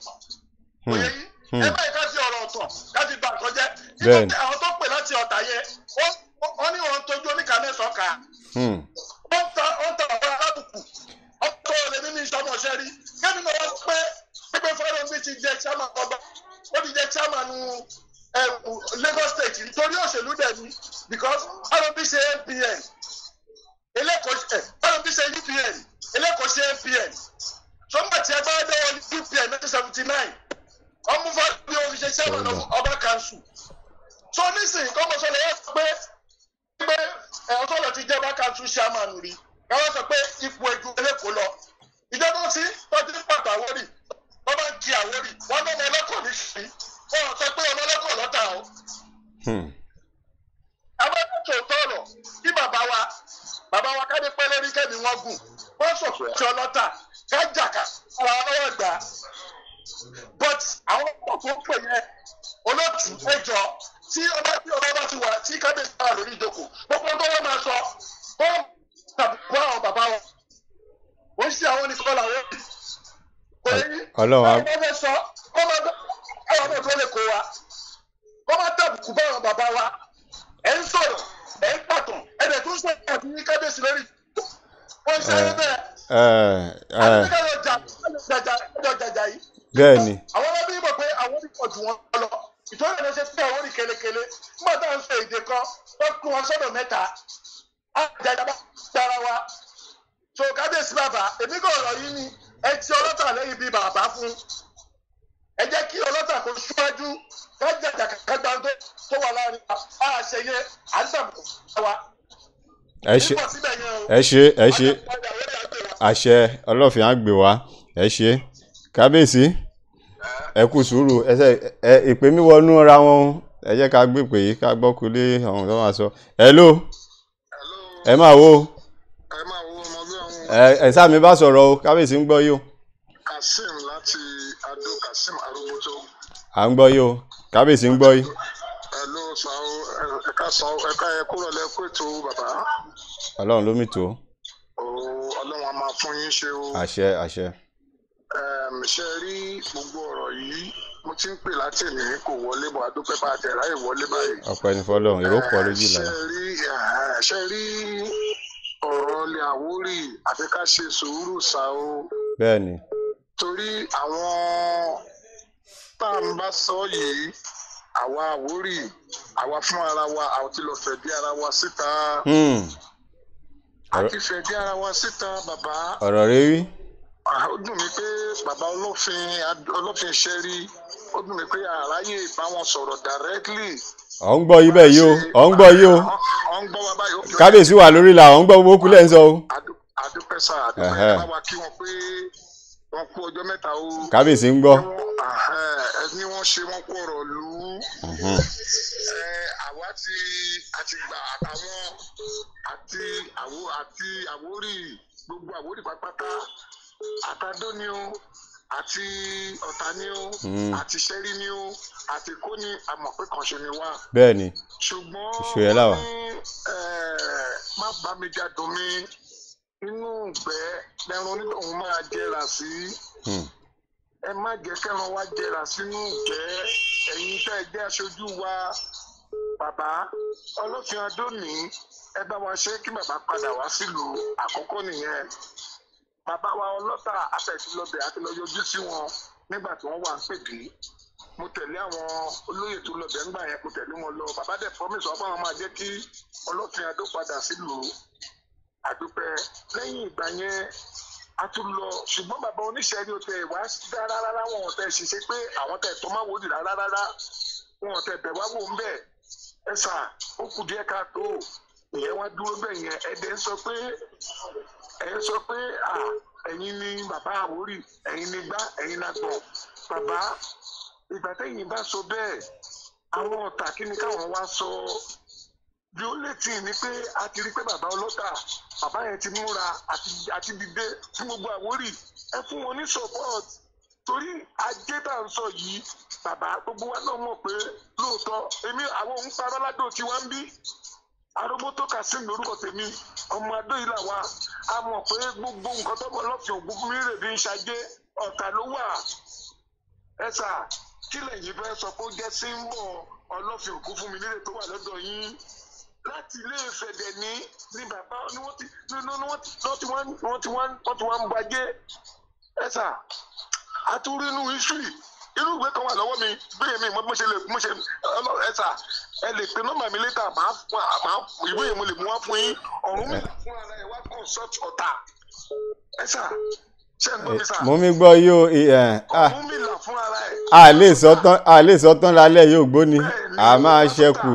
Òye yìí ẹ báyìí ká fi ọ̀rọ̀ ọ̀tọ̀ ká fi bà nǹkan jẹ́ nígbà àwọn tó pè láti Ọ̀tà yẹn wọ́n ní wọn tójú oníkà mẹ́sàn-án kà wọ́n ta ọ̀rọ̀ alábùkù ọ̀tọ̀ lè ní ìṣọ́mọ̀ ṣẹ́ rí kẹ́mi náà wọ́n pé chairman Lagos State nítorí òṣèlú dẹ̀ ni because Arobi ṣe NPN Arobi ṣe UPN Eleko ṣe NPN sọgbà tí ẹgbẹ́ ẹgbẹ́ wọn ní UPN 1979 ọmú fàbí omi ṣe chairman of Ọba Council so nísìnyí kọ́mọ̀sọ́ lè yẹ pé ọ̀tọ́lọ̀ ti jẹ́ Ọba Council chairman rí káwọn sọ pé ipò ẹ̀jú Eleko lọ ìjọba sí tọ́jú pàtó Àwórì wọ́n bá ń kí Àwórì wọ́n náà ọmọ ọlọ́kọ̀ ní sí wọ́n sọ pé ọmọ ọlọ́kọ̀ lọ́tà o. abẹ́rẹ́ tó tọ̀rọ̀ kí bàbá wa ká dé pẹ́ lórí kẹ́mi wọ́n gùn wọ́n sọ pé ọtí ọlọ́tà kájàká ara lọ́wọ́ gbà but àwọn ọkọ̀ tó ń pè yẹn olóòtú ẹjọ́ tí ọba bá ti wà tí kábíyèsí wà lórí ìdókò gbogbo tó wọ́n máa sọ wọ́n tàbí àwọn bàbá wọn wọ́n ṣe àwọn nìkan làwọn ọlọ́wà fẹ́ sọ kọ́ máa bá àwọn ọmọ tó lè kó wa kọ́ máa tàbùkù bá àwọn bàbá wa ẹ̀ ń sọ̀rọ̀ ẹ̀ ń pàtàn ẹ̀ dẹ̀ tún sọ̀rọ̀ àti ní kábíyèsí lórí wọ́n ṣe é bẹ́ẹ̀ jàjà yìí. bẹ́ẹ̀ni. àwọn ọmọ bí mọ̀ pé àwọn orí pọ̀ jù wọn lọ ìtọ́jú ẹ̀ ló ṣe pé àwọn orí kelekele nígbà tá à ń sọ èdè kan tó kún wọn sọ́dọ̀ mẹ́ta á jàjà bá dára wa so kábíyèsí bàbá èmi kò rọ̀ yín ni ẹ ti ọlọ́tà lẹ́yìn bíi bàbá fún ẹ jẹ́ kí ọlọ́tà kò ṣíwájú kájàjà kágbá tó wà láàrin àṣeyẹ àdàbò wa. ẹ ṣe àṣẹ ọlọ́fin á gbé wa ẹ ṣe kábíyèsí ẹ kú sùúrù ìpè mi wọnú ra wọn ẹ jẹ́ ká gbé pè yí ká gbọ́ kulé àwọn tó máa sọ hello ẹ máa wo ẹ sáà mi bá sọ̀rọ̀ o kábíyèsí ń gbọ́ yìí o. Kasim láti Adó Kasim Arógbótó. à ń gbọ́ yìí o kábíyèsí ń gbọ́ yìí. Hello ẹ̀ka kúrò lẹ́kọ̀ọ́ ètò bàbá. Ọlọ́run ló mì tó. Ọlọ́run a máa fún yín ṣe o. àṣẹ. ṣe rí gbogbo ọ̀rọ̀ yìí mo ti ń pè láti ní kò wọlé bọ̀ adúpẹ́ bá tẹ̀ ráyè wọlé báyìí. ọpẹ́ ní fọ́lọ́run èrò pọ̀ lójú ìlànà. ṣe rí ọ̀rọ̀ ilẹ̀ Àwórì àfi ká ṣe sùúrù ṣá o. bẹ́ẹ̀ni. torí àwọn tá à ń bá sọ yìí àwa Àwórì àwa fún ara wa àwọn tí lọ fẹ̀dí ara wa síta. àti fẹ̀dí ara wa síta bàbá. ọ̀rọ̀ rẹ rí. ó dùn mí pé bàbá ọlọ́fin ṣẹ́rí ó dùn mí pé àráyè bá wọn sọ̀rọ̀ directly. ọ̀ ń gbọ́ yí bẹ́ẹ̀ yìí o ọ̀ ń gbọ́ yìí o kábíyèsí wà lórí la ọ̀ ń gbọ́ gbogbo kúlẹ̀ ń sọ o. adúpẹ́ sá adúpẹ́ bá wa kí wọn pé wọn kú ọjọ́ mẹ́ta o. kábíyèsí ń gbọ́. ẹni wọ́n ṣe wọ́n kú ọ̀rọ̀ lù ú. àwa àti gbà àtàwọn àti Àwórì gbogbo Àwórì pátápátá àtàdó ni o àti Ọ̀tà ni o àti Ṣẹ́rí ni o àti Èkó ni àmọ̀ pé kàn ṣe ni wá. bẹ́ẹ̀ni ṣùgbọ́n má bá mi jádùn mi inú ìgbẹ́ lẹ́run nígbà òun máa jẹrà sí. ẹ má jẹ́ kẹ́ran wá jẹrà sínú ìgbẹ́ ẹ̀yin tẹ́ ẹ jẹ́ aṣojú wa bàbá Ọlọ́fin Adó ní ẹ bá wa ṣe kí bàbá padà wá sílùú àkọ́kọ́ nìyẹn. bàbá wa ọlọ́tà àtẹ̀sílọ́bẹ̀ àti lọ yọjú sí wọn nígbà tí wọ́n wà ń pèbí mo tẹ̀lé àwọn olóyè tó lọ́bẹ̀ ńgbà yẹn mo tẹ̀lé wọn lọ bàbá dẹ̀ promise wọn fáwọn máa jẹ́ kí Ọlọ́fin Adó padà sílùú àdúpẹ́ lẹ́yìn ìgbà yẹn a tún lọ ṣùgbọ́n bàbá oníṣẹ́rí òtẹ̀ ìwà dára rárá wọn ọ̀tẹ̀ ṣiṣẹ́ pé àwọn tẹ̀ tó máa wò ní rárá wọn ọ̀tẹ̀ bẹ̀ wá wò ń bẹ̀ ẹ sà ó kù díẹ̀ káàtó ìyẹn wá dúró bẹ́ẹ̀ yẹn ẹ̀dẹ̀ sọ pé ẹ̀yin ni bàbá Àwórì ẹ̀yin ni gbá ẹ̀yin ni gbọ̀n bàbá ìgbà tẹ́yìn bá sọ bẹ́ẹ̀ àwọn ọ̀tà kí ni káwọn wá sọ bí ó létí ni pé a ti rí pé bàbá ọlọ́tà bàbá yẹn ti múra àti dìde fún gbogbo Àwórì ẹ fún wọn ní support torí ajé tá à ń sọ yìí bàbá gbogbo wa náà mọ̀ pé lóòótọ́ àwọn òun parọ́ ládò tí wọ́n ń bí Arógbótó Kasim lórúkọ tèmi ọmọ Adó yìí là wá a mọ̀ pé gbogbo nǹkan tó bọ̀ Ọlọ́fin ògún fún mi rè bí ń ṣajé Ọ̀tà ló wà ẹ sà kí lẹ́yìn fẹ́ sọ pé ó jẹ́ símbọ̀ Ọlọ́fin ògún fún mi nílé tó wà lọ́dọ̀ yín láti ilé Ifẹ̀ dẹ̀ ní bàbá ni wọ́n ti wá ń gbajé ẹ sà àtúrínú history irú ìwé kan wà lọ́wọ́ mi bóyá mi mo ṣe ẹ̀sà ẹ lè pe nọ́mbà mi létà máa ìwé yẹn mo lè mú wá fún yín ọ̀run mi fún ara ẹ̀ wá consult ọ̀tà ẹ̀sà ṣé ń gbọ́ mi sà. mo mi gbọ́ yóò ọ̀run mi là fún ara ẹ̀. a lè sọ tán lálẹ́ yóò gbóni a máa ṣẹ́kù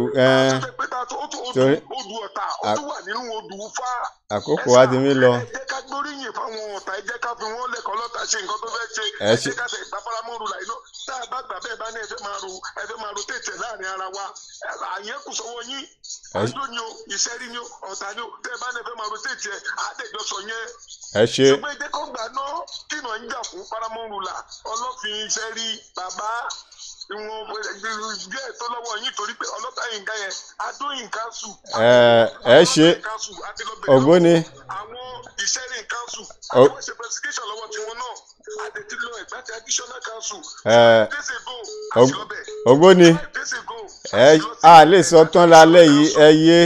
torí odù ọ̀tà ó tún wà nínú odù fá. àkókò wa ti mí lọ. ẹ jẹ́ ká gbóríyìn fáwọn ọ̀tà ẹ jẹ́ ká fi wọ́n lẹ́kọ̀ọ́ lọ́tà ṣe nǹkan tó fẹ́ ṣe ẹ jẹ́ ká tẹ̀ ìgbà paramọ́rù là iná tá a bá gbà bẹ́ẹ̀ bá ní ẹ fẹ́ máa ro tètè láàrin ara wa àyẹn kù sọ́wọ́ yín àdó ni o ìṣẹ́rí ni o ọ̀tà ni o tẹ́ ẹ bá ní ẹ fẹ́ máa ro tètè àdéjọ sọ yẹn. ẹ ṣe ṣùgbọ́n ẹ jẹ́ kó gbà náà kí náà ń jà fún paramọ́rù là ọlọ́fin ìṣẹ́rí bàbá ìwọ̀n díẹ̀ tó lọ́wọ́ yín torí pé ọlọ́tà yìnká yẹn adóyìn káńsù. ẹ ṣe ògbóni. àwọn ìṣẹ́rìn káńsù àwọn ṣe presentation lọ́wọ́ tiwọn náà àdètí lọ ẹ̀gbá ti additional council. ògbóni a lè sọ tán lálẹ́ yìí ẹ yé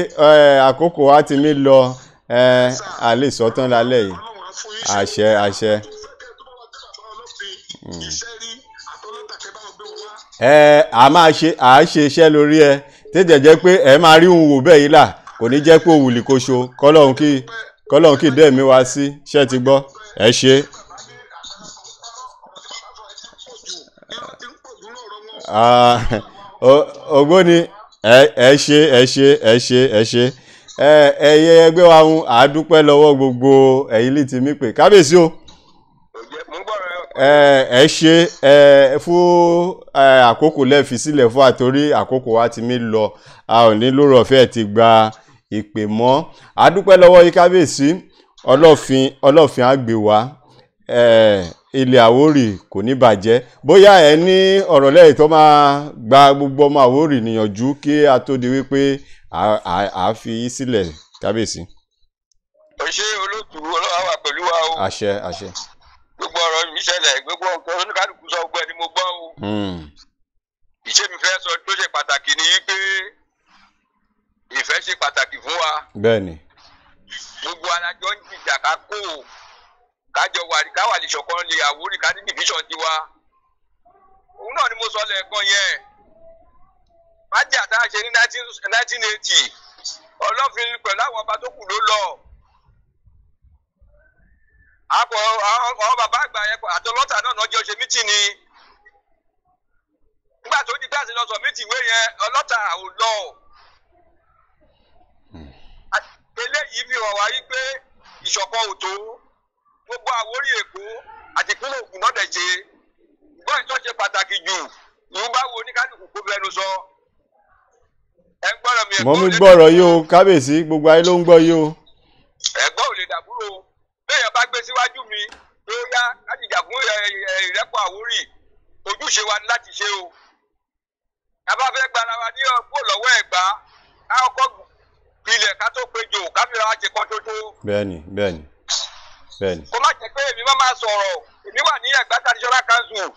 àkókò wa ti mí lọ a lè sọ tán lálẹ́ yìí àṣẹ àṣẹ. a máa ṣe iṣẹ́ lórí ẹ tètè jẹ́ pé ẹ máa rí òun wò bẹ́ẹ̀ yìí là kò ní jẹ́ pé òwúlì kò ṣo kọ́lọ́hún kì í dẹ́ mi wá sí ṣé ti gbọ́ ẹ ṣe. ògbóni ẹ ṣe ẹyẹ ẹgbẹ́ wa ń àádúpẹ́ lọ́wọ́ gbogbo ẹ̀yin lè ti mí pé kábíyèsí o. ẹ ṣe fún àkókò lẹ́ẹ̀fi sílẹ̀ fún àtorí àkókò wa ti mí lọ a ò ní lórí ọ̀fẹ́ ti gba ìpè mọ́ àdúpẹ́ lọ́wọ́ yìí kábíyèsí ọlọ́fin àgbè wa ilẹ̀ Àwórì kò ní bàjẹ́ bóyá ẹ ní ọ̀rọ̀ lẹ́yìn tó máa gba gbogbo ọmọ Àwórì níyànjú kí a tó di wípé a fi yí sílẹ̀ kábíyèsí. ó ṣe olóòtú ọlọ́wà wà pẹ̀lú wa o. àṣẹ àṣẹ. gbogbo ọ̀rọ̀ mi ṣẹlẹ̀ gbogbo nǹkan oníkálukú sọ gbogbo ẹni mo gbọ́ o. ìṣe mi fẹ́ sọ tó ṣe pàtàkì ni wípé ìfẹ́ ṣe pàtàkì fún wa. bẹ́ẹ̀ni. gbogbo alájọ ń jìjà ká kó kájọ káwà lè ṣọ̀kan lè Àwórì ká ní division tiwa. òun náà ni mo sọ lẹ́ẹ̀kan yẹn. májà tá a ṣe ní 1980 ọlọ́fin pẹ̀lú àwọn ọba tó kù ló lọ. àwọn bàbá àgbà yẹn àtọlọ́tà náà lọ́jọ́ ṣe mítì ni. nígbà tó di dáàsì lọ sọ mítì ìwé yẹn ọlọ́tà ò lọ. eléyìí fi hàn wá yí pé ìṣọ̀kan ò tó gbogbo Àwórì Èkó àti ìpínlẹ̀ Ògùn náà dẹ̀ ṣe gbọ́ ìtọ́ ṣe pàtàkì jù ìwọ bá wo oníkálukú kó fẹnu sọ. ẹ ń gbọ́dọ̀ mi. mo mi gbọ́rọ̀ yìí o kábíyèsí gbogbo ayé ló ń gbọ́ yìí o. ẹ̀gbọ́n ò lè dàbúrò bẹ́ẹ̀ bá gbé síwájú mi tó yá láti jà fún ìrẹ́pọ̀ Àwórì ojúṣe wa ni láti ṣe o. yàrá fẹ́ gbára wa ní ọ̀pọ̀ lọ́wọ́ Ẹ̀gbá ká ọkọ̀ gbilẹ̀ ká tó péjọ ká fi ra wa ṣe kan tó tó. bẹ́ẹ̀ni. kó má jẹ́ pé èmi máa sọ̀rọ̀ èmi wà ní Ẹ̀gbá traditional council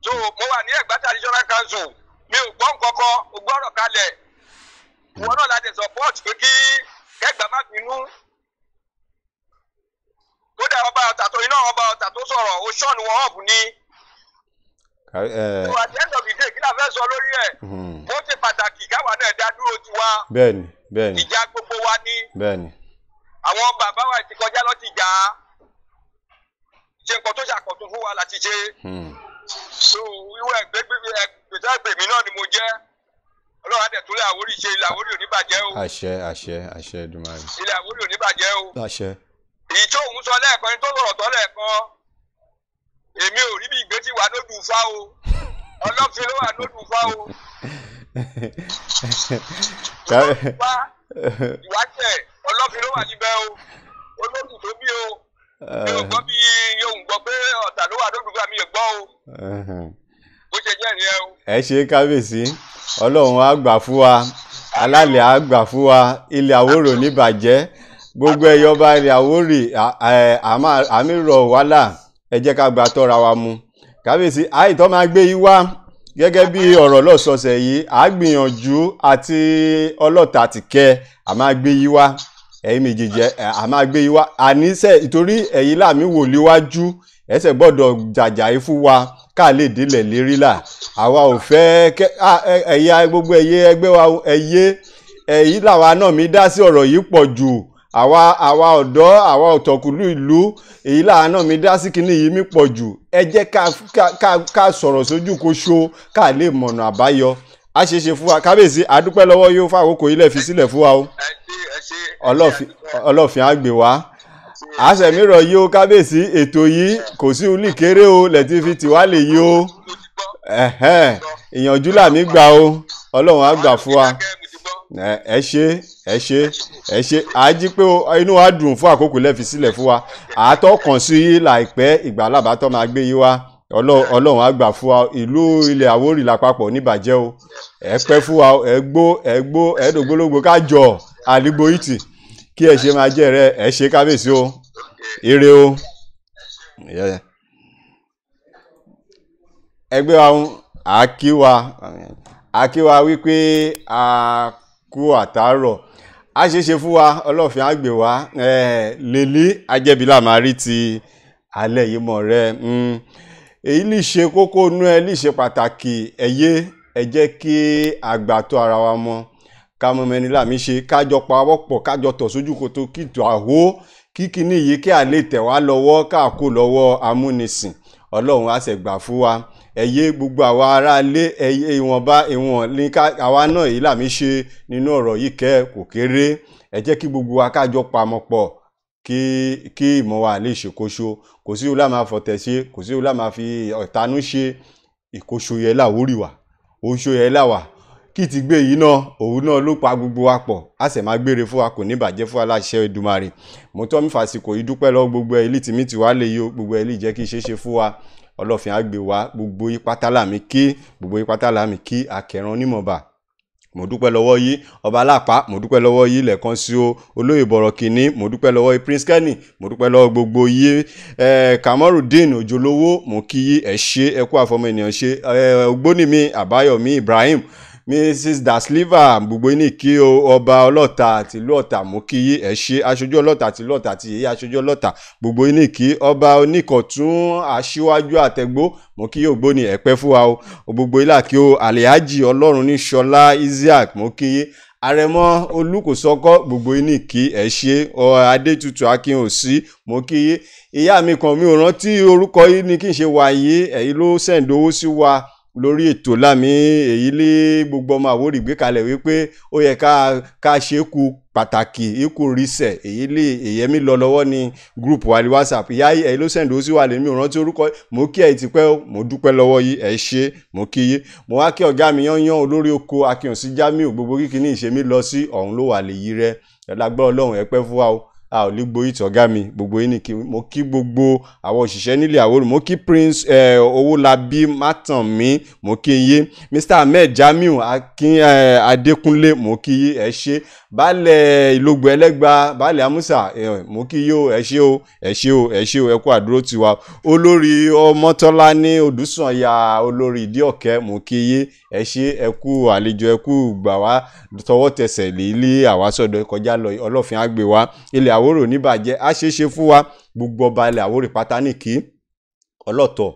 so mo wà ní Ẹ̀gbá traditional council mi ò gbọ́ nǹkan kan ò gbọ́rọ̀ kalẹ̀ ìwọ náà láti support pé kí Ẹ̀gbá má bínú kódà ọba ọ̀tà tó sọ̀rọ̀ ó ṣọ́ọ̀nù wọn ọ̀bùn ni. so at the end of the day kí la fẹ́ sọ lórí ẹ̀ ó ṣe pàtàkì káwa náà dá dúró tiwa. bẹ́ẹ̀ni. ìjà gbogbo wa ni. bẹ́ẹ̀ni. àwọn bàbá wa ti kọjá lọ ti jà á ṣe nǹkan tó ṣàkóso fún wa láti ṣe. so wíwọ ẹgbẹ́ ìgbèmí náà ni mo jẹ́ ọlọ́run á dẹ̀ tún lé Àwórì ṣe ilẹ̀ Àwórì ò ní bàjẹ́ o. àṣẹ Èdùmàrè. ilẹ̀ Àwórì ò ní bàjẹ́ o. àṣẹ. èyí tó òun sọ lẹ́ẹ̀kan ní tó sọ̀rọ̀ tọ́ lẹ́ẹ̀kan èmi ò rí bí ìgbé tí wà lódù fá o ọlọ́fin ló wà lódù fá o. ìwáṣẹ̀ ọlọ́fin ló wà níbẹ̀ o olódù tó bí o mi ò gbọ́ bí yóò gbọ́ pé ọ̀tà ló wà lódù fá mi ò gbọ́ o bó ṣe jẹ́ ìyẹn o. ẹ ṣe kábíyèsí ọlọ́run á gbà fún wa alálẹ̀ á gbà fún wa ilẹ̀ Àwórì ò ní bàjẹ́ gbogbo ẹ̀yọba ilẹ̀ Àwórì àmì rọ̀ wálà ẹ jẹ́ ká gba tọ́ra wa mu kábíyèsí àìtọ́ máa gbé yí wá gẹ́gẹ́ bí ọ̀rọ̀ lọ́sọ̀ọ̀sẹ̀ yìí à gbìyànjú àti ọlọ́ta àti kẹ́ à máa gbé yí wá ẹ̀yin méjèèjì à máa gbé yí wá àníṣe ìtorí ẹ̀yin láàmì wò léwájú ẹsẹ̀ gbọ́dọ̀ jàjà fún wa ká lè délẹ̀ lérí là àwa ò fẹ́ ẹ̀yà gbogbo ẹ̀yẹ ẹgbẹ́ wa èyí làwa náà mi dá sí ọ̀rọ̀ yìí pọ̀ jù àwa ọ̀dọ́ àwa ọ̀tọ̀kùlú ìlú èyí làwa náà mi dá sí kíní yìí mi pọ̀ jù ẹ jẹ́ ká sọ̀rọ̀ sójú kó ṣó ká lè mọ̀nà àbáyọ a ṣe ṣe fún wa kábíyèsí adúpẹ́ lọ́wọ́ yóò fún àkókò ilẹ̀ fi sílẹ̀ fún wa o ọlọ́fin á gbé wa àṣẹmírọ̀ yìí o kábíyèsí ètò yìí kò sí ulì kéré o lẹ́tí fi tiwa lè yí o ìyànjú làmí gbà o ọlọ́run á gbà fún wa ẹ ṣe àájí pé inú wa dùn fún àkókò lẹ́fi sílẹ̀ fún wa àátọ́kàn sí yí láìpẹ́ ìgbàlábàtọ́ máa gbé yí wa ọlọ́run á gbà fún wa ìlú ilẹ̀ Àwórì lápapọ̀ níbàjẹ́ o ẹ pẹ́ fún wa ẹgbó ẹ̀ẹ́dògbólógbò kájọ àlígbò ìtì kí ẹ ṣe máa jẹ́ rẹ ẹ ṣe kábíyèsí o ire o ẹgbẹ́ wa àkíwa wípé a kú àtàárọ̀ a ṣe fún wa ọlọ́fin á gbé wa lèlí ajẹ́bílà máa rí ti alẹ́ yìí mọ̀ rẹ èyí lè ṣe kókó nú ẹ lè ṣe pàtàkì ẹ jẹ́ kí àgbàtọ́ ara wa mọ̀ ká mọ mẹni láàmì ṣe kájọ pawọ́pọ̀ kájọ tọ̀ sójú kòtò kìtò àhó kíkiní yìí kí a lè tẹ̀ wá lọ́wọ́ káàkó lọ́wọ́ amúnisìn ọlọ́run á ṣe gbà fún wa gbogbo àwa aráalé ìwọ̀nba ìwọ̀n ní àwa náà èyí láàmì ṣe nínú ọ̀rọ̀ yìí kò kéré ẹ jẹ́ kí gbogbo wa kájọ pamọ́ pọ̀ kí ìmọ̀ wa lè ṣe kóṣo kò sí òun máa fọ̀tẹ̀ ṣe kò sí òun máa fi ọ̀tanú ṣe ìkóṣo yẹn láwórì wà oṣù yẹn láwà kí ti gbé yìí náà òun náà ló pa gbogbo wa pọ̀ a sì máa gbére fún wa kò ní bàjẹ́ fún aláṣẹ Èdùmàrè mo tọ́ mi fàsìkò yìí dúpẹ́ lọ́wọ́ gbogbo ẹ̀ ilé tìmí tiwa lè yó gbogbo ẹ̀ lè jẹ́ kí ṣeéṣe fún wa ọlọ́fin á gbé wa gbogbo ipátá láàmì kí akẹran onímọ̀ọ́bà mo dúpẹ́ lọ́wọ́ yìí ọba alápá mo dúpẹ́ lọ́wọ́ yìí lẹ́ẹ̀kan sí o olóyè bọ̀rọ̀ kìíní mo dúpẹ́ lọ́wọ́ yìí Prince Kenny mo dúpẹ́ lọ́wọ́ gbogbo yìí Kamorudeen Òjòlówó mo kí yìí ẹ ṣé ẹ kú àfọmọ ènìyàn ṣe Ògbónìmi Àbáyọ̀mí Ibrahim Mrs Dasliva gbogbo ní kí ọba ọlọ́ta tìlú Ọ̀tà mú kí yí ẹ ṣé aṣojú ọlọ́ta tìlú Ọ̀tà àti èyí aṣojú ọlọ́ta gbogbo ní kí ọba Oníkọ̀tún aṣíwájú àtẹ̀gbó mú kí yí Ògbóni ẹ̀pẹ́ fún wa o gbogbo ilà kí o Alhaji Ọlọ́run ní Ṣọlá Isiaq mú kí yí Àrẹ̀mọ Olúkòsọ́kọ́ gbogbo ní kí ẹ ṣé Adétutù Akínòsí mú kí yí ìyá mi kan mi ò rántí orúkọ yìí ní kí n ṣe wà yìí èyí ló sẹ̀ǹdowó sí wa lórí ètò lámì èyí lé gbogbo ọmọ Àwórì gbé kalẹ̀ wípé ó yẹ ká ṣe kú pàtàkì ikú rísẹ̀ èyí lé èyẹ́mí lọ lọ́wọ́ ní gúrùpù wa ní WhatsApp ìyá èyí ló sẹ̀ǹdó sí wà lèmi ò rántí orúkọ mo kí ẹ ti pẹ́ mo dúpẹ́ lọ́wọ́ yìí ẹ ṣé mo kí yí mo wá kí ọ̀gá mi yányán olórí oko Akínyànsí Jamiu gbogbo kíkiní ìṣemí lọ sí ọ̀hún ló wà lè yí rẹ ẹ lágbára Ọlọ́run ẹ pẹ́ fún wa o a ò lè gboyè tọ́gá mi gbogbo yìí ni mo kí gbogbo àwọn òṣìṣẹ́ nílẹ̀ Àwórì mo kí Prince Owólabí Mátànmí mo kí yé Mr Ahmed Jamiu Akin Adékúnlé mo kí yé ẹ ṣé baálẹ̀ Ìlógbò Ẹlẹ́gbà baálẹ̀ Amúsà mo kí yó ẹ ṣé o ẹ kú àdúró tiwa olórí Ọmọ́tọ́lá ní Odùsànyà olórí Ìdíọ̀kẹ́ mo kí yé ẹ ṣé ẹ kú àlejò ẹ kú gbà wá tọwọ́ tẹsẹ̀ lé àwa sọ́dọ̀ kọjá lọ ọlọ́fin á gbé wa ilẹ̀ Àwórì oníbàjẹ́ á ṣeéṣe fún wa gbogbo ọba ilẹ̀ Àwórì pátá nìkí ọlọ́tọ̀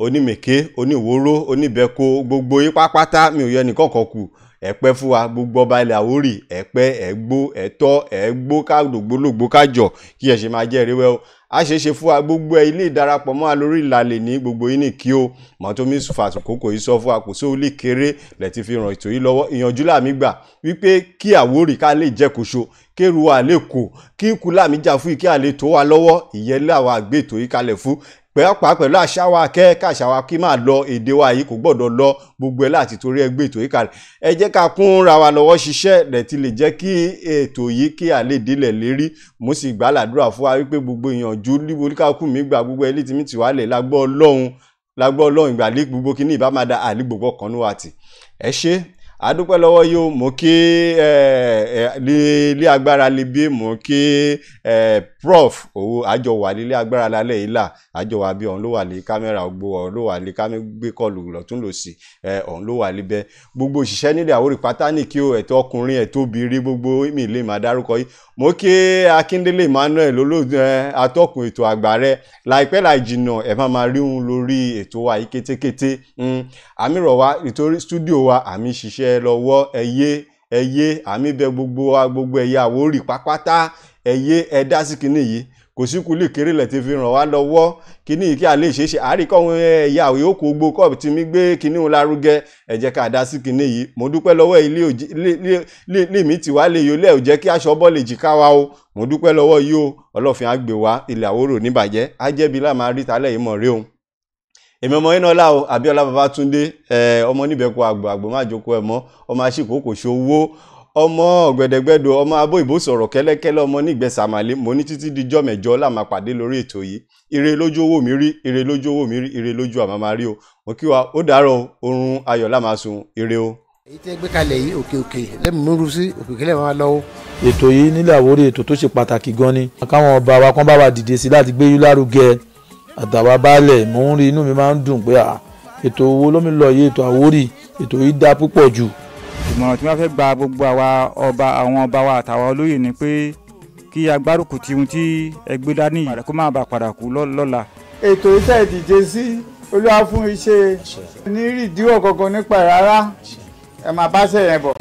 onímèké oníwòró oníbẹ̀kọ gbogbo ipá pátá mi ò yọ ẹnìkọ̀ọ̀kan kù ẹ̀pẹ́ fún wa gbogbo ọba ilẹ̀ Àwórì ẹ̀pẹ́ ẹ̀gbó ẹ̀tọ́ ẹ̀gbó kádògbólógbó kájọ kí ẹ ṣe máa jẹ́ ìrẹ́wẹ́ o a ṣeéṣe fún wa gbogbo ilé ìdarapọ̀ mọ́ lórí ìlàlẹ̀ ní gbogbo yìí ní kí o mọ̀tòmí fàtòkókò yìí sọ fún wa kò sí olè kéré lẹ́tí fi ràn ètò yìí lọ́wọ́ ìyànjú làmì gbà wípé kí Àwórì ká lè jẹ́ kóṣo kéru wa lè kó kí ikú làmì jà fún ìkí àlè tó wa lọ́wọ́ ìyẹn láwa gbé ètò yìí kalẹ̀ fún pẹ́ẹ́pàá pẹ̀lú àṣà wa káṣà wa kí máa lọ èdè wa yìí kò gbọ́dọ̀ lọ gbogbo ẹ̀ láti torí ẹgbẹ́ ètò yìí kalẹ̀ ẹ jẹ́ ká kún ra wa lọ́wọ́ ṣiṣẹ́ rẹ̀ ti lè jẹ́ kí ètò yìí kí àlè délẹ̀ lérí mo sì gbà ládùúrà fún wa wípé gbogbo ìyànjú níbo oníkàkùn mi gbà gbogbo ẹlí tí mi ti wálẹ̀ lágbọ́ Ọlọ́run ìgbàlẹ́ gbogbo kíní ìbámadà àlè gbogbo kan ní wa tì ẹ ṣé adúpẹ́ lọ́wọ́ yóò mo kí ilé agbára Libé mo kí prof owó àjọ wà nílé agbára lálẹ́ yìí là àjọ wà bí ọ̀hún ló wà ní kámẹ́rà gbogbo ọ̀hún ló wà ní gbé kọlù lọ́tún lòsì ọ̀hún ló wà níbẹ̀ gbogbo òṣìṣẹ́ nílẹ̀ Àwórì pátá ní kí o ẹ̀tọ́ ọkùnrin ẹ̀tọ́ obìnrin gbogbo mi lè máa dárúkọ yìí mo kí Akíndélé Emmanuel olóòtú atọ́kùn ètò àgbà rẹ láìpẹ́ láì jìnnà ẹ̀ máa rí òun lórí ètò wa yìí kétékété àmì rọ̀ wá nítorí stúdíò wa àmì ṣiṣẹ́ lọ́wọ́ ẹyẹ àmì bẹ gbogbo wa gbogbo ẹ̀yà Àwórì pápátá ẹyẹ ẹ̀dá sí kinní yìí kò sí kúlì kéré lẹ̀ tí fi ràn wá lọ́wọ́ kinní yìí kí a lè ṣe é ṣe àríkọ́ ohun ẹ̀yà yòókù gbogbo kọ́ọ̀bù tí mi gbé kinní òun lárugẹ ẹ jẹ́ ká dá sí kinní yìí mo dúpẹ́ lọ́wọ́ ilé mi tí wá lè yọ lẹ́ ò jẹ́ kí aṣọ bọ́ lè jìká wa o mo dúpẹ́ lọ́wọ́ yìí o Ọlọ́fin á gbé wa ilẹ̀ Àwórì níbàjẹ́ á jẹ́bi láà máa rí talẹ̀ yìí mọ̀ rí o èmi ọmọ iná ọlá o Abíọ́lá Babátúndé ọmọ níbẹ̀kọ àgbò má jókòó ẹ̀ mọ́ ọmọ aṣíkò kò ṣòwò ọmọ ọ̀gbẹ̀dẹ̀gbẹ̀dọ̀ ọmọ abó ìbò sọ̀rọ̀ kẹ́lẹ́kẹ́lẹ́ ọmọ nígbẹ̀sàmàlẹ́ mo ní títí dijọ́ mẹ́jọ la máa pàdé lórí ètò yìí ire lójú owó mi rí ire lójú owó mi rí ire lójú àmàmà rí o mo kí wa ó dàárọ̀ oorun ayọ̀ la máa sùn ire o. èyí tẹ́ gbé kalẹ̀ yìí òkè lẹ́mìí sí òkè lẹ́mìí máa lọ́wọ́. ètò yìí nílẹ̀ Àwórì ètò tó ṣe pàtàkì gan ni káwọn ọba wa kán bá wa dìde sí láti gbé yín lárugẹ àtàwọn baálẹ̀ mò ń rí inú mi máa ń dùn pé ètò owó lómi lọ yìí ètò Àwórì ètò yìí dá púpọ̀ jù. ìmọ̀ràn tí wọ́n fẹ́ gba gbogbo àwọn ọba wa àtàwọn olóyè ni pé kí agbárùkù ti ohun tí ẹgbẹ́ dání rẹ̀ kó má bàa padà kú lọ́la. ètò iṣẹ́ ìdíje sí Olúwa fún iṣẹ́ ní ìdíwọ̀ kankan nípa rárá ẹ máa bá ṣe yẹn bọ̀.